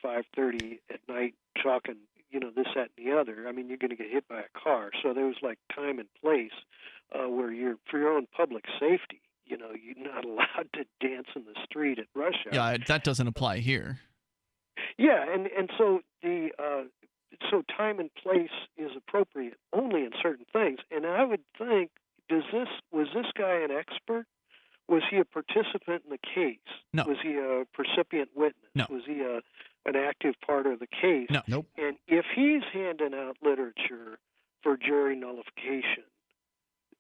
5:30 at night talking this, that, and the other. I mean, you're going to get hit by a car. So there was like time and place where for your own public safety, you're not allowed to dance in the street at rush hour. Yeah, that doesn't apply here. Yeah, and so so time and place is appropriate only in certain things. And I would think, was this guy an expert? Was he a participant in the case? No. Was he a recipient witness? No. Was he an active part of the case? No. Nope. And if he's handing out literature for jury nullification,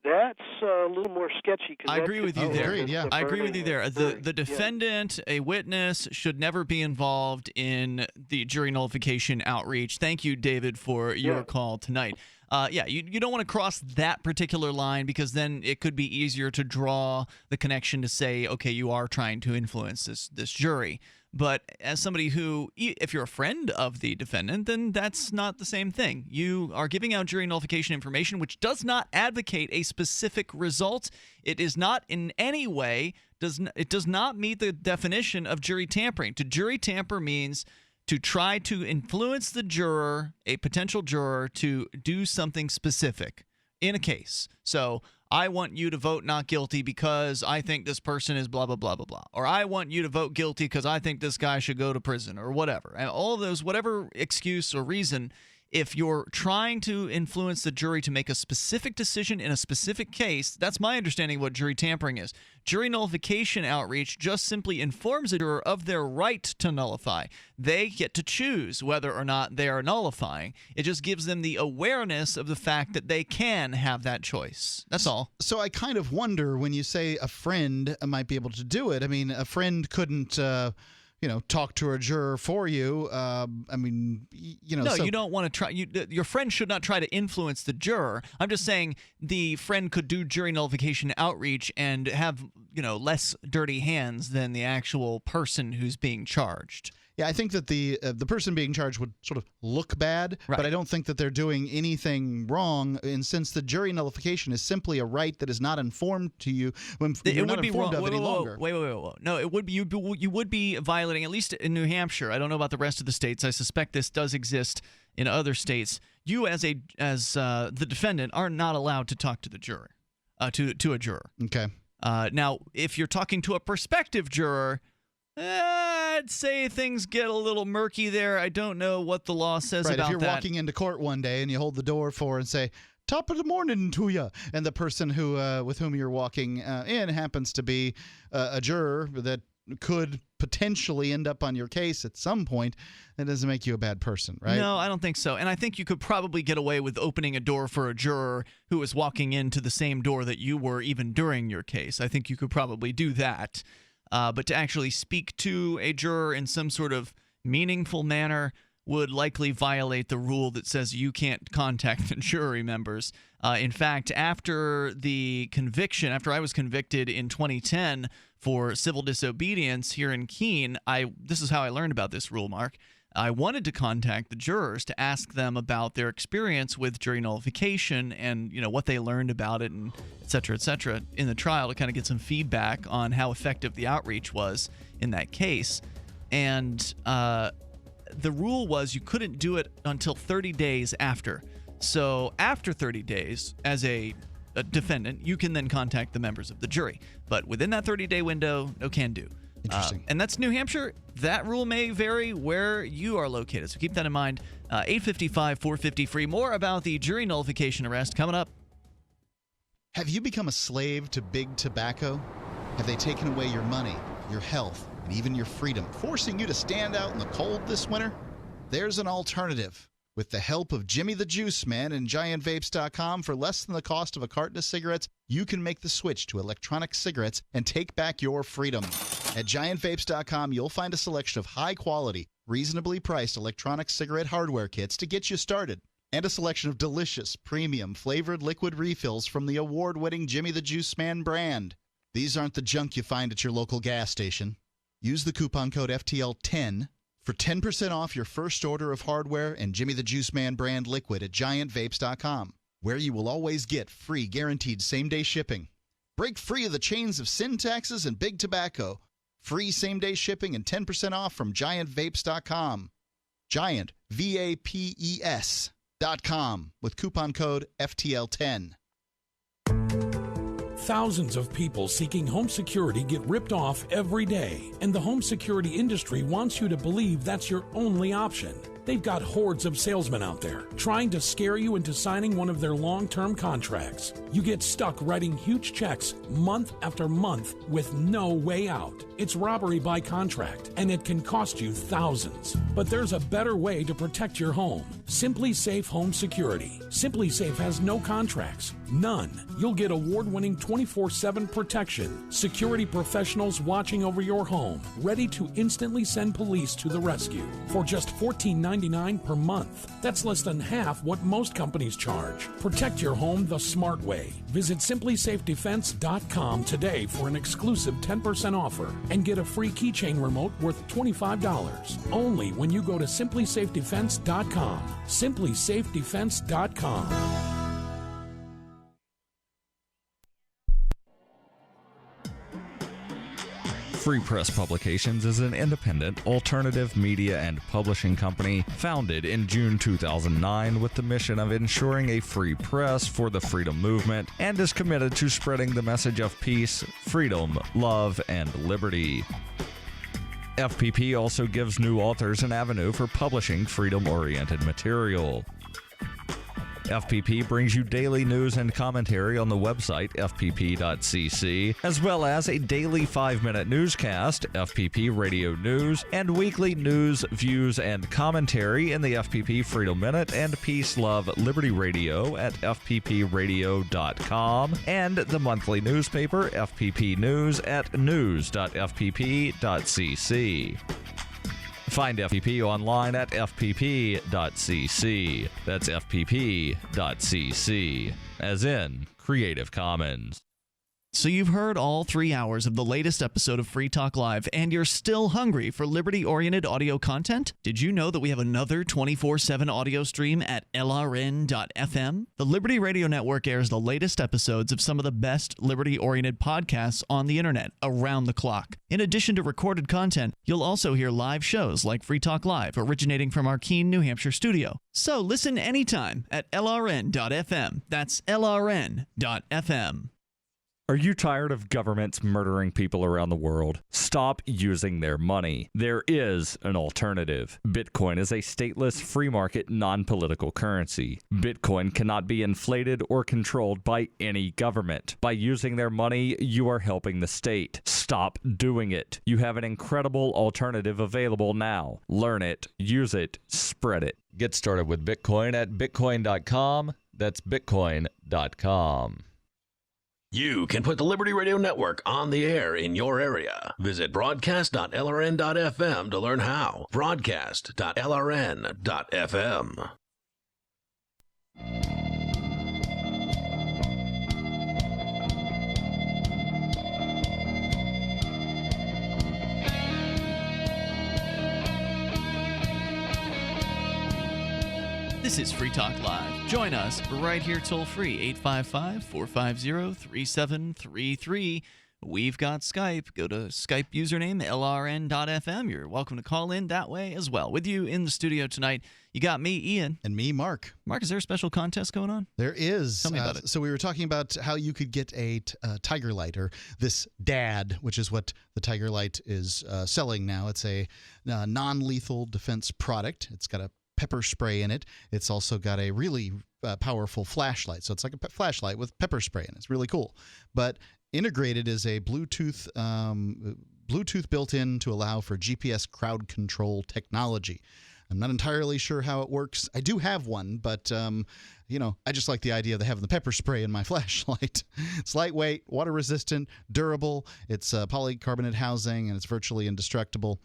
that's a little more sketchy. I agree with you there. Agreed, yeah. I agree with you there. The defendant, a witness, should never be involved in the jury nullification outreach. Thank you, David, for your call tonight. You don't want to cross that particular line, because then it could be easier to draw the connection to say, okay, you are trying to influence this jury. But as somebody who, if you're a friend of the defendant, then that's not the same thing. You are giving out jury nullification information, which does not advocate a specific result. It is not in any way, it does not meet the definition of jury tampering. To jury tamper means to try to influence the juror, a potential juror, to do something specific in a case. So I want you to vote not guilty because I think this person is blah, blah, blah, blah, blah. Or I want you to vote guilty because I think this guy should go to prison, or whatever. And all of those, whatever excuse or reason, if you're trying to influence the jury to make a specific decision in a specific case, that's my understanding of what jury tampering is. Jury nullification outreach just simply informs a juror of their right to nullify. They get to choose whether or not they are nullifying. It just gives them the awareness of the fact that they can have that choice. That's all. So I kind of wonder, when you say a friend might be able to do it, I mean, a friend couldn't talk to a juror for you. No, you don't want to try. Your friend should not try to influence the juror. I'm just saying the friend could do jury nullification outreach and have, less dirty hands than the actual person who's being charged. Yeah, I think that the person being charged would sort of look bad, right. But I don't think that they're doing anything wrong. And since the jury nullification is simply a right that is not informed to you, when you're not informed of any longer. Wait. No, it would be you would be violating, at least in New Hampshire. I don't know about the rest of the states. I suspect this does exist in other states. You, as the defendant, are not allowed to talk to the juror, to a juror. Okay. Now, if you're talking to a prospective juror, I I'd say things get a little murky there. I don't know what the law says about that. If you're walking into court one day and you hold the door for and say, "Top of the morning to ya," and the person who with whom you're walking in happens to be a juror that could potentially end up on your case at some point, that doesn't make you a bad person, right? No, I don't think so. And I think you could probably get away with opening a door for a juror who was walking into the same door that you were even during your case. I think you could probably do that. But to actually speak to a juror in some sort of meaningful manner would likely violate the rule that says you can't contact the jury members. In fact, after the conviction, after I was convicted in 2010 for civil disobedience here in Keene, this is how I learned about this rule, Mark. I wanted to contact the jurors to ask them about their experience with jury nullification and, what they learned about it and et cetera, in the trial to kind of get some feedback on how effective the outreach was in that case. And the rule was you couldn't do it until 30 days after. So after 30 days, as a defendant, you can then contact the members of the jury. But within that 30-day window, no can do. Interesting. And that's New Hampshire. That rule may vary where you are located. So keep that in mind. 855-450-FREE. More about the jury nullification arrest coming up. Have you become a slave to big tobacco? Have they taken away your money, your health, and even your freedom, forcing you to stand out in the cold this winter? There's an alternative. With the help of Jimmy the Juice Man and GiantVapes.com, for less than the cost of a carton of cigarettes, you can make the switch to electronic cigarettes and take back your freedom. At GiantVapes.com, you'll find a selection of high-quality, reasonably priced electronic cigarette hardware kits to get you started, and a selection of delicious, premium, flavored liquid refills from the award-winning Jimmy the Juice Man brand. These aren't the junk you find at your local gas station. Use the coupon code FTL10 for 10% off your first order of hardware and Jimmy the Juice Man brand liquid at GiantVapes.com, where you will always get free guaranteed same-day shipping. Break free of the chains of sin taxes and big tobacco. Free same-day shipping and 10% off from GiantVapes.com. Giant, VAPES.com with coupon code FTL10. Thousands of people seeking home security get ripped off every day, and the home security industry wants you to believe that's your only option. They've got hordes of salesmen out there trying to scare you into signing one of their long-term contracts. You get stuck writing huge checks month after month with no way out. It's robbery by contract, and it can cost you thousands. But there's a better way to protect your home. Simply Safe Home Security. Simply Safe has no contracts. None. You'll get award-winning 24/7 protection. Security professionals watching over your home, ready to instantly send police to the rescue for just $14.99 per month. That's less than half what most companies charge. Protect your home the smart way. Visit simplysafedefense.com today for an exclusive 10% offer and get a free keychain remote worth $25. Only when you go to simplysafedefense.com. simplysafedefense.com. Free Press Publications is an independent, alternative media and publishing company founded in June 2009 with the mission of ensuring a free press for the freedom movement and is committed to spreading the message of peace, freedom, love, and liberty. FPP also gives new authors an avenue for publishing freedom-oriented material. FPP brings you daily news and commentary on the website fpp.cc, as well as a daily 5-minute newscast, FPP Radio News, and weekly news, views, and commentary in the FPP Freedom Minute and Peace, Love, Liberty Radio at fppradio.com, and the monthly newspaper FPP News at news.fpp.cc. Find FPP online at fpp.cc. That's fpp.cc, as in Creative Commons. So you've heard all 3 hours of the latest episode of Free Talk Live, and you're still hungry for liberty-oriented audio content? Did you know that we have another 24/7 audio stream at LRN.FM? The Liberty Radio Network airs the latest episodes of some of the best liberty-oriented podcasts on the internet around the clock. In addition to recorded content, you'll also hear live shows like Free Talk Live, originating from our Keene, New Hampshire studio. So listen anytime at LRN.FM. That's LRN.FM. Are you tired of governments murdering people around the world? Stop using their money. There is an alternative. Bitcoin is a stateless, free market, non-political currency. Bitcoin cannot be inflated or controlled by any government. By using their money, you are helping the state. Stop doing it. You have an incredible alternative available now. Learn it, use it, spread it. Get started with Bitcoin at bitcoin.com. That's bitcoin.com. You can put the Liberty Radio Network on the air in your area. Visit broadcast.lrn.fm to learn how. Broadcast.lrn.fm. This is Free Talk Live. Join us right here toll free, 855-450-3733. We've got Skype. Go to Skype username lrn.fm. You're welcome to call in that way as well. With you in the studio tonight, you got me, Ian. And me, Mark. Mark, is there a special contest going on? There is. Tell me about it. So we were talking about how you could get a Tiger Light, or this DAD, which is what the Tiger Light is selling now. It's a non-lethal defense product. It's got a pepper spray in it. It's also got a really powerful flashlight. So it's like a flashlight with pepper spray in it. It's really cool. But integrated is a Bluetooth built in to allow for GPS crowd control technology. I'm not entirely sure how it works. I do have one, but I just like the idea of having the pepper spray in my flashlight. It's lightweight, water resistant, durable. It's polycarbonate housing, and it's virtually indestructible.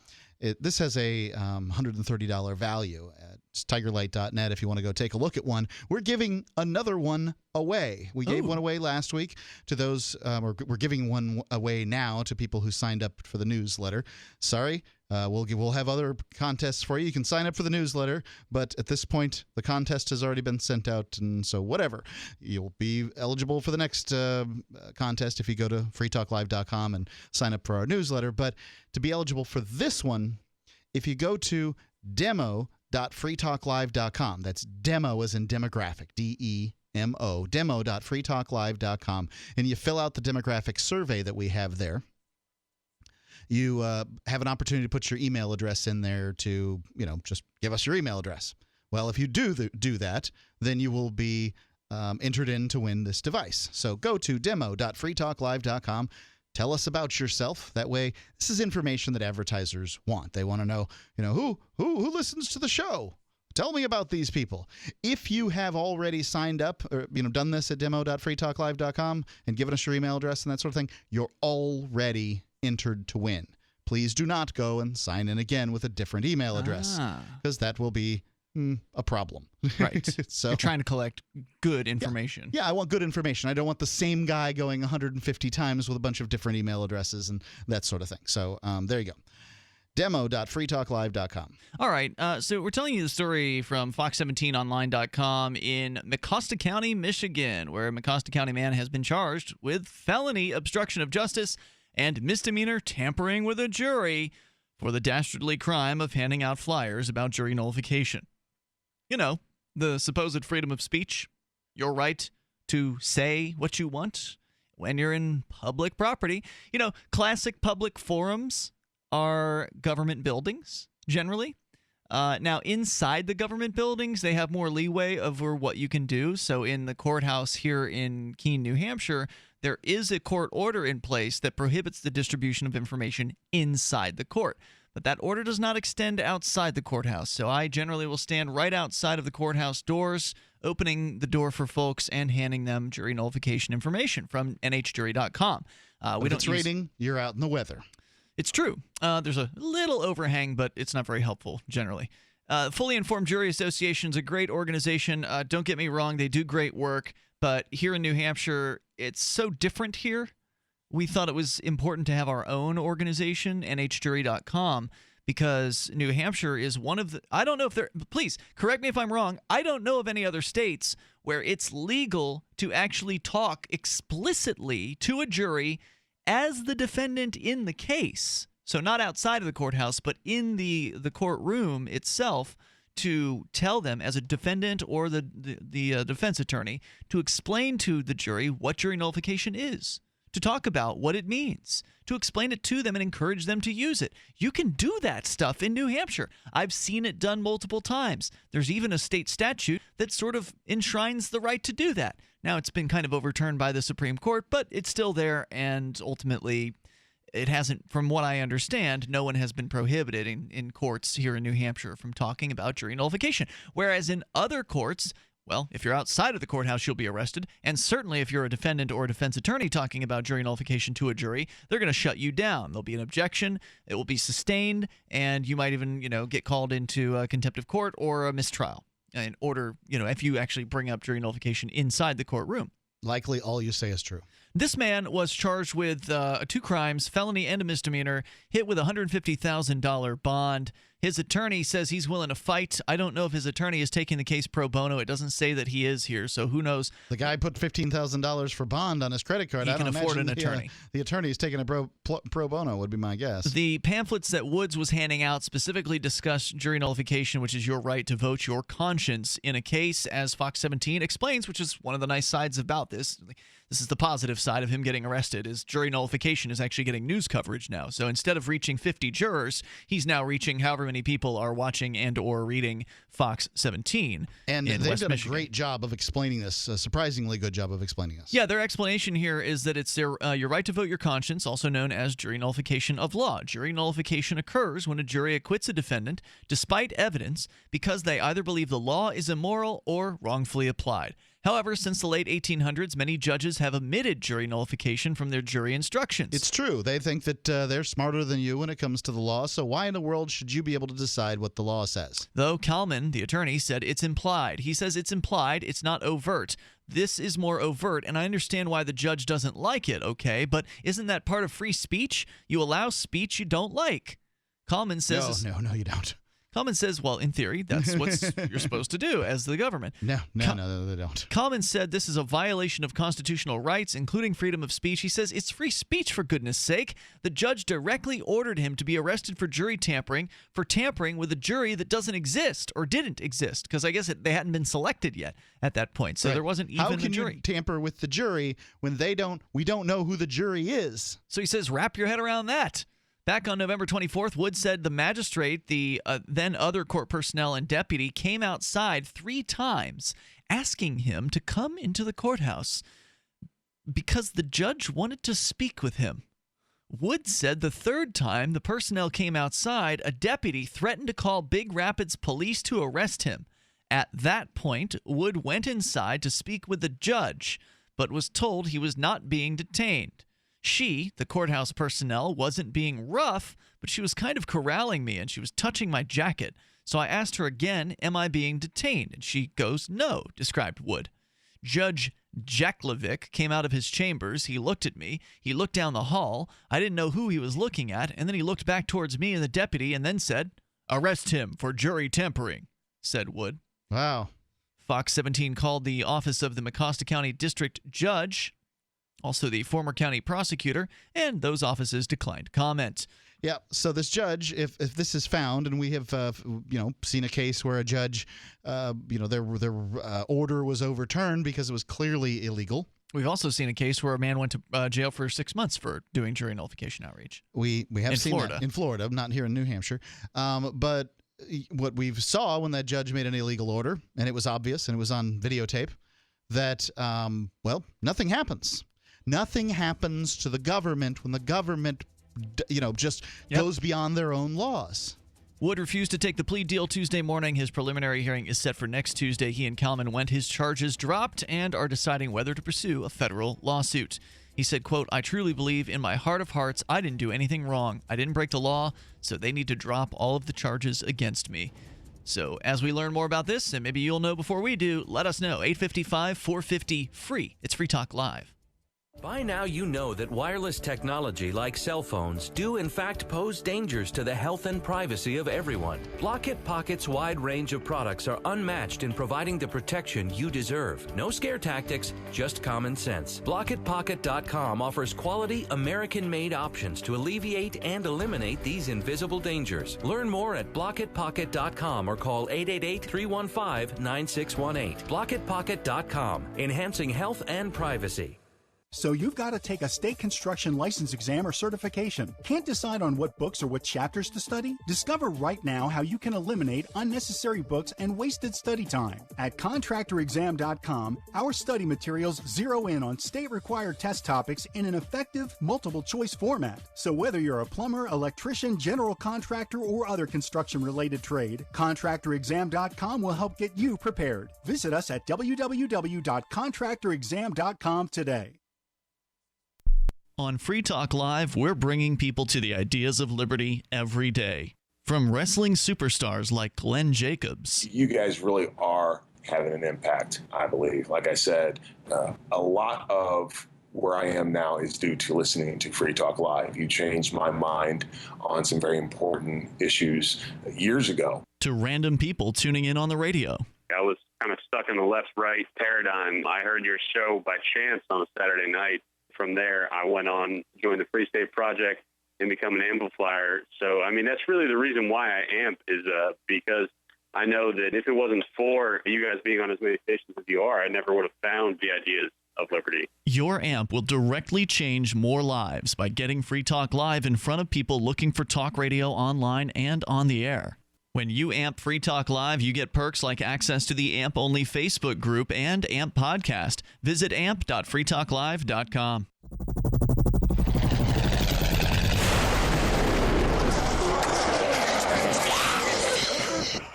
This has a $130 value at tigerlight.net if you want to go take a look at one. We're giving another one away. We gave one away last week to those, we're giving one away now to people who signed up for the newsletter. Sorry, we'll have other contests for you. You can sign up for the newsletter, but at this point, the contest has already been sent out, and so whatever. You'll be eligible for the next contest if you go to freetalklive.com and sign up for our newsletter. But to be eligible for this one, if you go to demo.freetalklive.com, that's demo as in demographic, DEMO, demo.freetalklive.com, and you fill out the demographic survey that we have there. You have an opportunity to put your email address in there to, just give us your email address. Well, if you do that, then you will be entered in to win this device. So go to demo.freetalklive.com. Tell us about yourself. That way, this is information that advertisers want. They want to know, who listens to the show. Tell me about these people. If you have already signed up or done this at demo.freetalklive.com and given us your email address and that sort of thing, you're already entered to win. Please do not go and sign in again with a different email address, because that will be a problem. Right. So you're trying to collect good information. Yeah, I want good information. I don't want the same guy going 150 times with a bunch of different email addresses and that sort of thing. So there you go. Demo.freetalklive.com. All right. So we're telling you the story from Fox17online.com in Mecosta County, Michigan, where a Mecosta County man has been charged with felony obstruction of justice and misdemeanor tampering with a jury for the dastardly crime of handing out flyers about jury nullification. The supposed freedom of speech, your right to say what you want when you're in public property. Classic public forums are government buildings, generally. Now, inside the government buildings, they have more leeway over what you can do. So in the courthouse here in Keene, New Hampshire, there is a court order in place that prohibits the distribution of information inside the court. But that order does not extend outside the courthouse. So I generally will stand right outside of the courthouse doors, opening the door for folks and handing them jury nullification information from nhjury.com. If it's raining, you're out in the weather. It's true. There's a little overhang, but it's not very helpful generally. Fully Informed Jury Association is a great organization. Don't get me wrong, they do great work. But here in New Hampshire, it's so different here. We thought it was important to have our own organization, nhjury.com, because New Hampshire is one of the – I don't know if there – please, correct me if I'm wrong. I don't know of any other states where it's legal to actually talk explicitly to a jury as the defendant in the case. So not outside of the courthouse, but in the courtroom itself, to tell them as a defendant or the defense attorney to explain to the jury what jury nullification is, to talk about what it means, to explain it to them and encourage them to use it. You can do that stuff in New Hampshire. I've seen it done multiple times. There's even a state statute that sort of enshrines the right to do that. Now, it's been kind of overturned by the Supreme Court, but it's still there, and ultimately it hasn't, from what I understand, no one has been prohibited in courts here in New Hampshire from talking about jury nullification. Whereas in other courts, well, if you're outside of the courthouse, you'll be arrested. And certainly if you're a defendant or a defense attorney talking about jury nullification to a jury, they're going to shut you down. There'll be an objection. It will be sustained. And you might even, get called into a contempt of court or a mistrial in order, if you actually bring up jury nullification inside the courtroom. Likely all you say is true. This man was charged with 2 crimes, felony and a misdemeanor, hit with a $150,000 bond. His attorney says he's willing to fight. I don't know if his attorney is taking the case pro bono. It doesn't say that he is here, so who knows? The guy put $15,000 for bond on his credit card. He can afford an attorney. The attorney is taking a pro bono would be my guess. The pamphlets that Woods was handing out specifically discuss jury nullification, which is your right to vote your conscience in a case, as Fox 17 explains, which is one of the nice sides about this. This is the positive side of him getting arrested, is jury nullification is actually getting news coverage now. So instead of reaching 50 jurors, he's now reaching however many people are watching and or reading Fox 17 and in they've West done Michigan. A great job of explaining this, a surprisingly good job of explaining this. Yeah, their explanation here is that it's your right to vote your conscience, also known as jury nullification of law. Jury nullification occurs when a jury acquits a defendant despite evidence because they either believe the law is immoral or wrongfully applied. However, since the late 1800s, many judges have omitted jury nullification from their jury instructions. It's true. They think that they're smarter than you when it comes to the law, so why in the world should you be able to decide what the law says? Though Kalman, the attorney, said it's implied. He says it's implied, it's not overt. This is more overt, and I understand why the judge doesn't like it, okay, but isn't that part of free speech? You allow speech you don't like. Kalman says... No, you don't. Kalman says, well, in theory, that's what you're supposed to do as the government. No, they don't. Kalman said this is a violation of constitutional rights, including freedom of speech. He says it's free speech, for goodness sake. The judge directly ordered him to be arrested for jury tampering, for tampering with a jury that doesn't exist or didn't exist, because I guess they hadn't been selected yet at that point. So there wasn't even a jury. How can you tamper with the jury when we don't know who the jury is? So he says, wrap your head around that. Back on November 24th, Woods said the magistrate, the then other court personnel and deputy came outside 3 times asking him to come into the courthouse because the judge wanted to speak with him. Woods said the 3rd time the personnel came outside, a deputy threatened to call Big Rapids police to arrest him. At that point, Wood went inside to speak with the judge, but was told he was not being detained. She, the courthouse personnel, wasn't being rough, but she was kind of corralling me, and she was touching my jacket. So I asked her again, am I being detained? And she goes, no, described Wood. Judge Jaklovic came out of his chambers. He looked at me. He looked down the hall. I didn't know who he was looking at, and then he looked back towards me and the deputy and then said, arrest him for jury tampering, said Wood. Wow. Fox 17 called the office of the Mecosta County District Judge, also the former county prosecutor, and those offices declined comment. Yeah, so this judge, if this is found, and we have seen a case where a judge, their order was overturned because it was clearly illegal. We've also seen a case where a man went to jail for 6 months for doing jury nullification outreach. We have seen Florida. that in Florida, not here in New Hampshire, but what we saw when that judge made an illegal order, and it was obvious, and it was on videotape, that nothing happens. Nothing happens to the government when the government, just goes beyond their own laws. Wood refused to take the plea deal Tuesday morning. His preliminary hearing is set for next Tuesday. He and Kalman went his charges dropped and are deciding whether to pursue a federal lawsuit. He said, quote, I truly believe in my heart of hearts I didn't do anything wrong. I didn't break the law, so they need to drop all of the charges against me. So as we learn more about this, and maybe you'll know before we do, let us know. 855-450-FREE. It's Free Talk Live. By now you know that wireless technology like cell phones do in fact pose dangers to the health and privacy of everyone. Block-It Pocket's wide range of products are unmatched in providing the protection you deserve. No scare tactics, just common sense. BlockItPocket.com offers quality American-made options to alleviate and eliminate these invisible dangers. Learn more at BlockItPocket.com or call 888-315-9618. BlockItPocket.com, enhancing health and privacy. So you've got to take a state construction license exam or certification. Can't decide on what books or what chapters to study? Discover right now how you can eliminate unnecessary books and wasted study time. At contractorexam.com, our study materials zero in on state-required test topics in an effective, multiple-choice format. So whether you're a plumber, electrician, general contractor, or other construction-related trade, contractorexam.com will help get you prepared. Visit us at www.contractorexam.com today. On Free Talk Live, we're bringing people to the ideas of liberty every day. From wrestling superstars like Glenn Jacobs. You guys really are having an impact, I believe. Like I said, a lot of where I am now is due to listening to Free Talk Live. You changed my mind on some very important issues years ago. To random people tuning in on the radio. I was kind of stuck in the left-right paradigm. I heard your show by chance on a Saturday night. From there, I went on, joined the Free State Project, and become an amplifier. So, I mean, that's really the reason why I amp is because I know that if it wasn't for you guys being on as many stations as you are, I never would have found the ideas of liberty. Your amp will directly change more lives by getting Free Talk Live in front of people looking for talk radio online and on the air. When you amp Free Talk Live, you get perks like access to the AMP-only Facebook group and AMP podcast. Visit amp.freetalklive.com.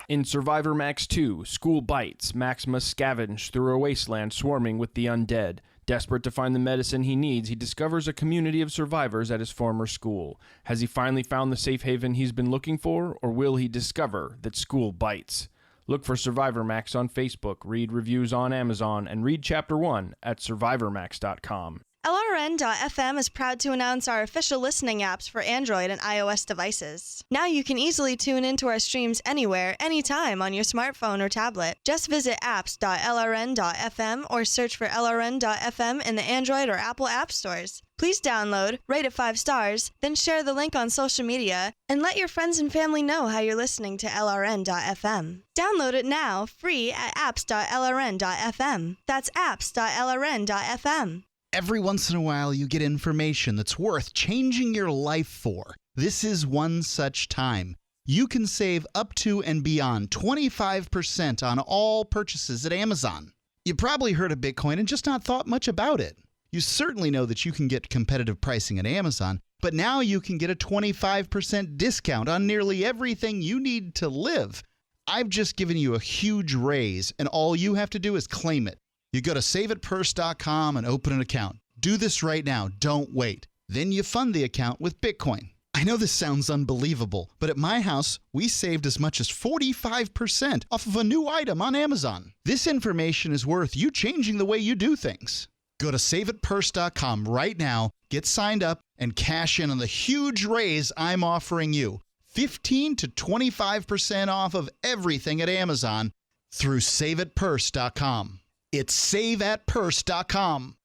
In Survivor Max 2, School Bites, Max must scavenge through a wasteland swarming with the undead. Desperate to find the medicine he needs, he discovers a community of survivors at his former school. Has he finally found the safe haven he's been looking for, or will he discover that school bites? Look for Survivor Max on Facebook, read reviews on Amazon, and read Chapter 1 at survivormax.com. LRN.FM is proud to announce our official listening apps for Android and iOS devices. Now you can easily tune into our streams anywhere, anytime on your smartphone or tablet. Just visit apps.lrn.fm or search for LRN.FM in the Android or Apple app stores. Please download, rate it 5 stars, then share the link on social media, and let your friends and family know how you're listening to LRN.FM. Download it now, free at apps.lrn.fm. That's apps.lrn.fm. Every once in a while, you get information that's worth changing your life for. This is one such time. You can save up to and beyond 25% on all purchases at Amazon. You probably heard of Bitcoin and just not thought much about it. You certainly know that you can get competitive pricing at Amazon, but now you can get a 25% discount on nearly everything you need to live. I've just given you a huge raise, and all you have to do is claim it. You go to saveitpurse.com and open an account. Do this right now. Don't wait. Then you fund the account with Bitcoin. I know this sounds unbelievable, but at my house, we saved as much as 45% off of a new item on Amazon. This information is worth you changing the way you do things. Go to saveitpurse.com right now, get signed up, and cash in on the huge raise I'm offering you. 15 to 25% off of everything at Amazon through saveitpurse.com. It's saveatpurse.com.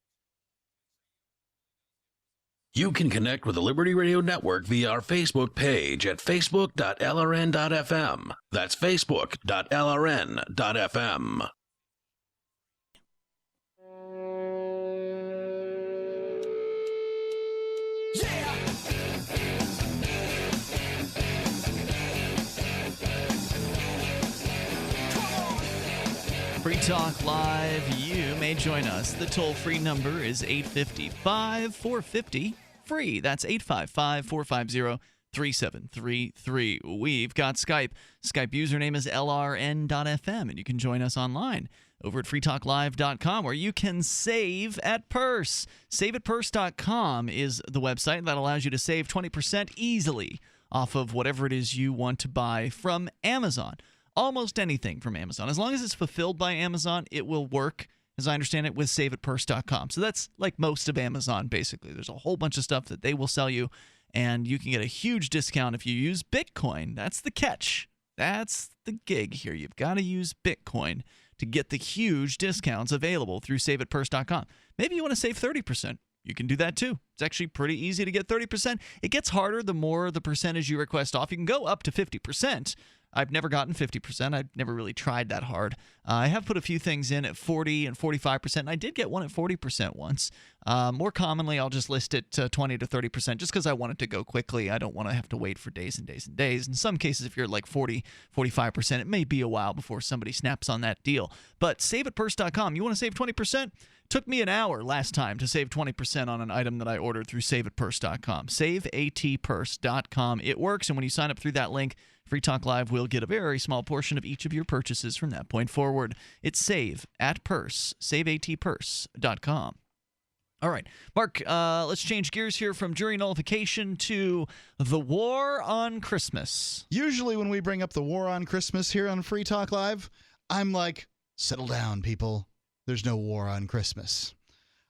You can connect with the Liberty Radio Network via our Facebook page at facebook.lrn.fm. That's facebook.lrn.fm. Free Talk Live, you may join us. The toll-free number is 855-450-FREE. That's 855-450-3733. We've got Skype. Skype username is lrn.fm, and you can join us online over at freetalklive.com, where you can save at Purse. Saveatpurse.com is the website that allows you to save 20% easily off of whatever it is you want to buy from Amazon. Almost anything from Amazon. As long as it's fulfilled by Amazon, it will work, as I understand it, with saveatpurse.com. So that's like most of Amazon, basically. There's a whole bunch of stuff that they will sell you, and you can get a huge discount if you use Bitcoin. That's the catch. That's the gig here. You've got to use Bitcoin to get the huge discounts available through saveatpurse.com. Maybe you want to save 30%. You can do that too. It's actually pretty easy to get 30%. It gets harder the more the percentage you request off. You can go up to 50%. I've never gotten 50%. I've never really tried that hard. I have put a few things in at 40 and 45%, and I did get one at 40% once. More commonly, I'll just list it to 20 to 30% just because I want it to go quickly. I don't want to have to wait for days and days and days. In some cases, if you're like 40, 45%, it may be a while before somebody snaps on that deal. But saveatpurse.com, you want to save 20%? Took me an hour last time to save 20% on an item that I ordered through saveatpurse.com. Saveatpurse.com. It works, and when you sign up through that link, Free Talk Live will get a very small portion of each of your purchases from that point forward. It's saveatpurse.com. All right, Mark, let's change gears here from jury nullification to the war on Christmas. Usually when we bring up the war on Christmas here on Free Talk Live, I'm like, settle down, people. There's no war on Christmas.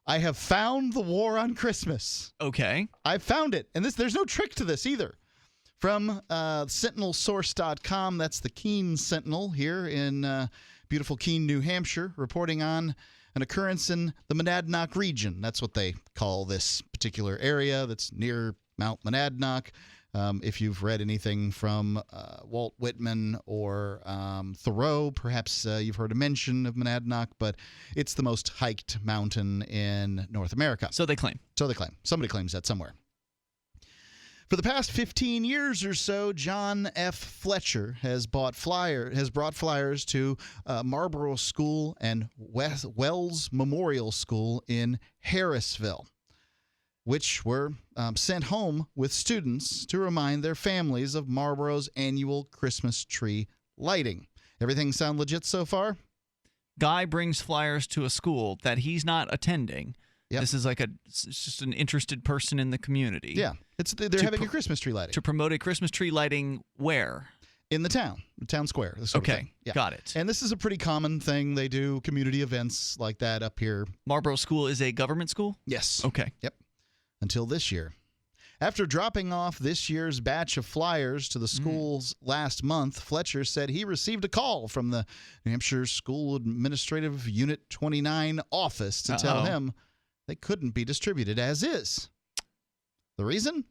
I have found the war on Christmas. Okay. I found it. And there's no trick to this either. From sentinelsource.com, that's the Keene Sentinel here in beautiful Keene, New Hampshire, reporting on an occurrence in the Monadnock region. That's what they call this particular area that's near Mount Monadnock. If you've read anything from Walt Whitman or Thoreau, perhaps you've heard a mention of Monadnock, but it's the most hiked mountain in North America. So they claim. Somebody claims that somewhere. For the past 15 years or so, John F. Fletcher has brought flyers to Marlborough School and Wells Memorial School in Harrisville, which were sent home with students to remind their families of Marlborough's annual Christmas tree lighting. Everything sound legit so far? Guy brings flyers to a school that he's not attending. Yep. This is it's just an interested person in the community. Yeah, they're having a Christmas tree lighting. To promote a Christmas tree lighting where? In the town square. Okay, yeah. Got it. And this is a pretty common thing. They do community events like that up here. Marlborough School is a government school? Yes. Okay. Yep. Until this year. After dropping off this year's batch of flyers to the schools last month, Fletcher said he received a call from the New Hampshire School Administrative Unit 29 office to tell him they couldn't be distributed as is. The reason?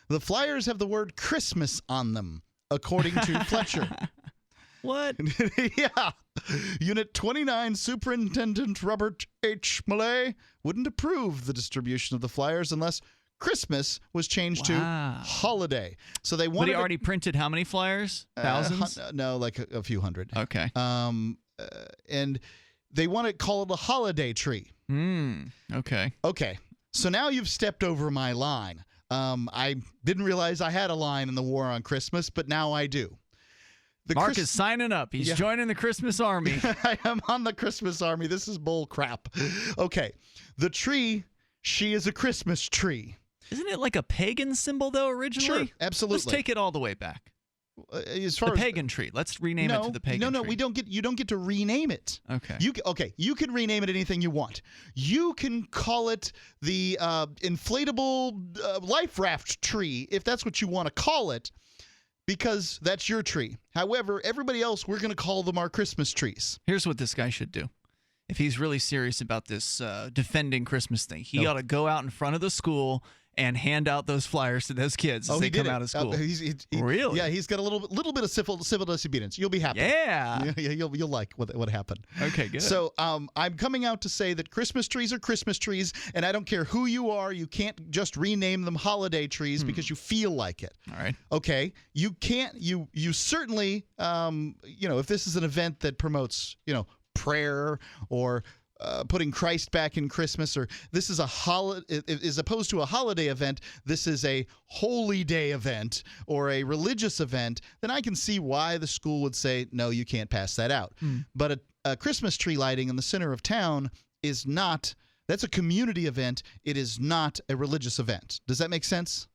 The flyers have the word Christmas on them, according to Fletcher. What? Yeah. Unit 29 Superintendent Robert H. Millay wouldn't approve the distribution of the flyers unless Christmas was changed to holiday. So they wanted. But he already printed how many flyers? Thousands? No, like a few hundred. Okay. And they want to call it a holiday tree. Okay. Okay. So now you've stepped over my line. I didn't realize I had a line in the war on Christmas, but now I do. Mark is signing up. He's joining the Christmas army. I am on the Christmas army. This is bull crap. Okay. The tree, she is a Christmas tree. Isn't it like a pagan symbol, though, originally? Sure, absolutely. Let's take it all the way back. As far the pagan tree. Let's rename it to the pagan tree. No, you don't get to rename it. Okay. You can rename it anything you want. You can call it the inflatable life raft tree if that's what you want to call it, because that's your tree. However, everybody else, we're going to call them our Christmas trees. Here's what this guy should do. If he's really serious about this defending Christmas thing, he ought to go out in front of the school and hand out those flyers to those kids as they come out of school. Really? Yeah, he's got a little bit of civil disobedience. You'll be happy. Yeah. You'll like what happened. Okay, good. So I'm coming out to say that Christmas trees are Christmas trees, and I don't care who you are. You can't just rename them holiday trees because you feel like it. All right. Okay. You can't. You certainly. If this is an event that promotes prayer or putting Christ back in Christmas, or this is a holiday, as opposed to a holiday event, this is a holy day event or a religious event, then I can see why the school would say, no, you can't pass that out. But a Christmas tree lighting in the center of town is not, that's a community event. It is not a religious event. Does that make sense?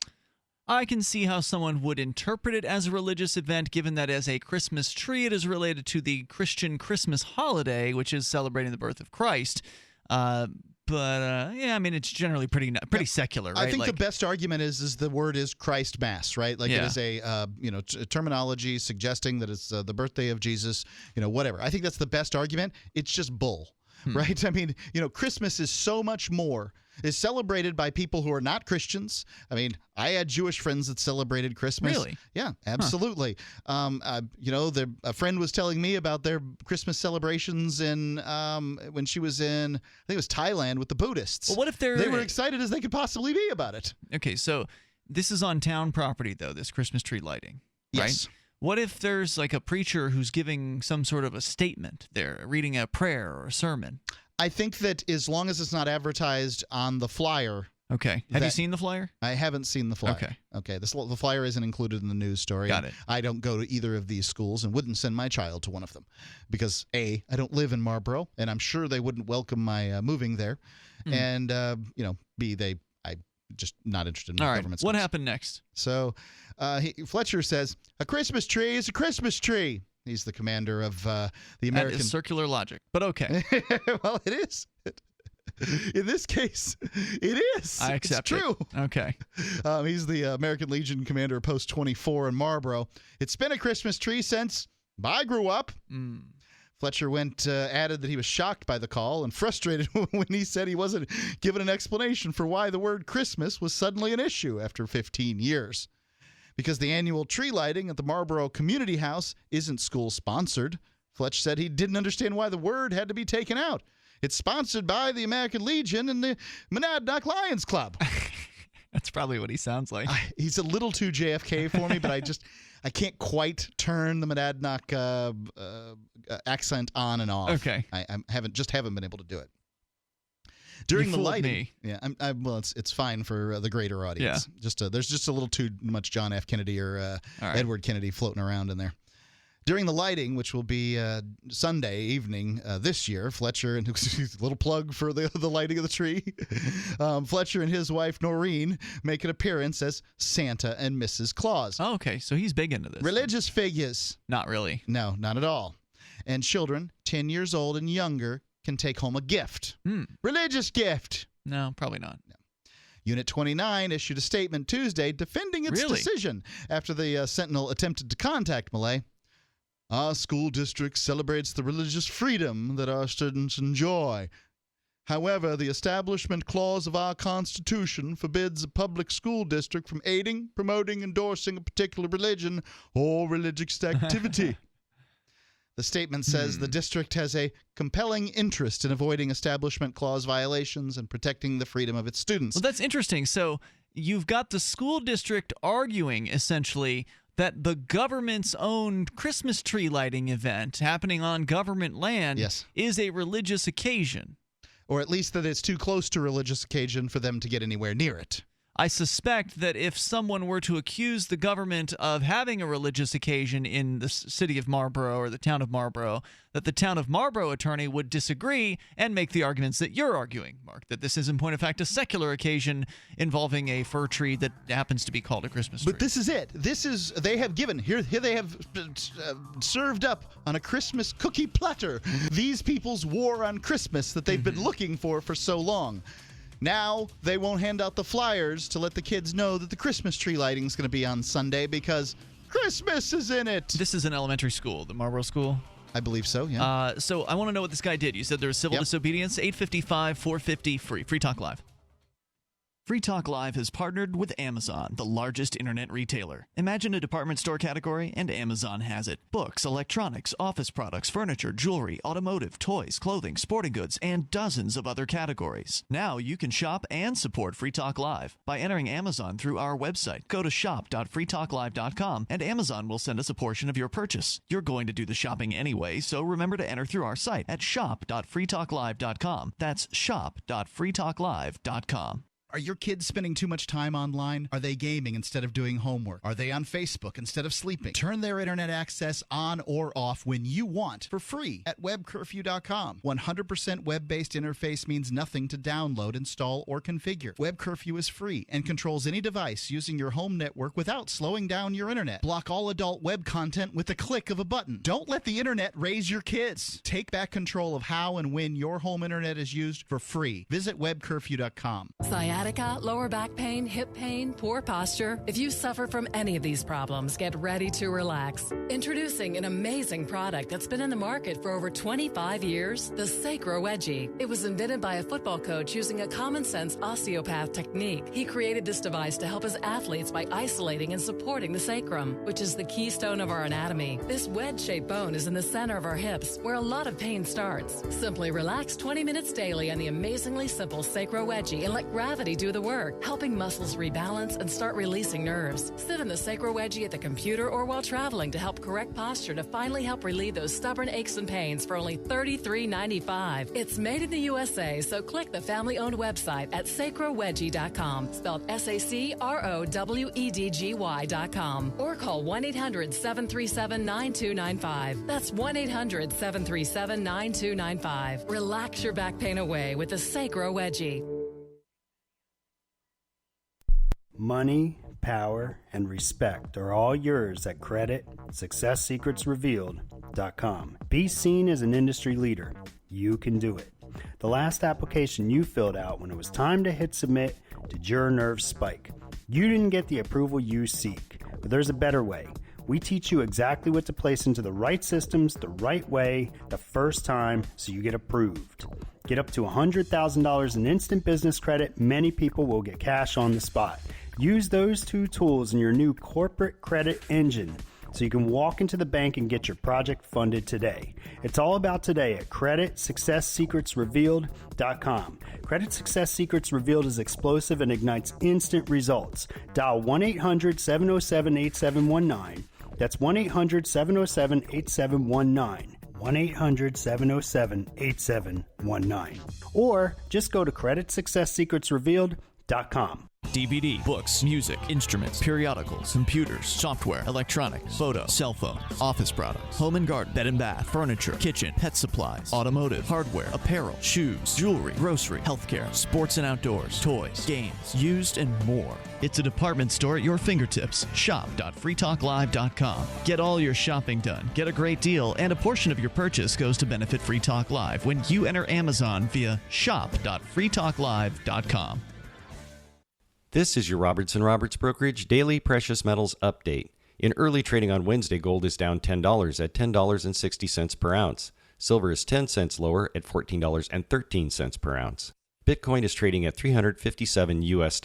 I can see how someone would interpret it as a religious event, given that as a Christmas tree, it is related to the Christian Christmas holiday, which is celebrating the birth of Christ. It's generally pretty secular, right? I think the best argument is the word is Christ Mass, right? Like it is a terminology suggesting that it's the birthday of Jesus, whatever. I think that's the best argument. It's just bull. Right? I mean, Christmas is so much more is celebrated by people who are not Christians. I mean, I had Jewish friends that celebrated Christmas. Really? Yeah, absolutely. A friend was telling me about their Christmas celebrations in when she was in, I think it was Thailand, with the Buddhists. Well, what if they were excited as they could possibly be about it? Okay, so this is on town property, though, this Christmas tree lighting, right? Yes. What if there's like a preacher who's giving some sort of a statement there, reading a prayer or a sermon? I think that as long as it's not advertised on the flyer. Okay. Have you seen the flyer? I haven't seen the flyer. Okay. The flyer isn't included in the news story. Got it. I don't go to either of these schools and wouldn't send my child to one of them because, A, I don't live in Marlboro, and I'm sure they wouldn't welcome my moving there. And, B, I'm just not interested in government schools. What happened next? So Fletcher says, a Christmas tree is a Christmas tree. He's the commander of the American. That is circular logic, but okay. Well, it is. In this case, it is. I accept it's true. It. Okay. He's the American Legion commander of Post 24 in Marlboro. It's been a Christmas tree since I grew up. Fletcher added that he was shocked by the call and frustrated when he said he wasn't given an explanation for why the word Christmas was suddenly an issue after 15 years. Because the annual tree lighting at the Marlboro Community House isn't school-sponsored, Fletch said he didn't understand why the word had to be taken out. It's sponsored by the American Legion and the Monadnock Lions Club. That's probably what he sounds like. He's a little too JFK for me, but I can't quite turn the Monadnock accent on and off. Okay. I haven't been able to do it. During the lighting, yeah, it's fine for the greater audience. Yeah. There's just a little too much John F. Kennedy or Edward Kennedy floating around in there. During the lighting, which will be Sunday evening this year, Fletcher, and a little plug for the lighting of the tree, Fletcher and his wife Noreen make an appearance as Santa and Mrs. Claus. Oh, okay, so he's big into this. Religious figures. Not really. No, not at all. And children 10 years old and younger can take home a gift. Religious gift. No, probably not. No. Unit 29 issued a statement Tuesday defending its decision after the Sentinel attempted to contact Millay. Our school district celebrates the religious freedom that our students enjoy. However, the Establishment Clause of our Constitution forbids a public school district from aiding, promoting, endorsing a particular religion or religious activity. The statement says the district has a compelling interest in avoiding Establishment Clause violations and protecting the freedom of its students. Well, that's interesting. So you've got the school district arguing, essentially, that the government's own Christmas tree lighting event happening on government land is a religious occasion. Or at least that it's too close to a religious occasion for them to get anywhere near it. I suspect that if someone were to accuse the government of having a religious occasion in the city of Marlboro or the town of Marlboro, that the town of Marlboro attorney would disagree and make the arguments that you're arguing, Mark, that this is in point of fact a secular occasion involving a fir tree that happens to be called a Christmas tree. But this is it. They have given, here they have served up on a Christmas cookie platter these people's war on Christmas that they've been looking for so long. Now they won't hand out the flyers to let the kids know that the Christmas tree lighting is going to be on Sunday because Christmas is in it. This is an elementary school, the Marlboro School? I believe so, yeah. So I want to know what this guy did. You said there was civil disobedience, 855-450, free. Free Talk Live. Free Talk Live has partnered with Amazon, the largest internet retailer. Imagine a department store category, and Amazon has it. Books, electronics, office products, furniture, jewelry, automotive, toys, clothing, sporting goods, and dozens of other categories. Now you can shop and support Free Talk Live by entering Amazon through our website. Go to shop.freetalklive.com, and Amazon will send us a portion of your purchase. You're going to do the shopping anyway, so remember to enter through our site at shop.freetalklive.com. That's shop.freetalklive.com. Are your kids spending too much time online? Are they gaming instead of doing homework? Are they on Facebook instead of sleeping? Turn their internet access on or off when you want for free at webcurfew.com. 100% web-based interface means nothing to download, install, or configure. Web Curfew is free and controls any device using your home network without slowing down your internet. Block all adult web content with the click of a button. Don't let the internet raise your kids. Take back control of how and when your home internet is used for free. Visit webcurfew.com. sciatica, lower back pain, hip pain, poor posture? If you suffer from any of these problems, get ready to relax. Introducing an amazing product that's been in the market for over 25 years, the Sacro Wedgie. It was invented by a football coach using a common-sense osteopath technique. He created this device to help his athletes by isolating and supporting the sacrum, which is the keystone of our anatomy. This wedge-shaped bone is in the center of our hips, where a lot of pain starts. Simply relax 20 minutes daily on the amazingly simple Sacro Wedgie and let gravity do the work, helping muscles rebalance and start releasing nerves. Sit in the Sacro Wedgie at the computer or while traveling to help correct posture to finally help relieve those stubborn aches and pains for only $33.95. It's made in the USA, so click the family-owned website at sacrowedgie.com, spelled SACROWEDGY.com, or call 1-800-737-9295. That's 1-800-737-9295. Relax your back pain away with the Sacro Wedgie. Money, power, and respect are all yours at CreditSuccessSecretsRevealed.com. Be seen as an industry leader. You can do it. The last application you filled out when it was time to hit submit did your nerves spike. You didn't get the approval you seek, but there's a better way. We teach you exactly what to place into the right systems the right way the first time so you get approved. Get up to $100,000 in instant business credit. Many people will get cash on the spot. Use those two tools in your new corporate credit engine so you can walk into the bank and get your project funded today. It's all about today at CreditSuccessSecretsRevealed.com. Credit Success Secrets Revealed is explosive and ignites instant results. Dial 1-800-707-8719. That's 1-800-707-8719. 1-800-707-8719. Or just go to CreditSuccessSecretsRevealed.com. DVD, books, music, instruments, periodicals, computers, software, electronics, photo, cell phone, office products, home and garden, bed and bath, furniture, kitchen, pet supplies, automotive, hardware, apparel, shoes, jewelry, grocery, healthcare, sports and outdoors, toys, games, used, and more. It's a department store at your fingertips. Shop.freetalklive.com. Get all your shopping done, get a great deal, and a portion of your purchase goes to benefit Free Talk Live when you enter Amazon via shop.freetalklive.com. This is your Robertson Roberts Brokerage Daily Precious Metals Update. In early trading on Wednesday, gold is down $10 at $10.60 per ounce. Silver is 10 cents lower at $14.13 per ounce. Bitcoin is trading at $357 US.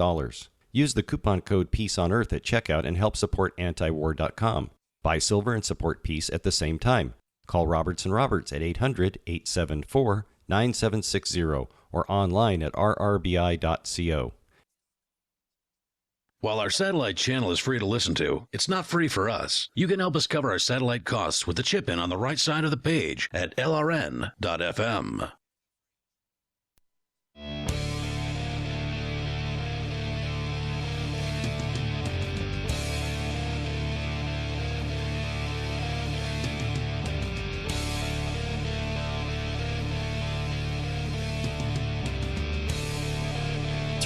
Use the coupon code Peace on Earth at checkout and help support antiwar.com. Buy silver and support peace at the same time. Call Robertson Roberts at 800-874-9760 or online at rrbi.co. While our satellite channel is free to listen to, it's not free for us. You can help us cover our satellite costs with the chip-in on the right side of the page at lrn.fm.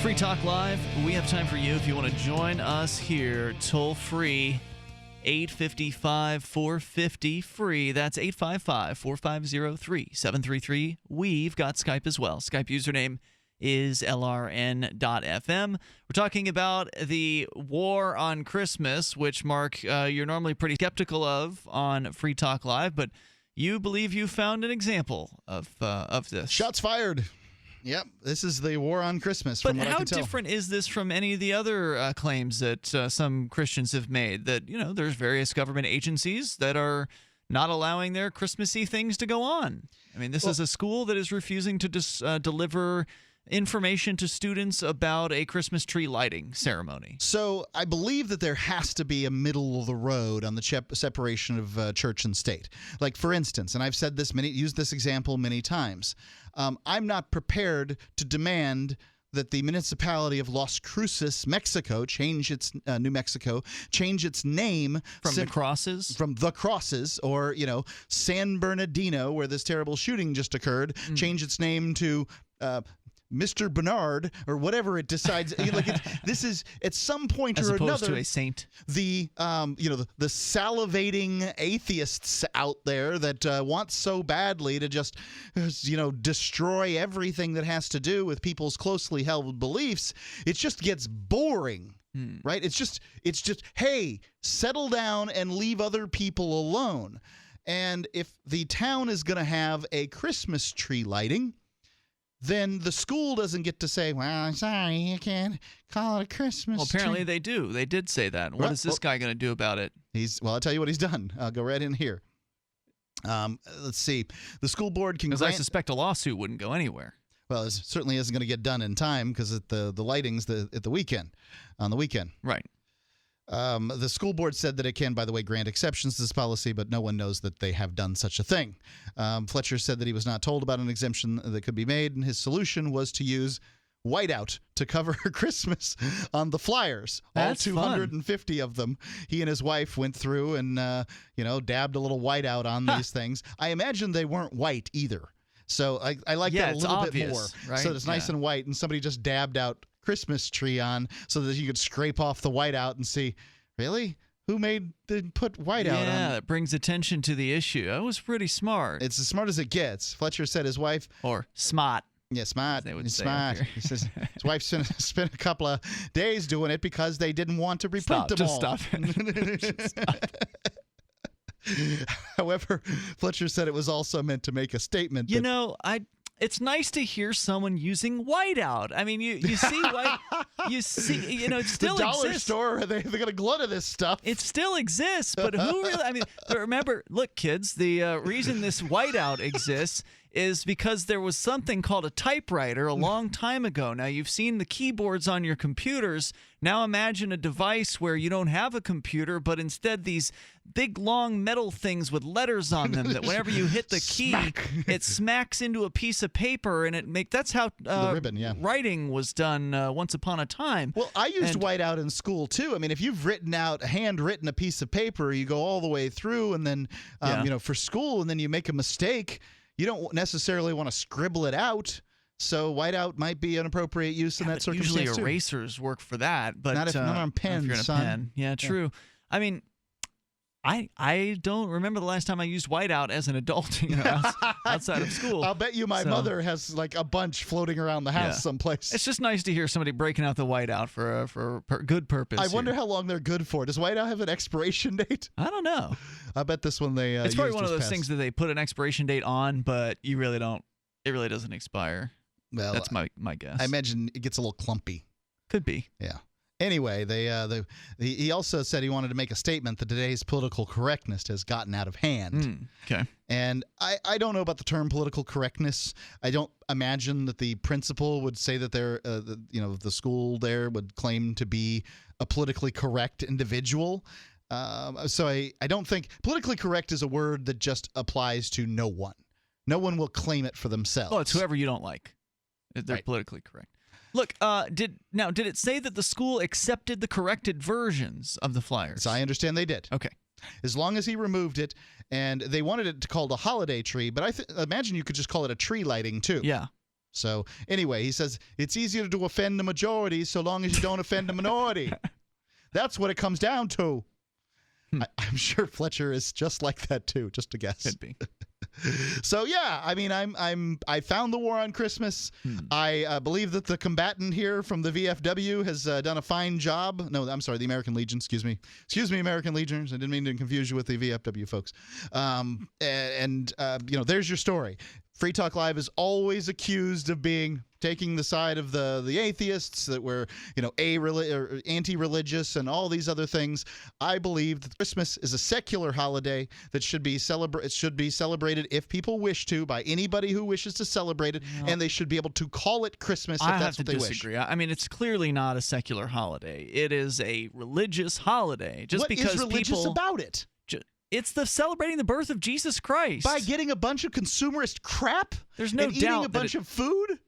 Free Talk Live. We have time for you if you want to join us here toll free. 855-450-FREE. That's 855-450-3733. We've got Skype as well. Skype username is lrn.fm. We're talking about the war on Christmas, which, Mark, you're normally pretty skeptical of on Free Talk Live, but you believe you found an example of this. Shots fired. Yep, this is the war on Christmas. But how different is this from any of the other claims that some Christians have made? That, you know, there's various government agencies that are not allowing their Christmassy things to go on. I mean, this is a school that is refusing to deliver information to students about a Christmas tree lighting ceremony. So I believe that there has to be a middle of the road on the separation of church and state. Like, for instance, and I've said this used this example many times, I'm not prepared to demand that the municipality of Las Cruces, Mexico, change its New Mexico, change its name from the Crosses, or San Bernardino, where this terrible shooting just occurred, change its name to Mr. Bernard or whatever it decides. This is at some point As or opposed another to a saint. the the salivating atheists out there that want so badly to just destroy everything that has to do with people's closely held beliefs. It just gets boring. Right? It's just hey, settle down and leave other people alone. And if the town is going to have a Christmas tree lighting, then the school doesn't get to say, well, I'm sorry, you can't call it a Christmas Well, apparently tree. they do. They did say that. What is this guy going to do about it? I'll tell you what he's done. I'll go right in here. Let's see. The school board can Because I suspect a lawsuit wouldn't go anywhere. Well, it certainly isn't going to get done in time because the lighting's on the weekend. Right. The school board said that it can, by the way, grant exceptions to this policy, but no one knows that they have done such a thing. Fletcher said that he was not told about an exemption that could be made, and his solution was to use whiteout to cover Christmas on the flyers. That's all 250 of them. He and his wife went through and dabbed a little whiteout on these things. I imagine they weren't white either. So I like that a little bit more. Right? So it's nice and white, and somebody just dabbed out Christmas tree on so that you could scrape off the whiteout and see, really? Who put whiteout on? Yeah, that brings attention to the issue. That was pretty smart. It's as smart as it gets. Fletcher said his wife... Or smart. Yeah, smart. They would say smart. He says his wife spent a couple of days doing it because they didn't want to reprint them all. Stop it. However, Fletcher said it was also meant to make a statement. It's nice to hear someone using whiteout. I mean, you see white, it still the dollar exists. store, they got a glut of this stuff. It still exists, but who really? I mean, remember, look, kids, the reason this whiteout exists is because there was something called a typewriter a long time ago. Now, you've seen the keyboards on your computers. Now imagine a device where you don't have a computer, but instead these big, long metal things with letters on them that whenever you hit the key, it smacks into a piece of paper, and that's how the ribbon, writing was done once upon a time. Well, I used whiteout in school, too. I mean, if you've handwritten a piece of paper, you go all the way through, and then, for school, and then you make a mistake, you don't necessarily want to scribble it out. So whiteout might be an appropriate use in that circumstance. Usually erasers work for that, but not on pens, if you're in a son. pen. Yeah, true. Yeah. I mean, I don't remember the last time I used whiteout as an adult, outside of school. I'll bet you my mother has like a bunch floating around the house someplace. It's just nice to hear somebody breaking out the whiteout for a good purpose. I wonder how long they're good for. Does whiteout have an expiration date? I don't know. I bet this one they. It's probably one of those things that they put an expiration date on, but you really don't. It really doesn't expire. Well, that's my guess. I imagine it gets a little clumpy. Could be. Yeah. Anyway, he also said he wanted to make a statement that today's political correctness has gotten out of hand. Okay. And I don't know about the term political correctness. I don't imagine that the principal would say that the school there would claim to be a politically correct individual. So I don't think politically correct is a word that just applies to no one. No one will claim it for themselves. Well, it's whoever you don't like. They're politically correct. Look, did it say that the school accepted the corrected versions of the flyers? So I understand they did. Okay. As long as he removed it, and they wanted it to called a holiday tree, but I imagine you could just call it a tree lighting too. Yeah. So anyway, he says it's easier to offend the majority so long as you don't offend the minority. That's what it comes down to. I'm sure Fletcher is just like that too. Just a guess. Could be. So yeah, I mean, I found the war on Christmas. I believe that the combatant here from the VFW has done a fine job. No, I'm sorry, the American Legion. Excuse me, American Legions. I didn't mean to confuse you with the VFW folks. There's your story. Free Talk Live is always accused of taking the side of the atheists, that we're anti-religious and all these other things. I believe that Christmas is a secular holiday that should be celebrated if people wish to by anybody who wishes to celebrate it, and they should be able to call it Christmas if that's what they wish. I have to disagree. I mean, it's clearly not a secular holiday. It is a religious holiday. What is religious about it? It's celebrating the birth of Jesus Christ. By getting a bunch of consumerist crap? There's no doubt eating a bunch of food?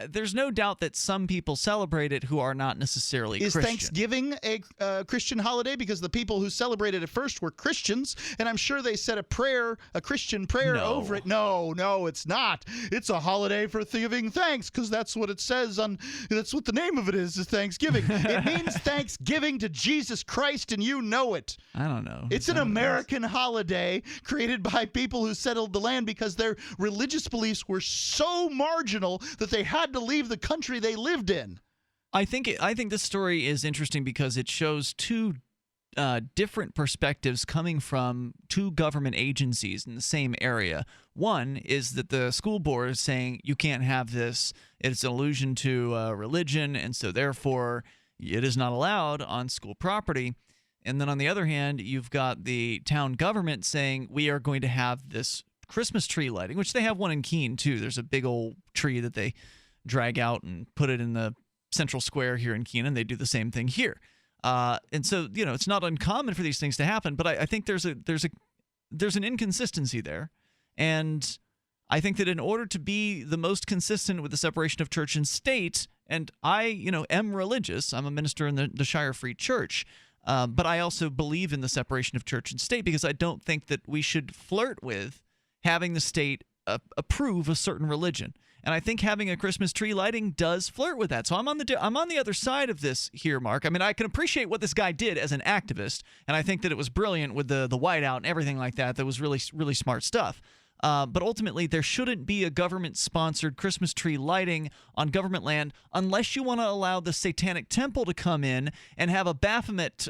there's no doubt that some people celebrate it who are not necessarily Is Christian. Thanksgiving a Christian holiday? Because the people who celebrated it first were Christians, and I'm sure they said a Christian prayer over it. No, it's not. It's a holiday for giving thanks, because that's what it says that's what the name of it is Thanksgiving. It means thanksgiving to Jesus Christ, and you know it. I don't know. It's an American holiday created by people who settled the land because their religious beliefs were so marginal that they had to leave the country they lived in. I think this story is interesting because it shows two different perspectives coming from two government agencies in the same area. One is that the school board is saying you can't have this. It's an allusion to religion, and so therefore it is not allowed on school property. And then on the other hand, you've got the town government saying we are going to have this Christmas tree lighting, which they have one in Keene too. There's a big old tree that they drag out and put it in the central square here in Keene, and they do the same thing here. And so, it's not uncommon for these things to happen, but I think there's an inconsistency there. And I think that in order to be the most consistent with the separation of church and state, and I, am religious, I'm a minister in the Shire Free Church, but I also believe in the separation of church and state because I don't think that we should flirt with having the state approve a certain religion. And I think having a Christmas tree lighting does flirt with that. So I'm on the other side of this here, Mark. I mean, I can appreciate what this guy did as an activist, and I think that it was brilliant with the whiteout and everything like that. That was really, really smart stuff. But ultimately, there shouldn't be a government-sponsored Christmas tree lighting on government land unless you want to allow the Satanic Temple to come in and have a Baphomet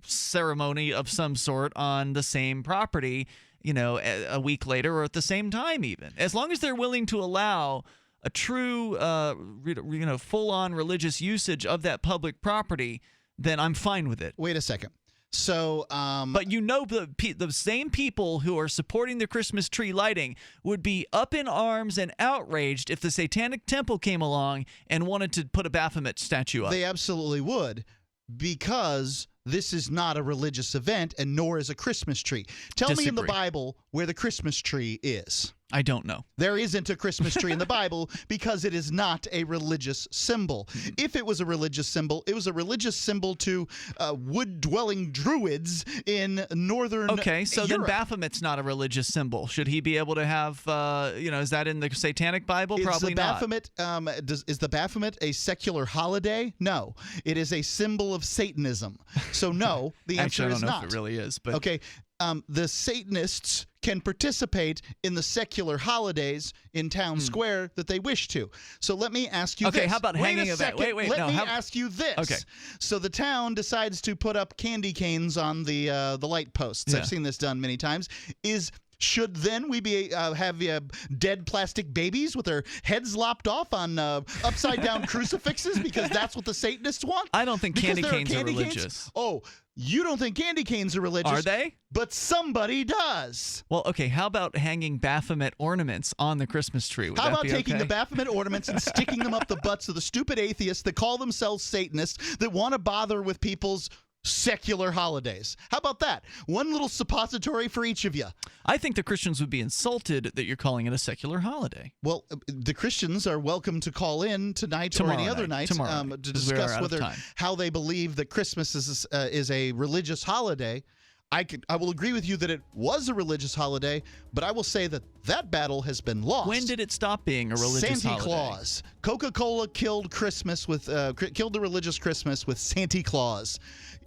ceremony of some sort on the same property, a week later or at the same time even. As long as they're willing to allow a true, full-on religious usage of that public property, then I'm fine with it. Wait a second. So, but the same people who are supporting the Christmas tree lighting would be up in arms and outraged if the Satanic Temple came along and wanted to put a Baphomet statue up. They absolutely would, because this is not a religious event, and nor is a Christmas tree. Tell me in the Bible where the Christmas tree is. I don't know. There isn't a Christmas tree in the Bible because it is not a religious symbol. If it was a religious symbol, it was a religious symbol to wood-dwelling druids in northern Okay, so Europe. then Baphomet's not a religious symbol. Should he be able to have, is that in the Satanic Bible? Probably not. Is the Baphomet a secular holiday? No. It is a symbol of Satanism. So no, the answer is not. Actually, I don't know if it really is. But okay. The Satanists can participate in the secular holidays in town square that they wish to. So let me ask you this. Okay, how about hanging a bat? Wait, Let me ask you this. Okay. So the town decides to put up candy canes on the light posts. Yeah. I've seen this done many times. Should then we be have dead plastic babies with their heads lopped off on upside down crucifixes because that's what the Satanists want? I don't think candy canes are religious. Oh, you don't think candy canes are religious? Are they? But somebody does. Well, okay, how about hanging Baphomet ornaments on the Christmas tree? How about taking the Baphomet ornaments and sticking them up the butts of the stupid atheists that call themselves Satanists that want to bother with people's secular holidays? How about that? One little suppository for each of you. I think the Christians would be insulted that you're calling it a secular holiday. Well, the Christians are welcome to call in tonight or any other night to discuss how they believe that Christmas is a religious holiday. I will agree with you that it was a religious holiday, but I will say that battle has been lost. When did it stop being a religious Santa holiday? Claus. Coca-Cola killed the religious Christmas with Santa Claus.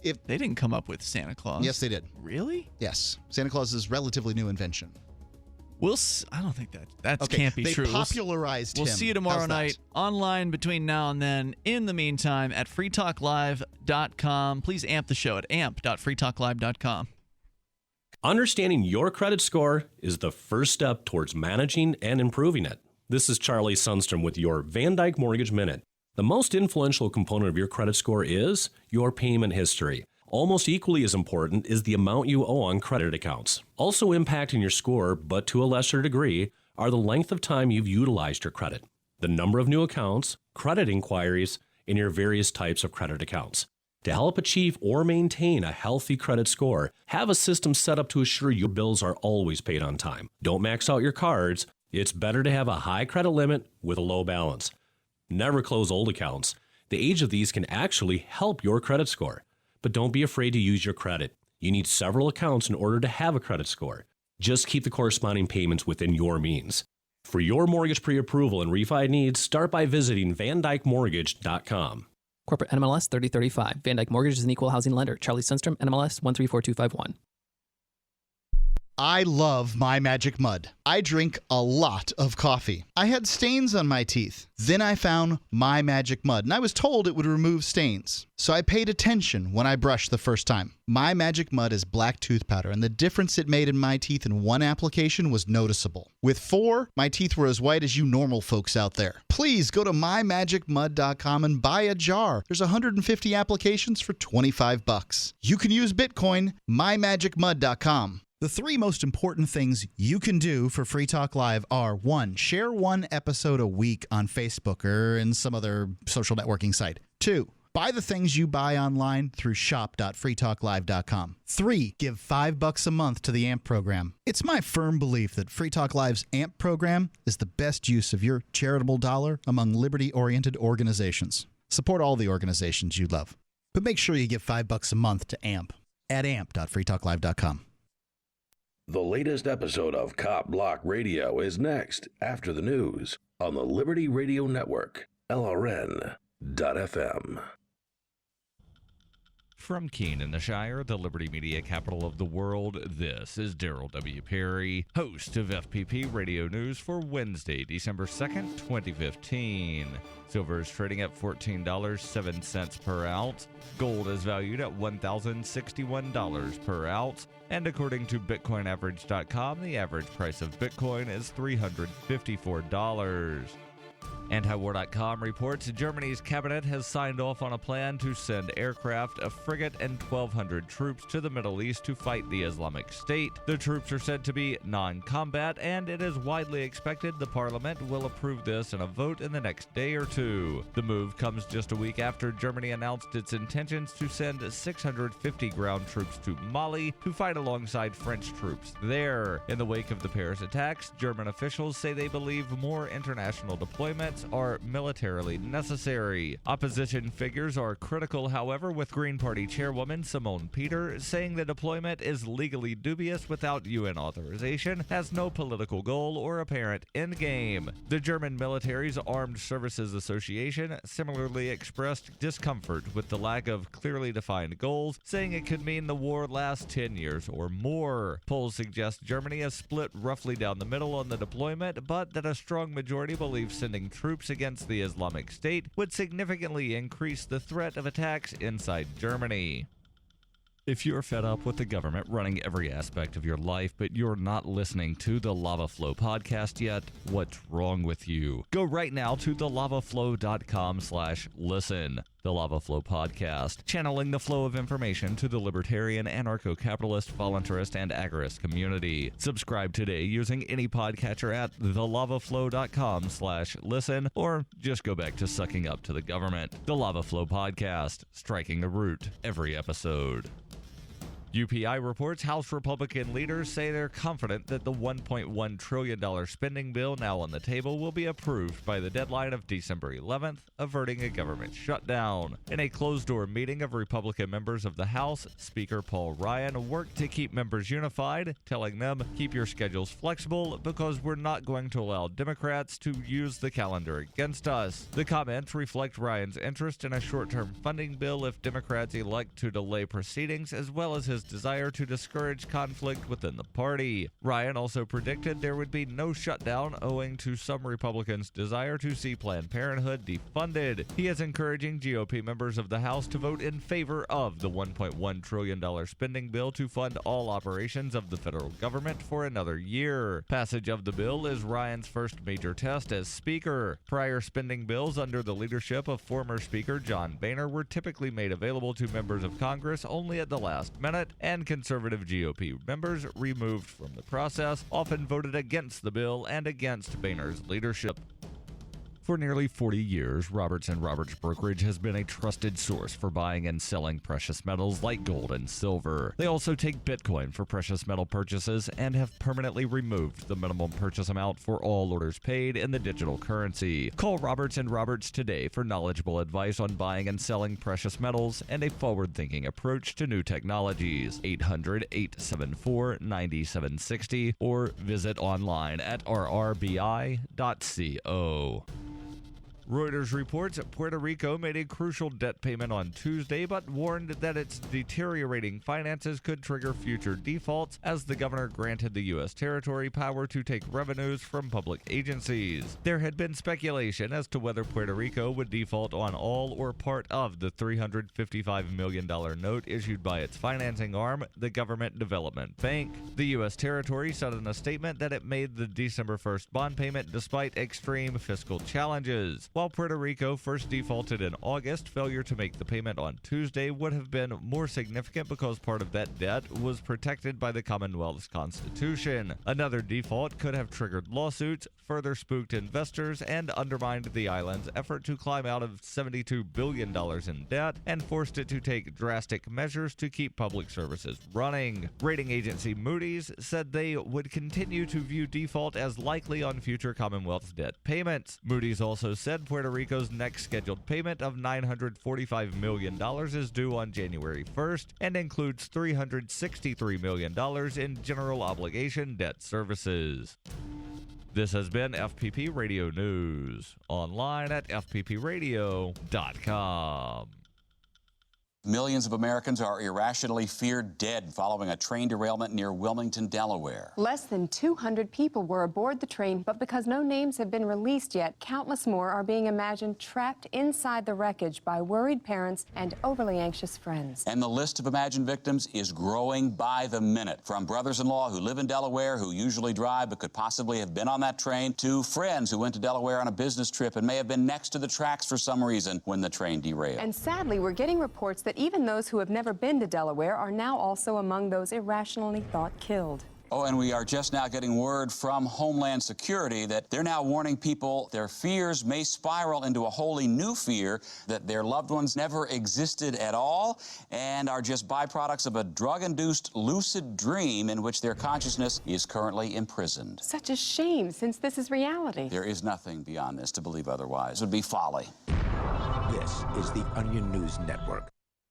They didn't come up with Santa Claus. Yes, they did. Really? Yes. Santa Claus is a relatively new invention. I don't think that can't be true. They popularized him. We'll see you tomorrow night online between now and then. In the meantime, at freetalklive.com. Please amp the show at amp.freetalklive.com. Understanding your credit score is the first step towards managing and improving it. This is Charlie Sundstrom with your Van Dyke Mortgage Minute. The most influential component of your credit score is your payment history. Almost equally as important is the amount you owe on credit accounts. Also impacting your score, but to a lesser degree, are the length of time you've utilized your credit, the number of new accounts, credit inquiries, and your various types of credit accounts. To help achieve or maintain a healthy credit score, have a system set up to assure your bills are always paid on time. Don't max out your cards. It's better to have a high credit limit with a low balance. Never close old accounts. The age of these can actually help your credit score. But don't be afraid to use your credit. You need several accounts in order to have a credit score. Just keep the corresponding payments within your means. For your mortgage pre-approval and refi needs, start by visiting VanDykeMortgage.com. Corporate NMLS 3035. Van Dyke Mortgage is an equal housing lender. Charlie Sundstrom, NMLS 134251. I love My Magic Mud. I drink a lot of coffee. I had stains on my teeth. Then I found My Magic Mud, and I was told it would remove stains. So I paid attention when I brushed the first time. My Magic Mud is black tooth powder, and the difference it made in my teeth in one application was noticeable. With 4, my teeth were as white as you normal folks out there. Please go to mymagicmud.com and buy a jar. There's 150 applications for $25. You can use Bitcoin, mymagicmud.com. The 3 most important things you can do for Free Talk Live are: 1, share 1 episode a week on Facebook or in some other social networking site. 2, buy the things you buy online through shop.freetalklive.com. 3, give $5 a month to the AMP program. It's my firm belief that Free Talk Live's AMP program is the best use of your charitable dollar among liberty-oriented organizations. Support all the organizations you love, but make sure you give $5 a month to AMP at amp.freetalklive.com. The latest episode of Cop Block Radio is next after the news on the Liberty Radio Network, LRN.FM. From Keene in the Shire, the Liberty Media capital of the world, this is Daryl W. Perry, host of FPP Radio News for Wednesday, December 2nd, 2015. Silver is trading at $14.07 per ounce. Gold is valued at $1,061 per ounce. And according to BitcoinAverage.com, the average price of Bitcoin is $354. Antiwar.com reports Germany's cabinet has signed off on a plan to send aircraft, a frigate, and 1,200 troops to the Middle East to fight the Islamic State. The troops are said to be non-combat, and it is widely expected the parliament will approve this in a vote in the next day or two. The move comes just a week after Germany announced its intentions to send 650 ground troops to Mali to fight alongside French troops there. In the wake of the Paris attacks, German officials say they believe more international deployments are militarily necessary. Opposition figures are critical, however, with Green Party chairwoman Simone Peter saying the deployment is legally dubious without UN authorization, has no political goal or apparent endgame. The German military's Armed Services Association similarly expressed discomfort with the lack of clearly defined goals, saying it could mean the war lasts 10 years or more. Polls suggest Germany is split roughly down the middle on the deployment, but that a strong majority believes sending troops against the Islamic State would significantly increase the threat of attacks inside Germany. If you're fed up with the government running every aspect of your life, but you're not listening to the Lava Flow podcast yet, what's wrong with you? Go right now to thelavaflow.com/listen. The Lava Flow podcast, channeling the flow of information to the libertarian, anarcho-capitalist, voluntarist, and agorist community. Subscribe today using any podcatcher at thelavaflow.com/listen, or just go back to sucking up to the government. The Lava Flow podcast, striking the root every episode. UPI reports House Republican leaders say they're confident that the $1.1 trillion spending bill now on the table will be approved by the deadline of December 11th, averting a government shutdown. In a closed-door meeting of Republican members of the House, Speaker Paul Ryan worked to keep members unified, telling them, "Keep your schedules flexible because we're not going to allow Democrats to use the calendar against us." The comments reflect Ryan's interest in a short-term funding bill if Democrats elect to delay proceedings, as well as his desire to discourage conflict within the party. Ryan also predicted there would be no shutdown owing to some Republicans' desire to see Planned Parenthood defunded. He is encouraging GOP members of the House to vote in favor of the $1.1 trillion spending bill to fund all operations of the federal government for another year. Passage of the bill is Ryan's first major test as Speaker. Prior spending bills under the leadership of former Speaker John Boehner were typically made available to members of Congress only at the last minute, and conservative GOP members removed from the process often voted against the bill and against Boehner's leadership. For nearly 40 years, Roberts & Roberts Brokerage has been a trusted source for buying and selling precious metals like gold and silver. They also take Bitcoin for precious metal purchases and have permanently removed the minimum purchase amount for all orders paid in the digital currency. Call Roberts & Roberts today for knowledgeable advice on buying and selling precious metals and a forward-thinking approach to new technologies. 800-874-9760 or visit online at rrbi.co. Reuters reports Puerto Rico made a crucial debt payment on Tuesday, but warned that its deteriorating finances could trigger future defaults as the governor granted the U.S. territory power to take revenues from public agencies. There had been speculation as to whether Puerto Rico would default on all or part of the $355 million note issued by its financing arm, the Government Development Bank. The U.S. territory said in a statement that it made the December 1st bond payment despite extreme fiscal challenges. While Puerto Rico first defaulted in August, failure to make the payment on Tuesday would have been more significant because part of that debt was protected by the Commonwealth's Constitution. Another default could have triggered lawsuits, further spooked investors, and undermined the island's effort to climb out of $72 billion in debt and forced it to take drastic measures to keep public services running. Rating agency Moody's said they would continue to view default as likely on future Commonwealth debt payments. Moody's also said Puerto Rico's next scheduled payment of $945 million is due on January 1st and includes $363 million in general obligation debt services. This has been FPP Radio News, online at fppradio.com. Millions of Americans are irrationally feared dead following a train derailment near Wilmington, Delaware. Less than 200 people were aboard the train, but because no names have been released yet, countless more are being imagined trapped inside the wreckage by worried parents and overly anxious friends. And the list of imagined victims is growing by the minute. From brothers-in-law who live in Delaware, who usually drive but could possibly have been on that train, to friends who went to Delaware on a business trip and may have been next to the tracks for some reason when the train derailed. And sadly, we're getting reports that even those who have never been to Delaware are now also among those irrationally thought killed. Oh, and we are just now getting word from Homeland Security that they're now warning people their fears may spiral into a wholly new fear that their loved ones never existed at all and are just byproducts of a drug-induced lucid dream in which their consciousness is currently imprisoned. Such a shame, since this is reality. There is nothing beyond this to believe otherwise. It would be folly. This is the Onion News Network.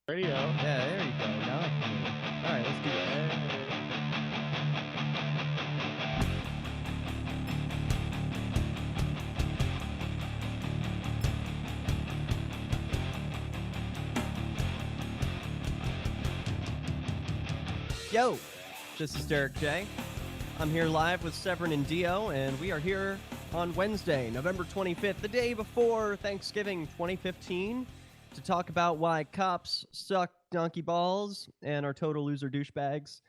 Radio. Yeah, there you go. Now I can hear you. All right, let's do it. Yo, this is Derek J. I'm here live with Severin and Dio, and we are here on Wednesday, November 25th, the day before Thanksgiving 2015, to talk about why cops suck donkey balls and are total loser douchebags.